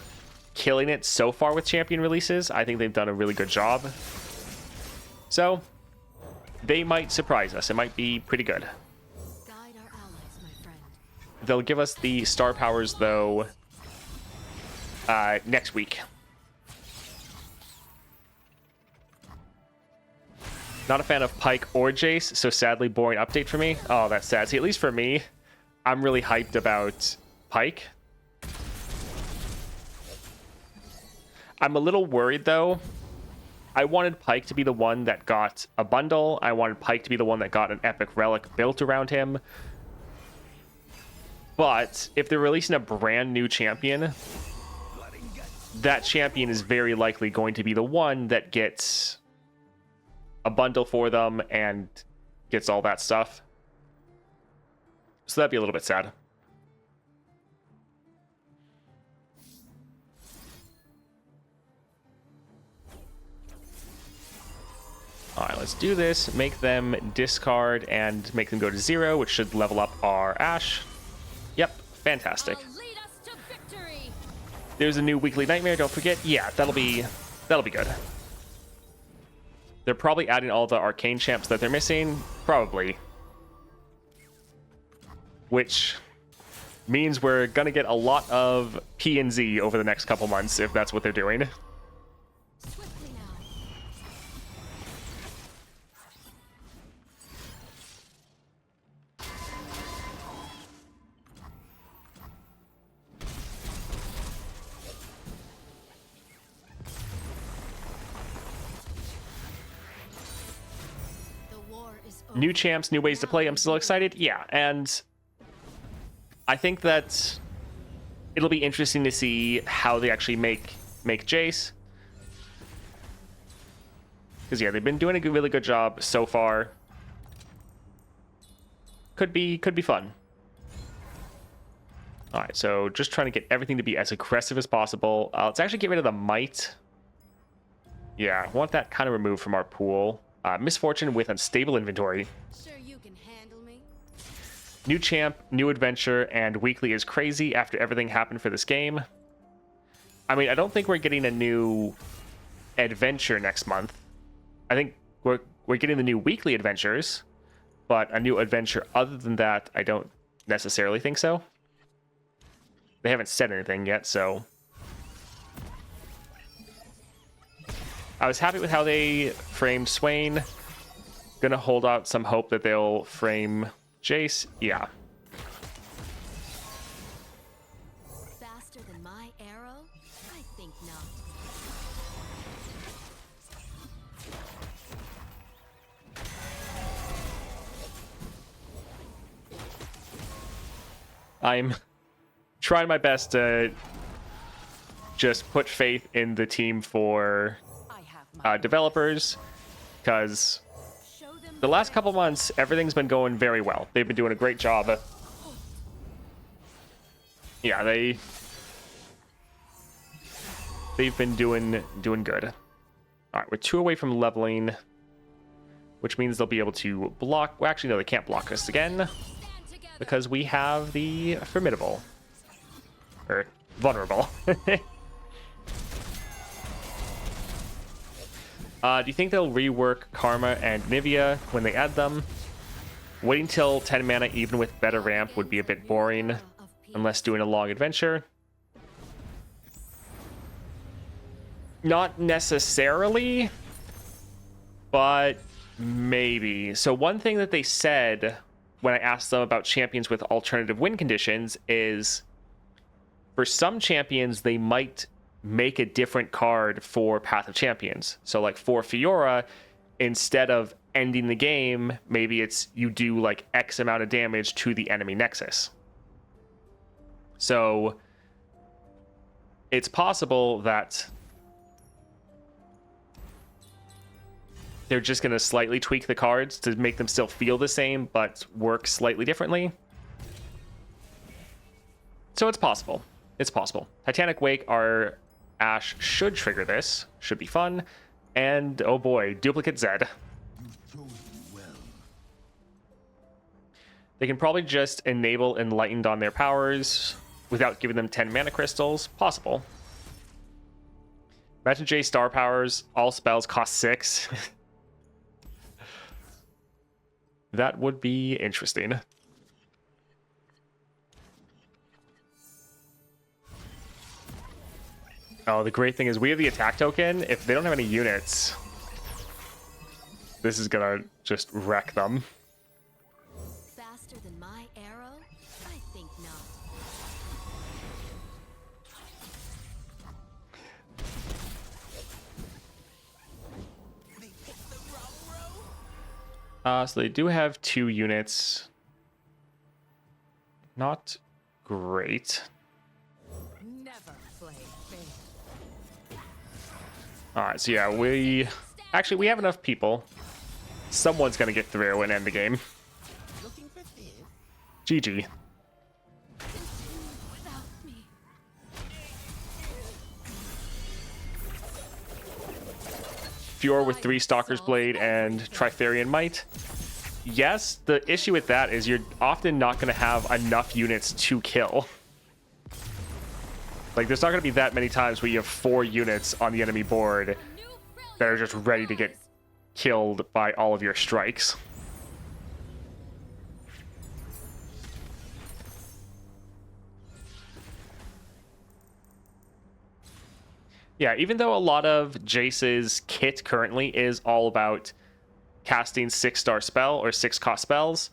killing it so far with champion releases. I think they've done a really good job. So they might surprise us. It might be pretty good. Guide our allies, my friend. They'll give us the star powers, though, next week. Not a fan of Pike or Jace, so sadly boring update for me. Oh, that's sad. See, at least for me, I'm really hyped about Pike. I'm a little worried, though. I wanted Pike to be the one that got a bundle. I wanted Pike to be the one that got an epic relic built around him. But if they're releasing a brand new champion, that champion is very likely going to be the one that gets a bundle for them and gets all that stuff. So that'd be a little bit sad. All right, let's do this. Make them discard and make them go to 0, which should level up our Ashe. Yep, fantastic. There's a new weekly nightmare, don't forget. Yeah, that'll be good. They're probably adding all the arcane champs that they're missing. Probably. which means we're gonna get a lot of P and Z over the next couple months if that's what they're doing. Swiftly now. The war is over. New champs, new ways to play. I'm still excited. Yeah, and I think that it'll be interesting to see how they actually make Jace. Because yeah, they've been doing a really good job so far. Could be fun. All right, so just trying to get everything to be as aggressive as possible. Let's actually get rid of the might. Yeah, I want that kind of removed from our pool. Misfortune with unstable inventory. Sure you can handle me. New champ, new adventure, and weekly is crazy after everything happened for this game. I mean, I don't think we're getting a new adventure next month. I think we're getting the new weekly adventures, but a new adventure other than that, I don't necessarily think so. They haven't said anything yet, so I was happy with how they framed Swain. Gonna hold out some hope that they'll frame Jace. Yeah. Faster than my arrow? I think not. I'm trying my best to just put faith in the team for I have my developers, because Show them the last couple months, everything's been going very well. They've been doing a great job. Yeah, they've been doing good. All right, we're 2 away from leveling, which means they'll be able to block. Well, actually, no, they can't block us again stand together. because we have the formidable or vulnerable. Do you think they'll rework Karma and Nivea when they add them? Waiting till 10 mana even with better ramp would be a bit boring, unless doing a long adventure. Not necessarily, but maybe. So one thing that they said when I asked them about champions with alternative win conditions is for some champions, they might make a different card for Path of Champions. So like for Fiora, instead of ending the game, maybe it's you do like X amount of damage to the enemy Nexus. So it's possible that they're just going to slightly tweak the cards to make them still feel the same, but work slightly differently. So it's possible. It's possible. Titanic Wake, our Ashe should trigger this. Should be fun. And, oh boy, Duplicate Zed. They can probably just enable Enlightened on their powers without giving them 10 mana crystals. Possible. Imagine J star powers, all spells cost 6. That would be interesting. Oh, the great thing is we have the attack token. If they don't have any units, this is gonna just wreck them. Faster than my arrow? I think not. So they do have 2 units. Not great. never play fair. All right, so yeah, we have enough people. Someone's gonna get through and end the game. Looking for this? GG. Without me. Fiora with 3 Stalker's Blade and Trifarian Might. Yes, the issue with that is you're often not going to have enough units to kill. Like, there's not going to be that many times where you have 4 units on the enemy board that are just ready to get killed by all of your strikes. Yeah, even though a lot of Jace's kit currently is all about casting 6-star spell or 6-cost spells,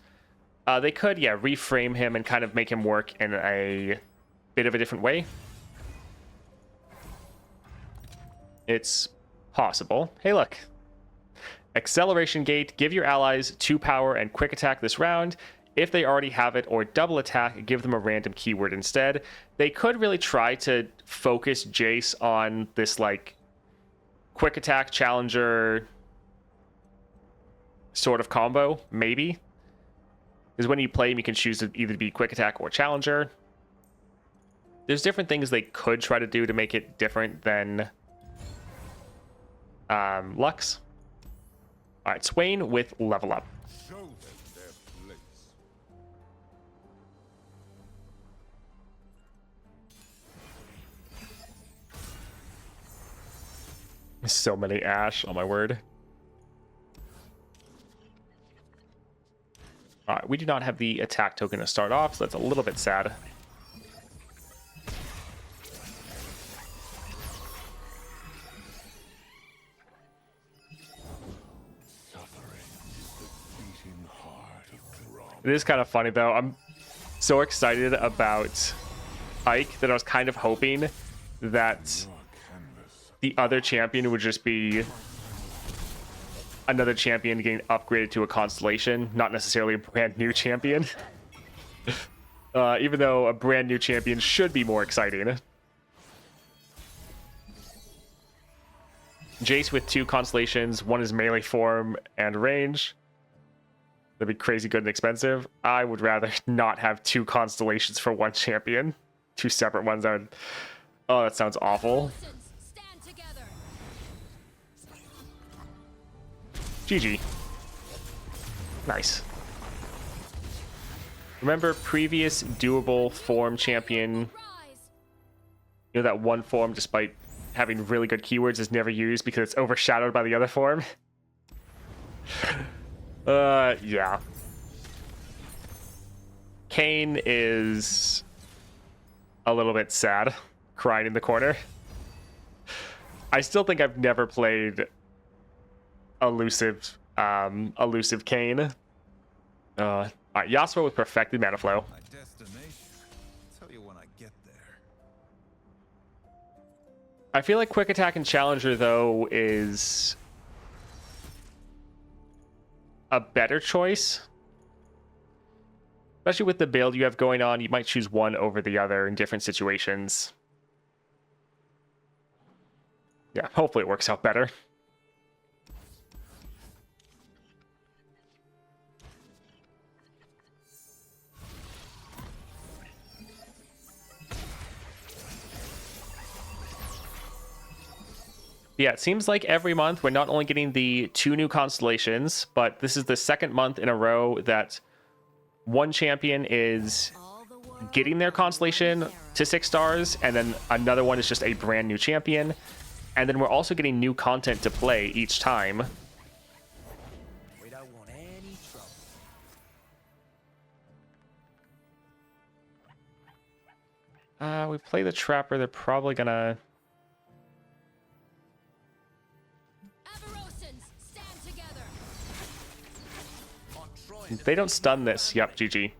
they could, yeah, reframe him and kind of make him work in a bit of a different way. It's possible. Hey, look. Acceleration Gate. Give your allies 2 power and quick attack this round. If they already have it, or double attack, give them a random keyword instead. They could really try to focus Jace on this, like, quick attack challenger sort of combo, maybe. Because when you play him, you can choose to either be quick attack or challenger. There's different things they could try to do to make it different than Lux. All right, Swain with level up. Show them their place. So many Ashe, oh my word. All right, we do not have the attack token to start off, so that's a little bit sad. It is kind of funny, though. I'm so excited about Ike that I was kind of hoping that the other champion would just be another champion getting upgraded to a Constellation, not necessarily a brand new champion. Even though a brand new champion should be more exciting. Jace with 2 Constellations, 1 is melee form and range. That'd be crazy good and expensive. I would rather not have 2 Constellations for 1 champion. 2 separate ones. I would... Oh, that sounds awful. Stand together. GG. Nice. Remember previous doable form champion? Rise. You know that one form, despite having really good keywords, is never used because it's overshadowed by the other form? Yeah. Kayn is a little bit sad, crying in the corner. I still think I've never played elusive Kayn. Alright, Yasuo with perfected mana flow. My destination. Tell you when I get there. I feel like quick attack and challenger though is a better choice. Especially with the build you have going on, you might choose one over the other in different situations. Yeah, hopefully it works out better. Yeah, it seems like every month we're not only getting the 2 new constellations, but this is the 2nd month in a row that one champion is getting their constellation to 6 stars, and then another one is just a brand new champion. And then we're also getting new content to play each time. We don't want any trouble. We play the Trapper, they're probably gonna... They don't stun this. Yep, GG.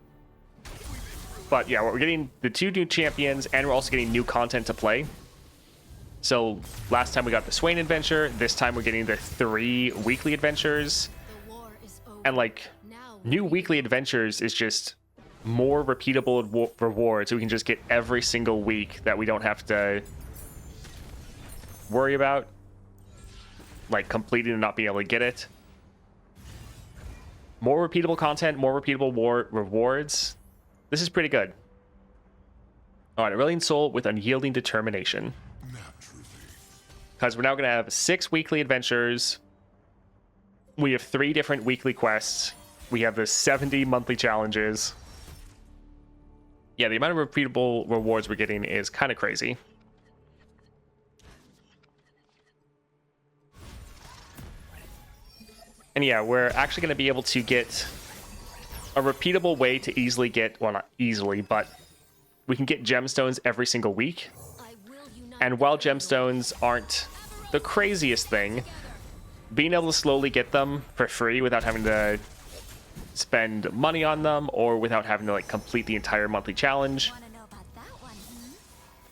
But yeah, we're getting the 2 new champions, and we're also getting new content to play. So last time we got the Swain adventure. This time we're getting the 3 weekly adventures. And like, new weekly adventures is just more repeatable rewards. So we can just get every single week that we don't have to worry about, like, completing and not being able to get it. More repeatable content, more repeatable rewards. This is pretty good. All right, Aurelion Sol with Unyielding Determination. Because we're now going to have 6 weekly adventures. We have 3 different weekly quests. We have the 70 monthly challenges. Yeah, the amount of repeatable rewards we're getting is kind of crazy. And yeah, we're actually going to be able to get a repeatable way to easily get, well, not easily, but we can get gemstones every single week. And while gemstones aren't the craziest thing, being able to slowly get them for free without having to spend money on them or without having to like complete the entire monthly challenge, Wanna know about that one,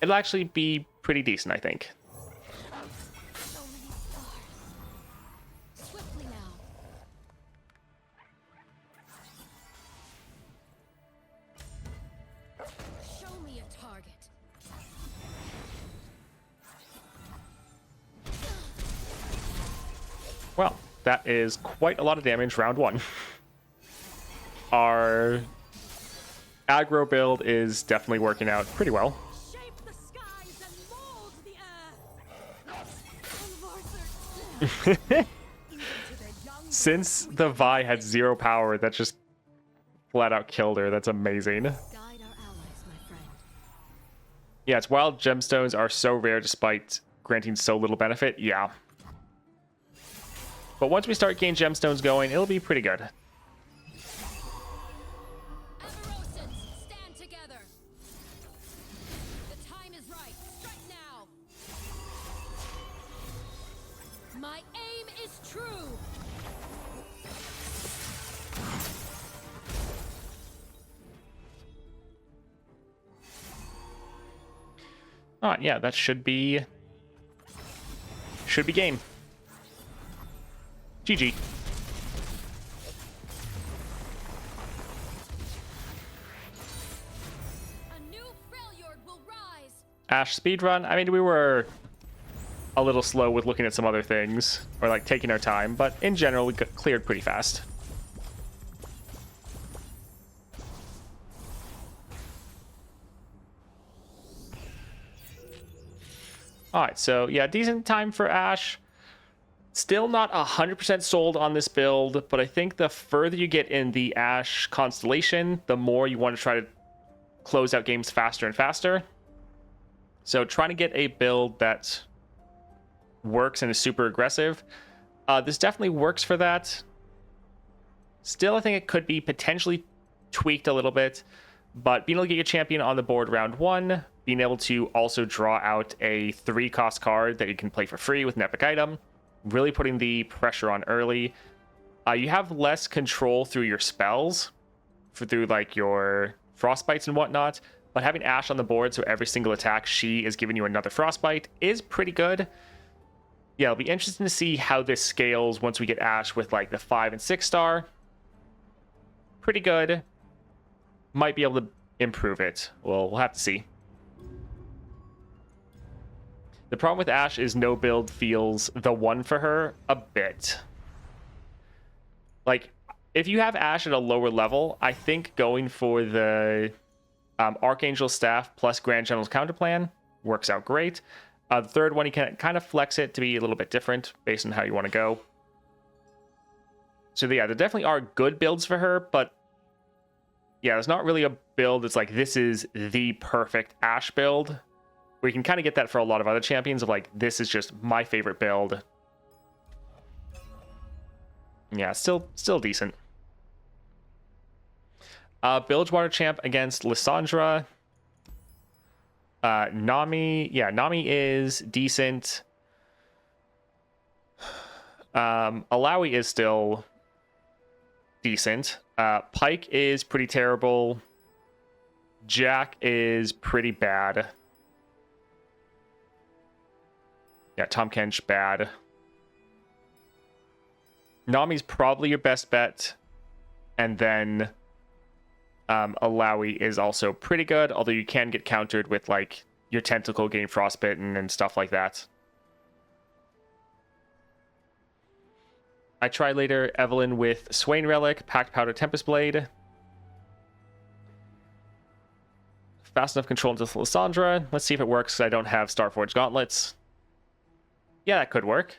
it'll actually be pretty decent, I think. So many stars. Swiftly now. Show me a target. Well, that is quite a lot of damage round one. Our aggro build is definitely working out pretty well. Shape the skies and mold the earth. Since the Vi had 0 power, that just flat out killed her. That's amazing. Guide our allies, my friend. Yeah, it's wild gemstones are so rare despite granting so little benefit. Yeah. But once we start getting gemstones going, it'll be pretty good. Amarosans, stand together. The time is right. Strike now. My aim is true. Alright, yeah, that should be game. GG. A new Freljord will rise. Ashe speedrun. I mean, we were a little slow with looking at some other things, or like taking our time, but in general, we got cleared pretty fast. Alright, so yeah, decent time for Ashe. Still not 100% sold on this build, but I think the further you get in the Ashe Constellation, the more you want to try to close out games faster and faster. So trying to get a build that works and is super aggressive. This definitely works for that. Still, I think it could be potentially tweaked a little bit, but being able to get your champion on the board round one, being able to also draw out a 3-cost card that you can play for free with an epic item, really putting the pressure on early. You have less control through your spells, through like your frostbites and whatnot, but having Ashe on the board, so every single attack she is giving you another frostbite, is pretty good. Yeah, it'll be interesting to see how this scales once we get Ashe with like the 5 and 6 star. Pretty good. Might be able to improve it. Well, we'll have to see. The problem with Ashe is no build feels the one for her a bit. Like, if you have Ashe at a lower level, I think going for the Archangel Staff plus Grand General's Counterplan works out great. The third one, you can kind of flex it to be a little bit different based on how you want to go. So yeah, there definitely are good builds for her, but yeah, there's not really a build that's like, this is the perfect Ashe build. We can kind of get that for a lot of other champions of like, this is just my favorite build. Yeah, still decent. Bilgewater champ against Lissandra. Nami, yeah, Nami is decent. Alawi is still decent. Pike is pretty terrible. Jack is pretty bad. Yeah, Tom Kench, bad. Nami's probably your best bet. And then Alawi is also pretty good, although you can get countered with like your tentacle getting frostbitten and stuff like that. I try later Evelyn with Swain Relic, Packed Powder Tempest Blade. Fast enough control into Lissandra. Let's see if it works. I don't have Starforged Gauntlets. Yeah, that could work.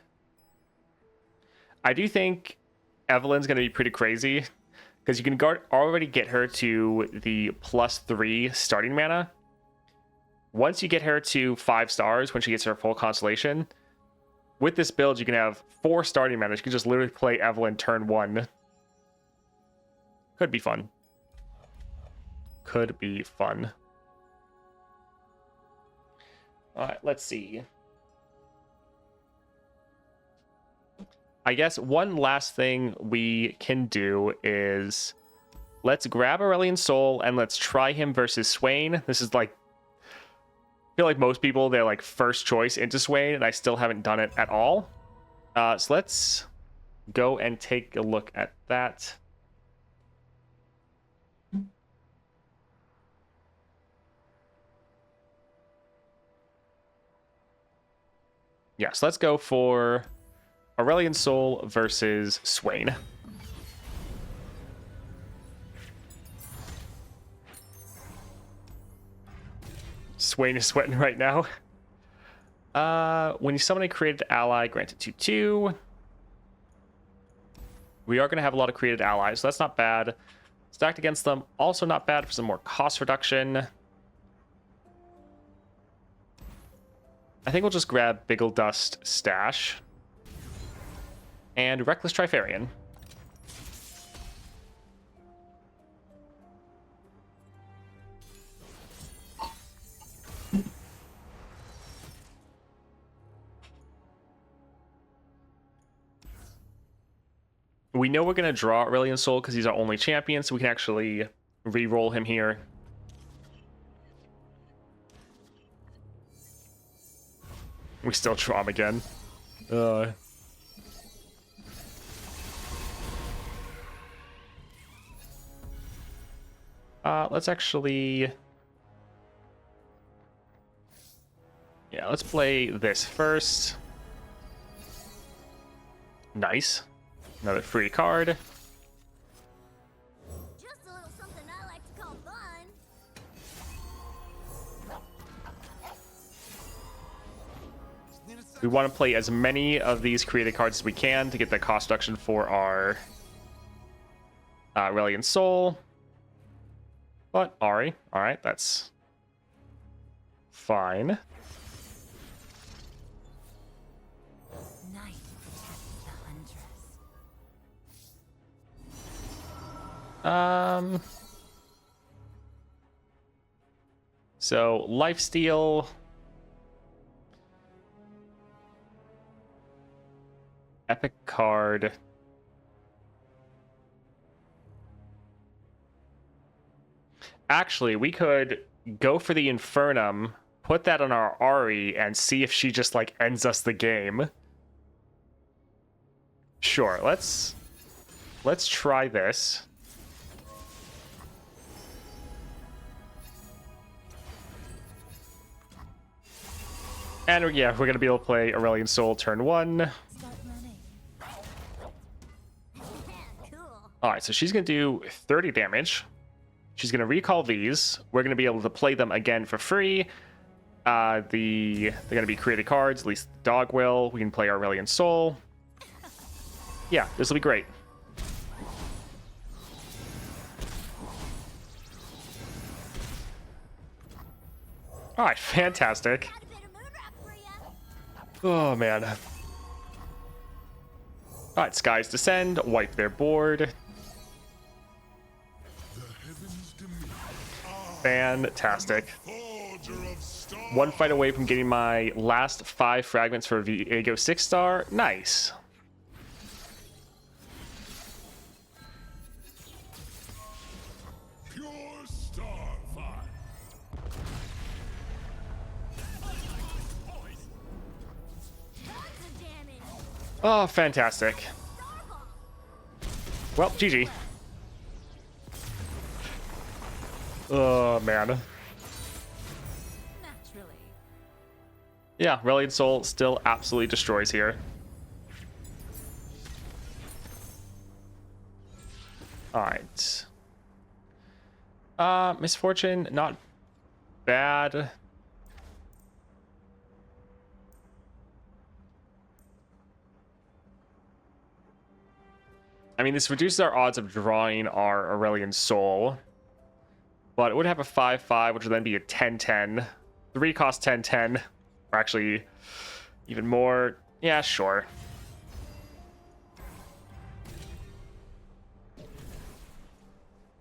I do think Evelyn's going to be pretty crazy, because you can already get her to the +3 starting mana. Once you get her to 5 stars, when she gets her full Constellation, with this build, you can have 4 starting mana. You can just literally play Evelyn turn 1. Could be fun. Could be fun. All right, let's see. I guess one last thing we can do is let's grab Aurelion Sol and let's try him versus Swain. This is like, I feel like most people, they're like first choice into Swain, and I still haven't done it at all. So let's go and take a look at that. Yes, let's go for Aurelion Sol versus Swain. Swain is sweating right now. When you summon a created ally, grant it 2/2. We are going to have a lot of created allies, so that's not bad. Stacked against them, also not bad for some more cost reduction. I think we'll just grab Biggle Dust Stash. And Reckless Trifarian. We know we're going to draw Aurelion Sol because he's our only champion, so we can actually re-roll him here. We still draw him again. Let's actually... Yeah, let's play this first. Nice. Another free card. Just a little something I like to call fun. We want to play as many of these created cards as we can to get the cost reduction for our Aurelion Sol. But Ari, alright, that's fine. Night protects the huntress. So lifesteal, epic card. Actually, we could go for the Infernum, put that on our Ari, and see if she just like ends us the game. Sure, let's try this. And yeah, we're gonna be able to play Aurelion Sol turn 1. Start running. Cool. Alright, so she's gonna do 30 damage. She's gonna recall these. We're gonna be able to play them again for free. They're gonna be created cards, at least the dog will. We can play Aurelion Sol. Yeah, this will be great. Alright, fantastic. Got a bit of moon rock for ya. Oh man. Alright, Skies Descend, wipe their board. Fantastic. One fight away from getting my last 5 fragments for Viego 6-star. Nice. Pure Starfire. Tons of damage. Oh, fantastic. Well, GG. Oh, man. Naturally. Yeah, Aurelion Sol still absolutely destroys here. Alright. Misfortune, not bad. I mean, this reduces our odds of drawing our Aurelion Sol. But it would have a 5/5, which would then be a 10/10. 3 cost 10/10. Or actually, even more. Yeah, sure.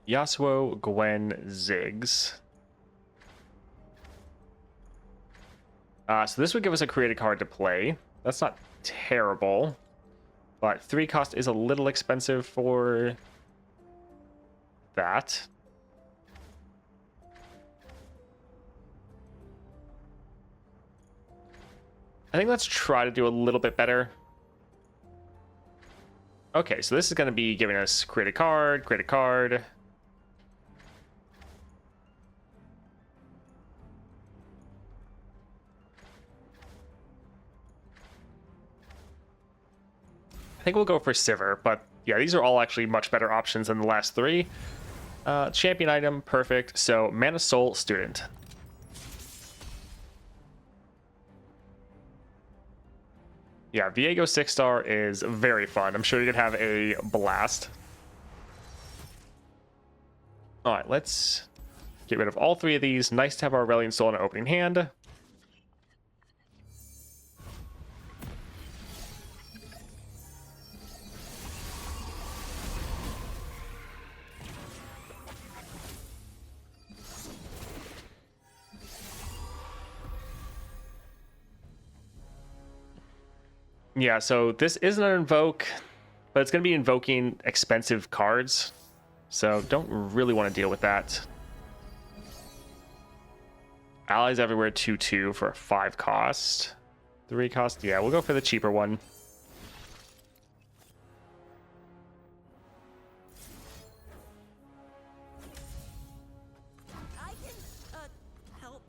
Yasuo, Gwen, Ziggs. So this would give us a created card to play. That's not terrible. But 3 cost is a little expensive for that. I think let's try to do a little bit better. Okay, so this is going to be giving us create a card, create a card. I think we'll go for Sivir, but yeah, these are all actually much better options than the last 3. Champion item, perfect. So, Asol student. Yeah, Viego 6-star is very fun. I'm sure you're going to have a blast. Alright, let's get rid of all 3 of these. Nice to have our Aurelion Sol in our opening hand. Yeah, so this isn't an invoke, but it's going to be invoking expensive cards. So don't really want to deal with that. Allies everywhere 2/2 for a 5 cost. 3 cost, yeah, we'll go for the cheaper one. I can, help.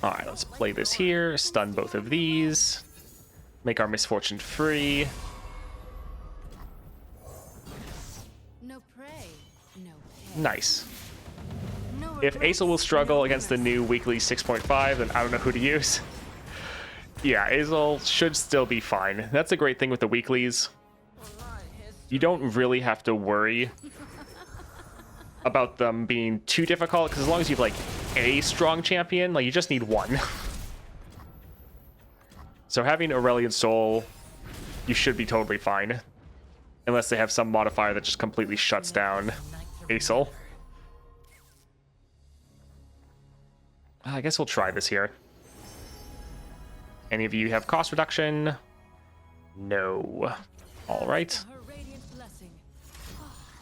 Alright, let's play this here. Stun both of these. Make our misfortune free. No prey, no pay. Nice. No If regrets, Asol will struggle no against the mercy. new weekly 6.5, then I don't know who to use. Yeah, Asol should still be fine. That's a great thing with the weeklies. You don't really have to worry about them being too difficult, because as long as you have like a strong champion, like you just need one. So having Aurelion Sol, you should be totally fine. Unless they have some modifier that just completely shuts down Asol. I guess we'll try this here. Any of you have cost reduction? No. All right. Her radiant blessing.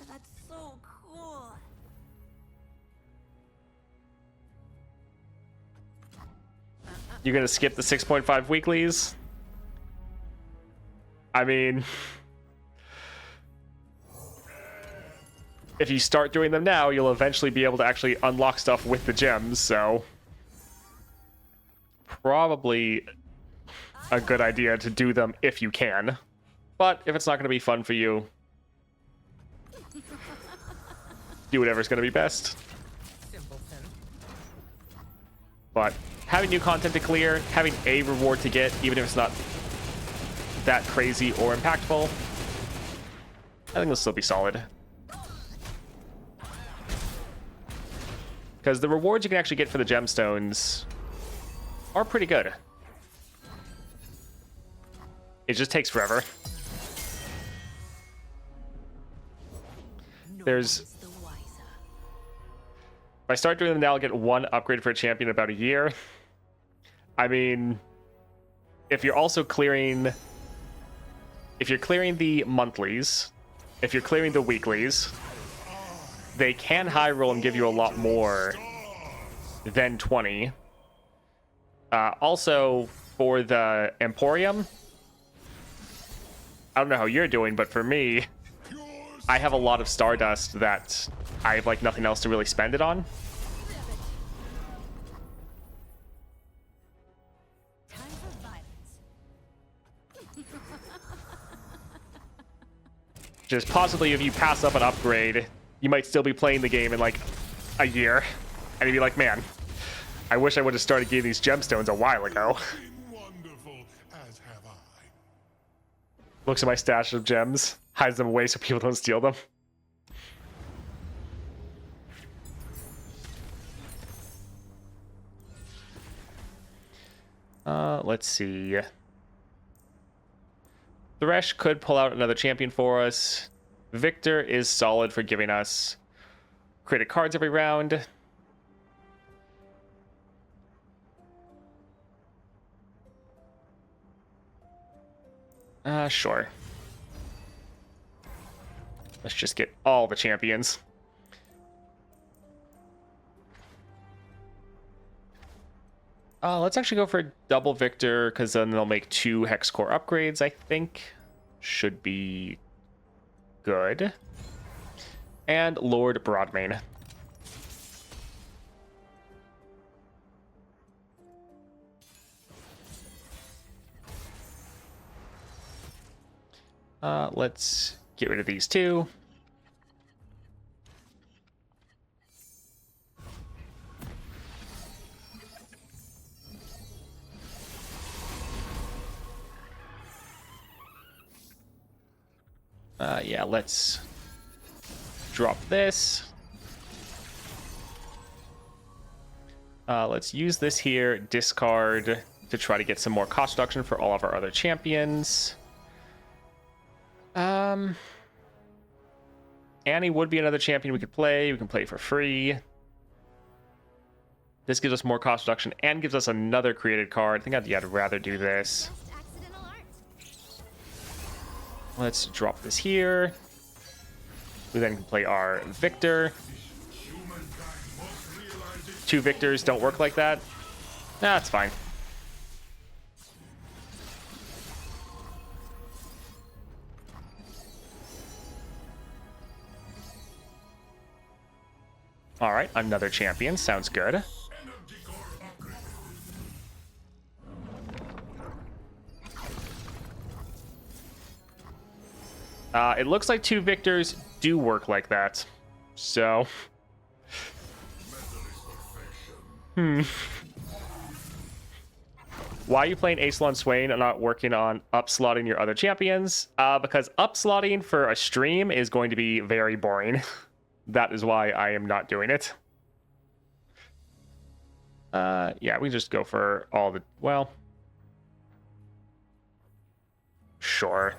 That's so cool. You're gonna skip the 6.5 weeklies? I mean, if you start doing them now, you'll eventually be able to actually unlock stuff with the gems, so probably a good idea to do them if you can. But if it's not going to be fun for you, do whatever's going to be best. But having new content to clear, having a reward to get, even if it's not that crazy or impactful, I think it'll still be solid. Because the rewards you can actually get for the gemstones are pretty good. It just takes forever. There's... If I start doing them now, I'll get 1 upgrade for a champion in about a year. I mean, if you're also clearing... If you're clearing the monthlies, if you're clearing the weeklies, they can high roll and give you a lot more than 20. Also, for the Emporium, I don't know how you're doing, but for me, I have a lot of Stardust that I have like nothing else to really spend it on. Time for violence. Just possibly if you pass up an upgrade, you might still be playing the game in like a year. And you'd be like, man, I wish I would have started getting these gemstones a while ago. Been wonderful, as have I. Looks at my stash of gems, hides them away so people don't steal them. Let's see. Thresh could pull out another champion for us. Victor is solid for giving us created cards every round. Sure. Let's just get all the champions. Let's actually go for double Victor, because then they'll make 2 Hex Core upgrades, I think. Should be good. And Lord Broadmane. Let's get rid of these 2. Yeah, let's drop this. Let's use this here, discard to try to get some more cost reduction for all of our other champions. Annie would be another champion we could play. We can play for free. This gives us more cost reduction and gives us another created card. I think I'd rather do this. Accidental art. Let's drop this here. We then can play our Victor. 2 Victors don't work like that. Nah, it's fine. All right, another champion. Sounds good. It looks like 2 Victors do work like that. So... Why are you playing Asol and Swain and not working on upslotting your other champions? Because upslotting for a stream is going to be very boring. That is why I am not doing it. Yeah, we just go for all the... Well... Sure.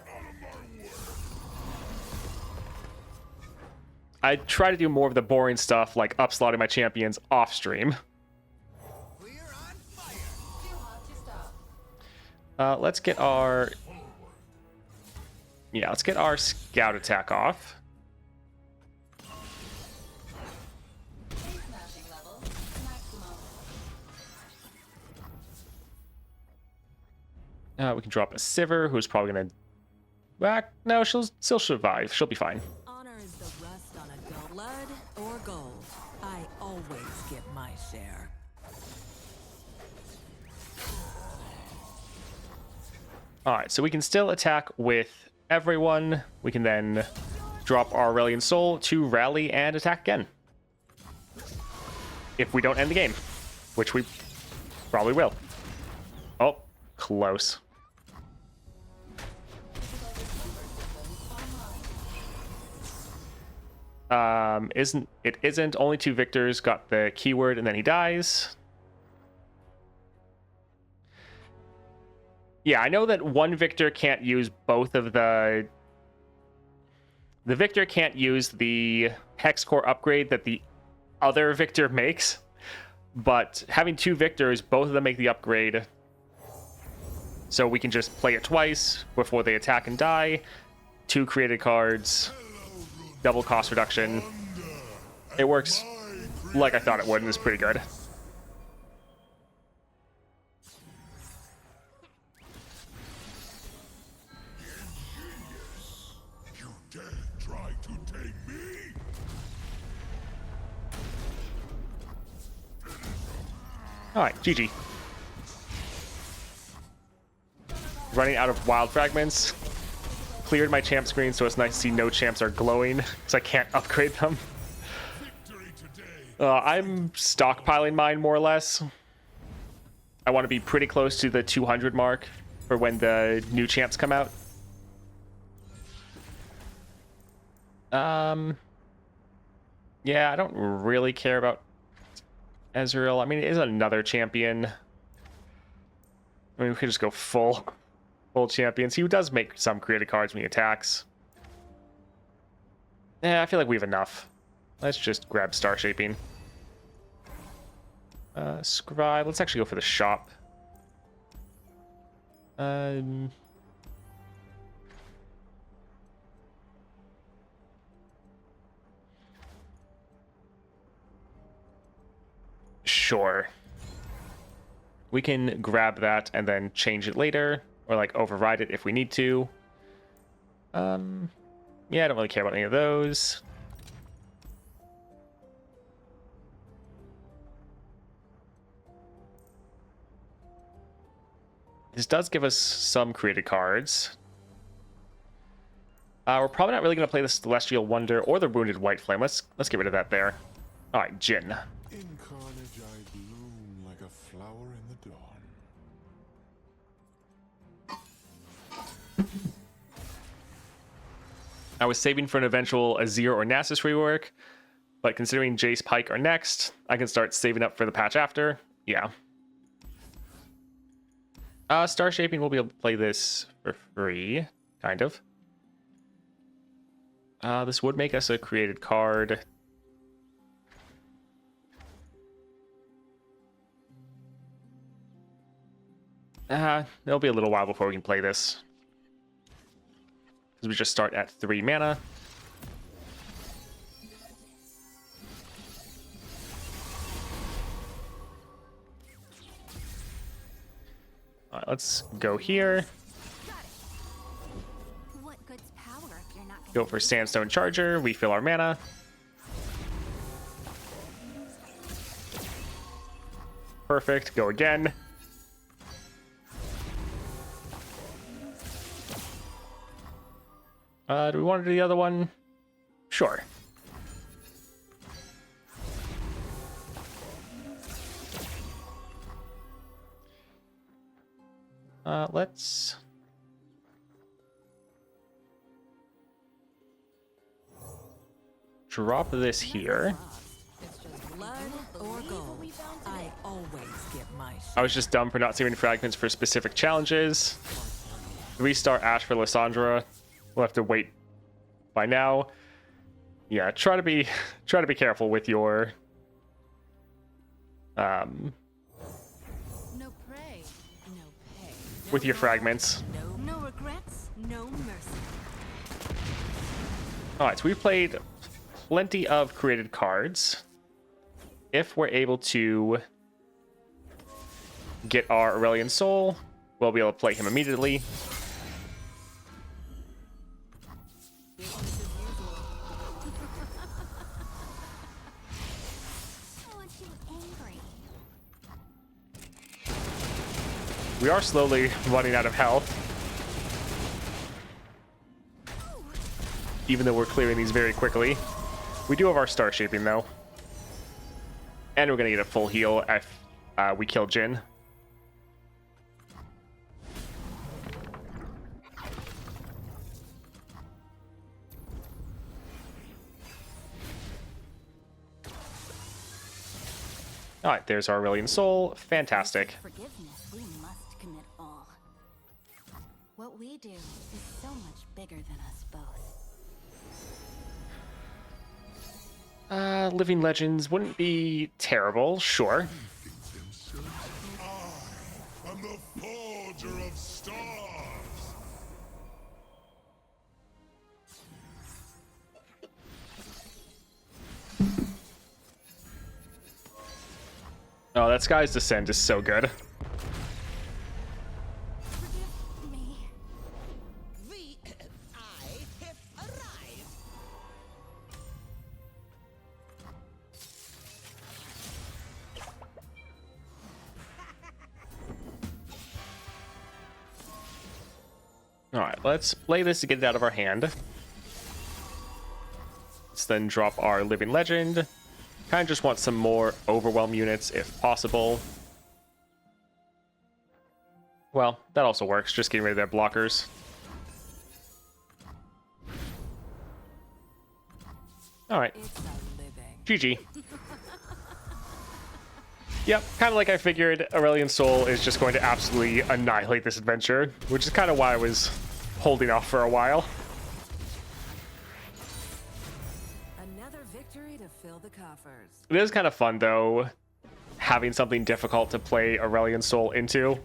I try to do more of the boring stuff, like upslotting my champions off-stream. We're on fire. Let's get our... Yeah, let's get our scout attack off. We can drop a Sivir, who's probably gonna... No, she'll still survive. She'll be fine. Honor is the rust on a dull blood or gold. I always get my share. Alright, so we can still attack with everyone. We can then drop our Aurelion Sol to rally and attack again. If we don't end the game, which we probably will. Oh, close. Isn't only 2 Victors got the keyword and then he dies. Yeah, I know that one Victor can't use both of the Victor can't use the Hex Core upgrade that the other Victor makes, but having 2 Victors, both of them make the upgrade, so we can just play it twice before they attack and die. 2 created cards, double cost reduction. It works like I thought it would, and it's pretty good. You dare try to tame me? Alright, GG. Running out of wild fragments. Cleared my champ screen, so it's nice to see no champs are glowing, so I can't upgrade them. I'm stockpiling mine, more or less. I want to be pretty close to the 200 mark for when the new champs come out. Yeah, I don't really care about Ezreal. I mean, it is another champion. I mean, we could just go full champions. He does make some creative cards when he attacks. Yeah, I feel like we have enough Let's just grab Star Shaping. Scribe. Let's actually go for the shop. Sure. We can grab that and then change it later, or like override it if we need to. Yeah, I don't really care about any of those. This does give us some created cards. We're probably not really going to play the Celestial Wonder or the Wounded White Flame. Let's get rid of that there. All right, Jin. In carnage I bloom like a flower in the dawn. I was saving for an eventual Azir or Nasus rework, but considering Jace Pike are next, I can start saving up for the patch after. Yeah. Star Shaping, we'll be able to play this for free, kind of. This would make us a created card. It'll be a little while before we can play this. Because we just start at 3 mana. Alright, let's go here. What good's power if you're not gonna Go for Sandstone Charger, refill our mana. Perfect, go again. Do we want to do the other one? Sure. Let's... drop this here. It's just blood or gold. I always get my share. I was just dumb for not saving fragments for specific challenges. 3-star Ashe for Lissandra. We'll have to wait by now. Yeah, try to be careful with your No prey, No pay. with your fragments. no regrets, no mercy. Alright, so we've played plenty of created cards. If we're able to get our Aurelion Sol, we'll be able to play him immediately. I want you angry. We are slowly running out of health. Even though we're clearing these very quickly. We do have our Star Shaping though. And we're gonna get a full heal if we kill Jin. Alright, there's our Aurelion Sol. Fantastic. Forgiveness, we must commit all. What we do is so much bigger than us both. Living Legends wouldn't be terrible, sure. I'm the forger of stars. Oh, that Sky's Descent is so good. Forgive me. I have arrived. Alright, let's play this to get it out of our hand. Let's then drop our Living Legend. Kind of just want some more Overwhelm units if possible. Well, that also works, just getting rid of their blockers. Alright, It's a living. GG. Yep, kind of like I figured, Aurelion Sol is just going to absolutely annihilate this adventure, which is kind of why I was holding off for a while. Another victory to fill the coffers. It is kind of fun, though, having something difficult to play Aurelion Sol into.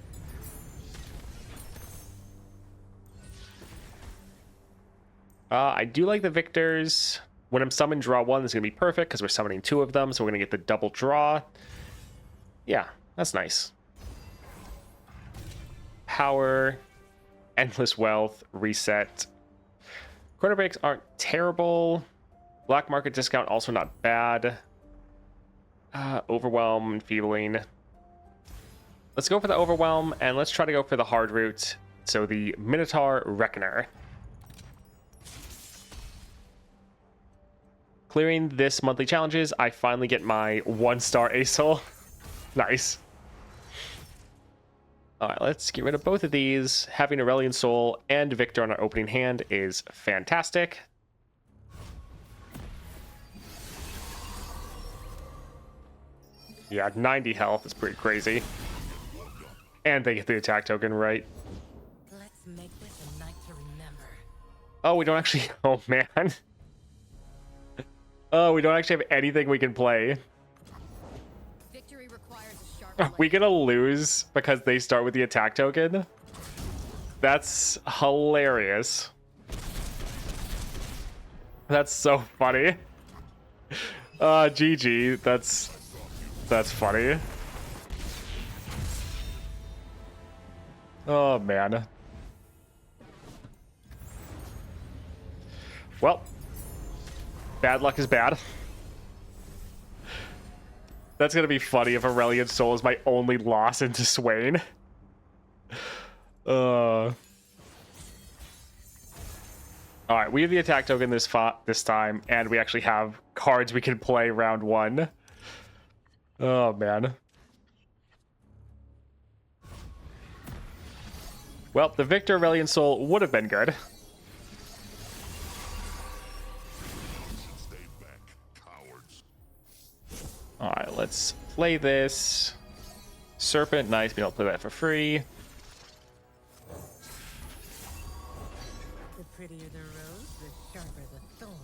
I do like the victors. When I'm summoned, draw one is going to be perfect because we're summoning two of them, so we're going to get the double draw. Yeah, that's nice. Power, endless wealth, reset. Quarter breaks aren't terrible. Black market discount also not bad. Overwhelm, enfeebling. Let's go for the overwhelm, and let's try to go for the hard route. So the Minotaur Reckoner. Clearing this monthly challenges, I finally get my 1-star Asol. Nice. Alright, let's get rid of both of these. Having Aurelion Sol and Victor on our opening hand is fantastic. Yeah, 90 health is pretty crazy. And they get the attack token right. Let's make this a night to remember. Oh, we don't actually... Oh, man. Oh, we don't actually have anything we can play. Victory requires a sharp Are we gonna lose because they start with the attack token? That's hilarious. That's so funny. GG. That's funny. Oh, man. Well, bad luck is bad. That's gonna be funny if Aurelion Sol is my only loss into Swain. Alright, we have the attack token this time, and we actually have cards we can play round one. Oh, man. Well, the Victor Aurelion Sol would have been good. Stay back, cowards. Alright, let's play this. Serpent, nice. We don't play that for free. The prettier the rose, the sharper the thorn.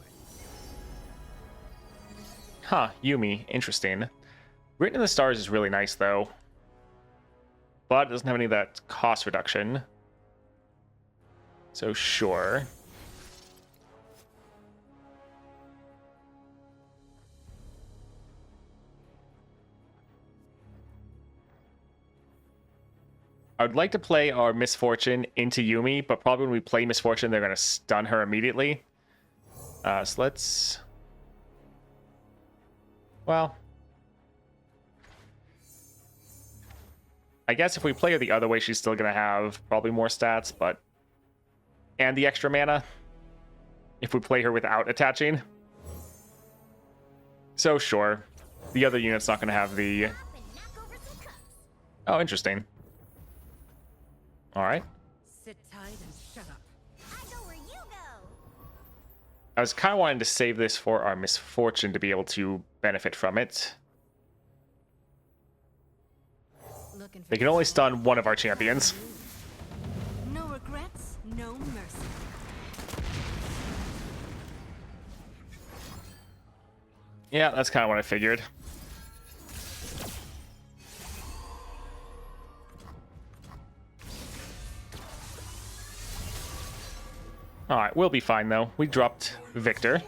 Huh, Yumi. Interesting. Written in the Stars is really nice, though. But it doesn't have any of that cost reduction. So, sure. I would like to play our Misfortune into Yumi, but probably when we play Misfortune, they're going to stun her immediately. So let's... Well... I guess if we play her the other way, she's still going to have probably more stats, but... And the extra mana. If we play her without attaching. So, sure. The other unit's not going to have the... Oh, interesting. Alright. Sit tight and shut up. I know where you go. I was kind of wanting to save this for our Misfortune to be able to benefit from it. looking for They can only stun one of our champions. No regrets, no mercy. Yeah, that's kind of what I figured. Alright, we'll be fine though. We dropped Victor.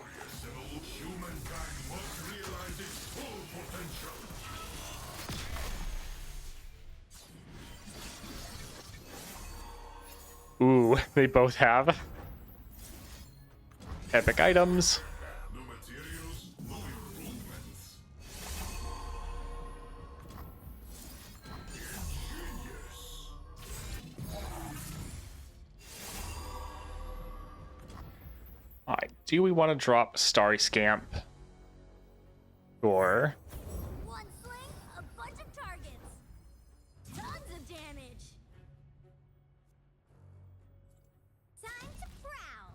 Ooh, they both have epic items. Alright, do we want to drop Starry Scamp? Or... One swing, a bunch of targets. Tons of damage. Time to prowl.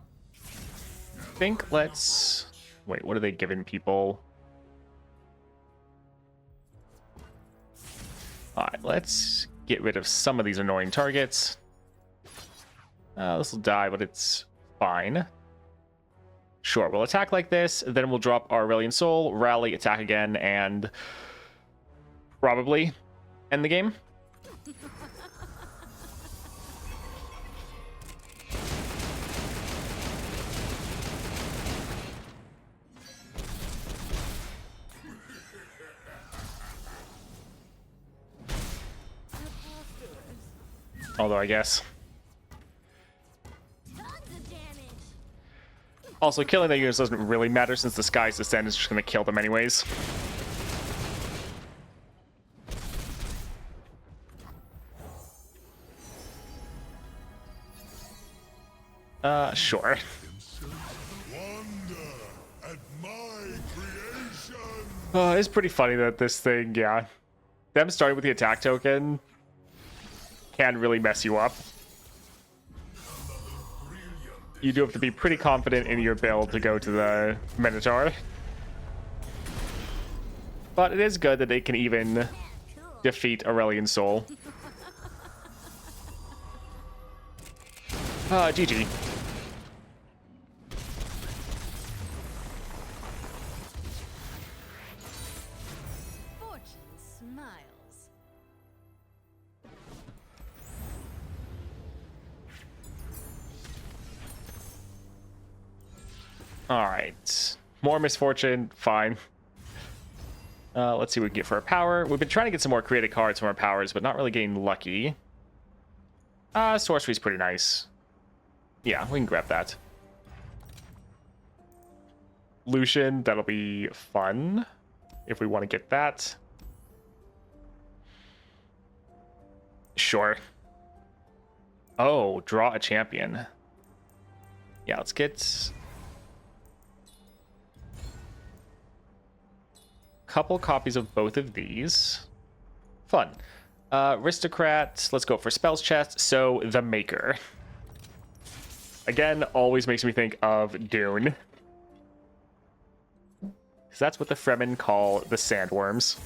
I think let's... Wait, what are they giving people? Alright, let's get rid of some of these annoying targets. This will die, but it's fine. Sure, we'll attack like this, then we'll drop our Aurelion Sol, rally, attack again, and probably end the game. Although, I guess. Tons of damage. Also, killing the units doesn't really matter since the Sky's Descent is just going to kill them anyways. Sure. Wonder at my creation. It's pretty funny that this thing, yeah. Them starting with the attack token can really mess you up. You do have to be pretty confident in your build to go to the Minotaur. But it is good that they can even defeat Aurelion Sol. GG. Fortune smiles. Alright. More misfortune, fine. Let's see what we can get for our power. We've been trying to get some more creative cards from our powers, but not really getting lucky. Sorcery's pretty nice. Yeah, we can grab that. Lucian, that'll be fun if we want to get that. Sure. Oh, draw a champion. Yeah, let's get a couple copies of both of these. Fun. Aristocrat, let's go for spells chest. So, the Maker. Again, always makes me think of Dune. Because that's what the Fremen call the sandworms.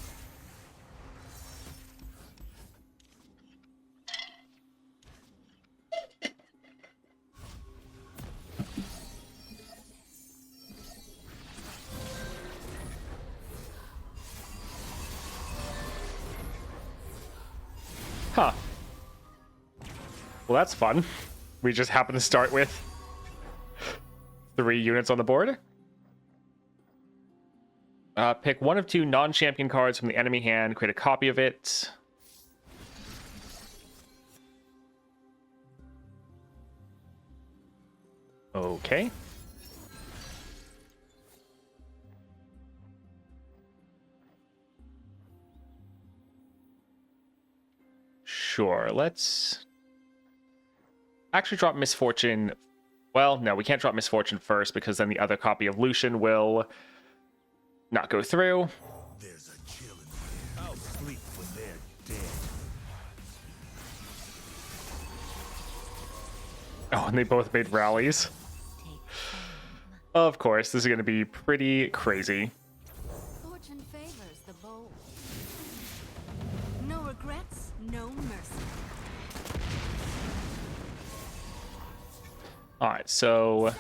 Huh. Well, that's fun. We just happen to start with 3 units on the board. Pick one of 2 non-champion cards from the enemy hand, create a copy of it. Okay. Sure, let's actually drop Misfortune. Well, no, we can't drop Misfortune first because then the other copy of Lucian will not go through. There's a chill in the air. I'll sleep when they're dead. Oh, and they both made rallies. Of course, this is going to be pretty crazy. Fortune favors the bold. No regrets, no mercy. Alright, so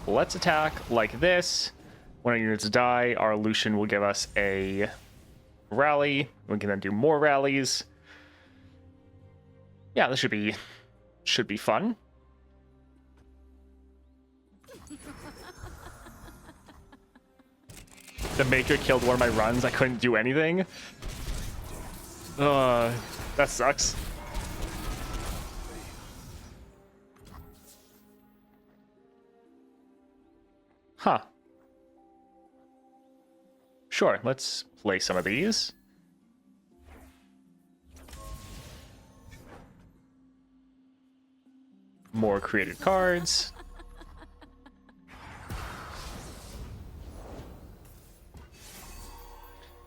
let's attack like this. When our units die, our Lucian will give us a rally. We can then do more rallies. Yeah, this should be fun. The Maker killed one of my runs. I couldn't do anything. That sucks. Huh. Sure, let's play some of these. More created cards.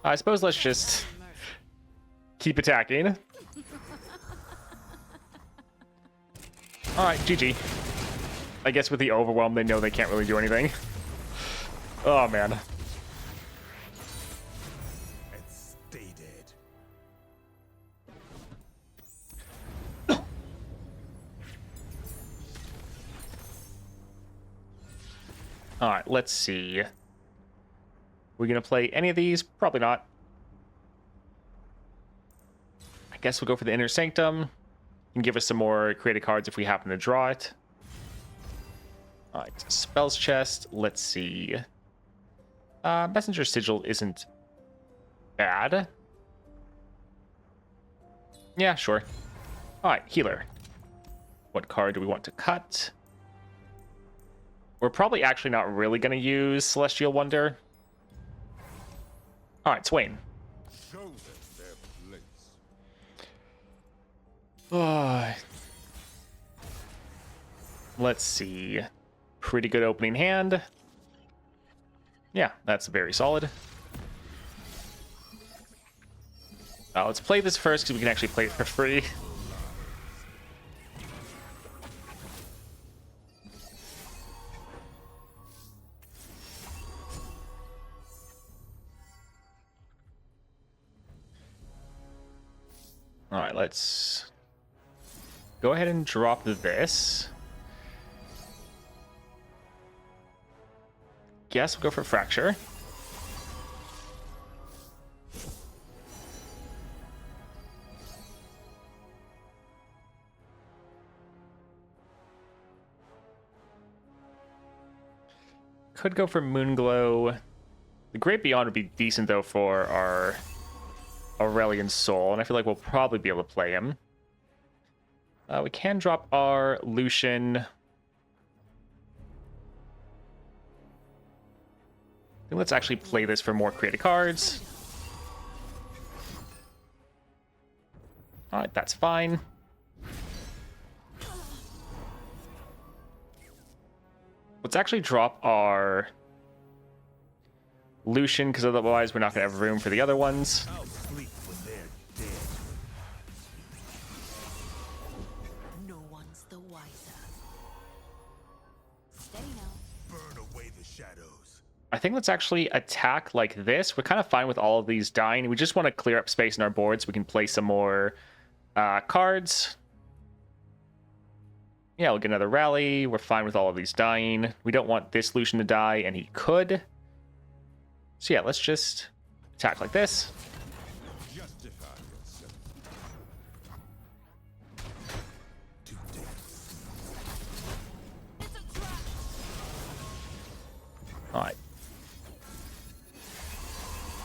I suppose let's just keep attacking. Alright, GG. I guess with the overwhelm, they know they can't really do anything. Oh, man. And stay dead. All right, let's see. We're going to play any of these? Probably not. I guess we'll go for the Inner Sanctum. And give us some more creative cards if we happen to draw it. All right, Spells Chest. Let's see. Messenger Sigil isn't bad. Yeah, sure. All right, Healer. What card do we want to cut? We're probably actually not really going to use Celestial Wonder. All right, Swain. Show them their place. Let's see. Pretty good opening hand. Yeah, that's very solid. Let's play this first because we can actually play it for free. All right, let's go ahead and drop this. Guess we'll go for Fracture. Could go for Moonglow. The Great Beyond would be decent, though, for our Aurelion Sol, and I feel like we'll probably be able to play him. We can drop our Lucian. I think let's actually play this for more creative cards. Alright, that's fine. Let's actually drop our Lucian, because otherwise we're not going to have room for the other ones. I'll sleep when they're dead. No one's the wiser. Steady now. Burn away the shadows. I think let's actually attack like this. We're kind of fine with all of these dying. We just want to clear up space in our board so we can play some more cards. Yeah, we'll get another rally. We're fine with all of these dying. We don't want this Lucian to die, and he could. So yeah, let's just attack like this. Justify yourself. To death. Alright.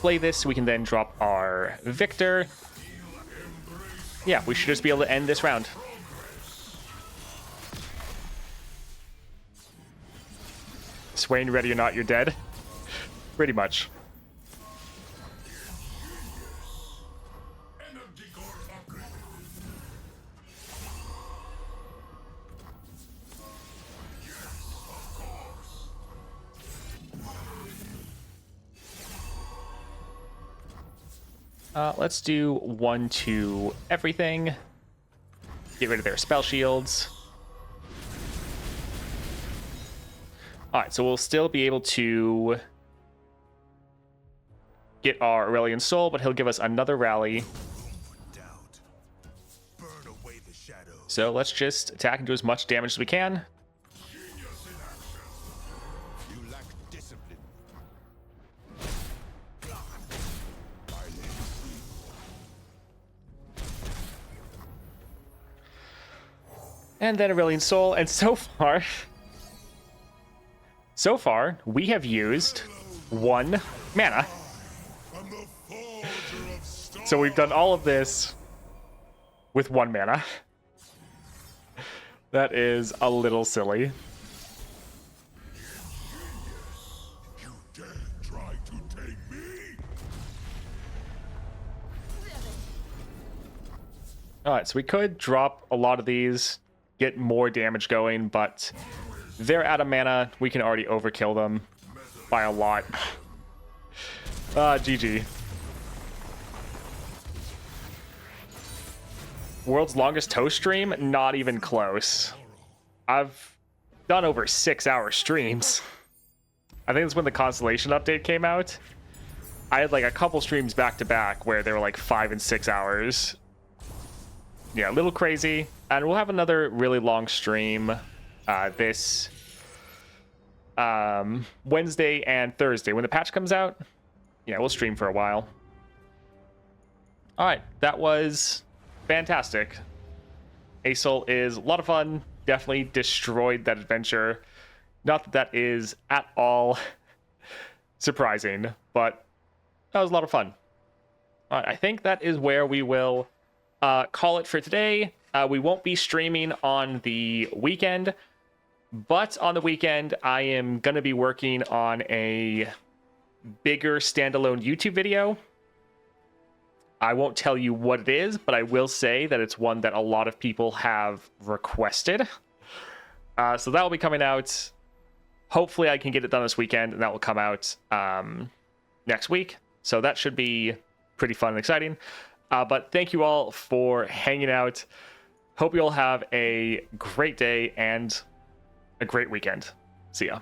Play this so we can then drop our Victor. Yeah, we should just be able to end this round. Swain, ready or not, you're dead. Pretty much. Let's do 1-2 everything. Get rid of their spell shields. Alright, so we'll still be able to get our Aurelion Sol, but he'll give us another rally. Doubt. Burn away the shadows. So let's just attack and do as much damage as we can. Genius in action. You lack discipline. And then Aurelion Sol, and so far, we have used 1 mana. I'm the forger of stone. So we've done all of this with 1 mana. That is a little silly. You dare try to tame me? Alright, so we could drop a lot of these, get more damage going, but they're out of mana. We can already overkill them by a lot. GG. World's longest toast stream? Not even close. I've done over 6-hour streams. I think it's when the Constellation update came out. I had like a couple streams back to back where they were like 5 and 6 hours. Yeah, a little crazy. And we'll have another really long stream this Wednesday and Thursday. When the patch comes out, yeah, we'll stream for a while. All right, that was fantastic. Asol is a lot of fun. Definitely destroyed that adventure. Not that that is at all surprising, but that was a lot of fun. All right, I think that is where we will call it for today. We won't be streaming on the weekend, but on the weekend, I am going to be working on a bigger standalone YouTube video. I won't tell you what it is, but I will say that it's one that a lot of people have requested. So that will be coming out. Hopefully I can get it done this weekend, and that will come out next week. So that should be pretty fun and exciting. But thank you all for hanging out. Hope you all have a great day and a great weekend. See ya.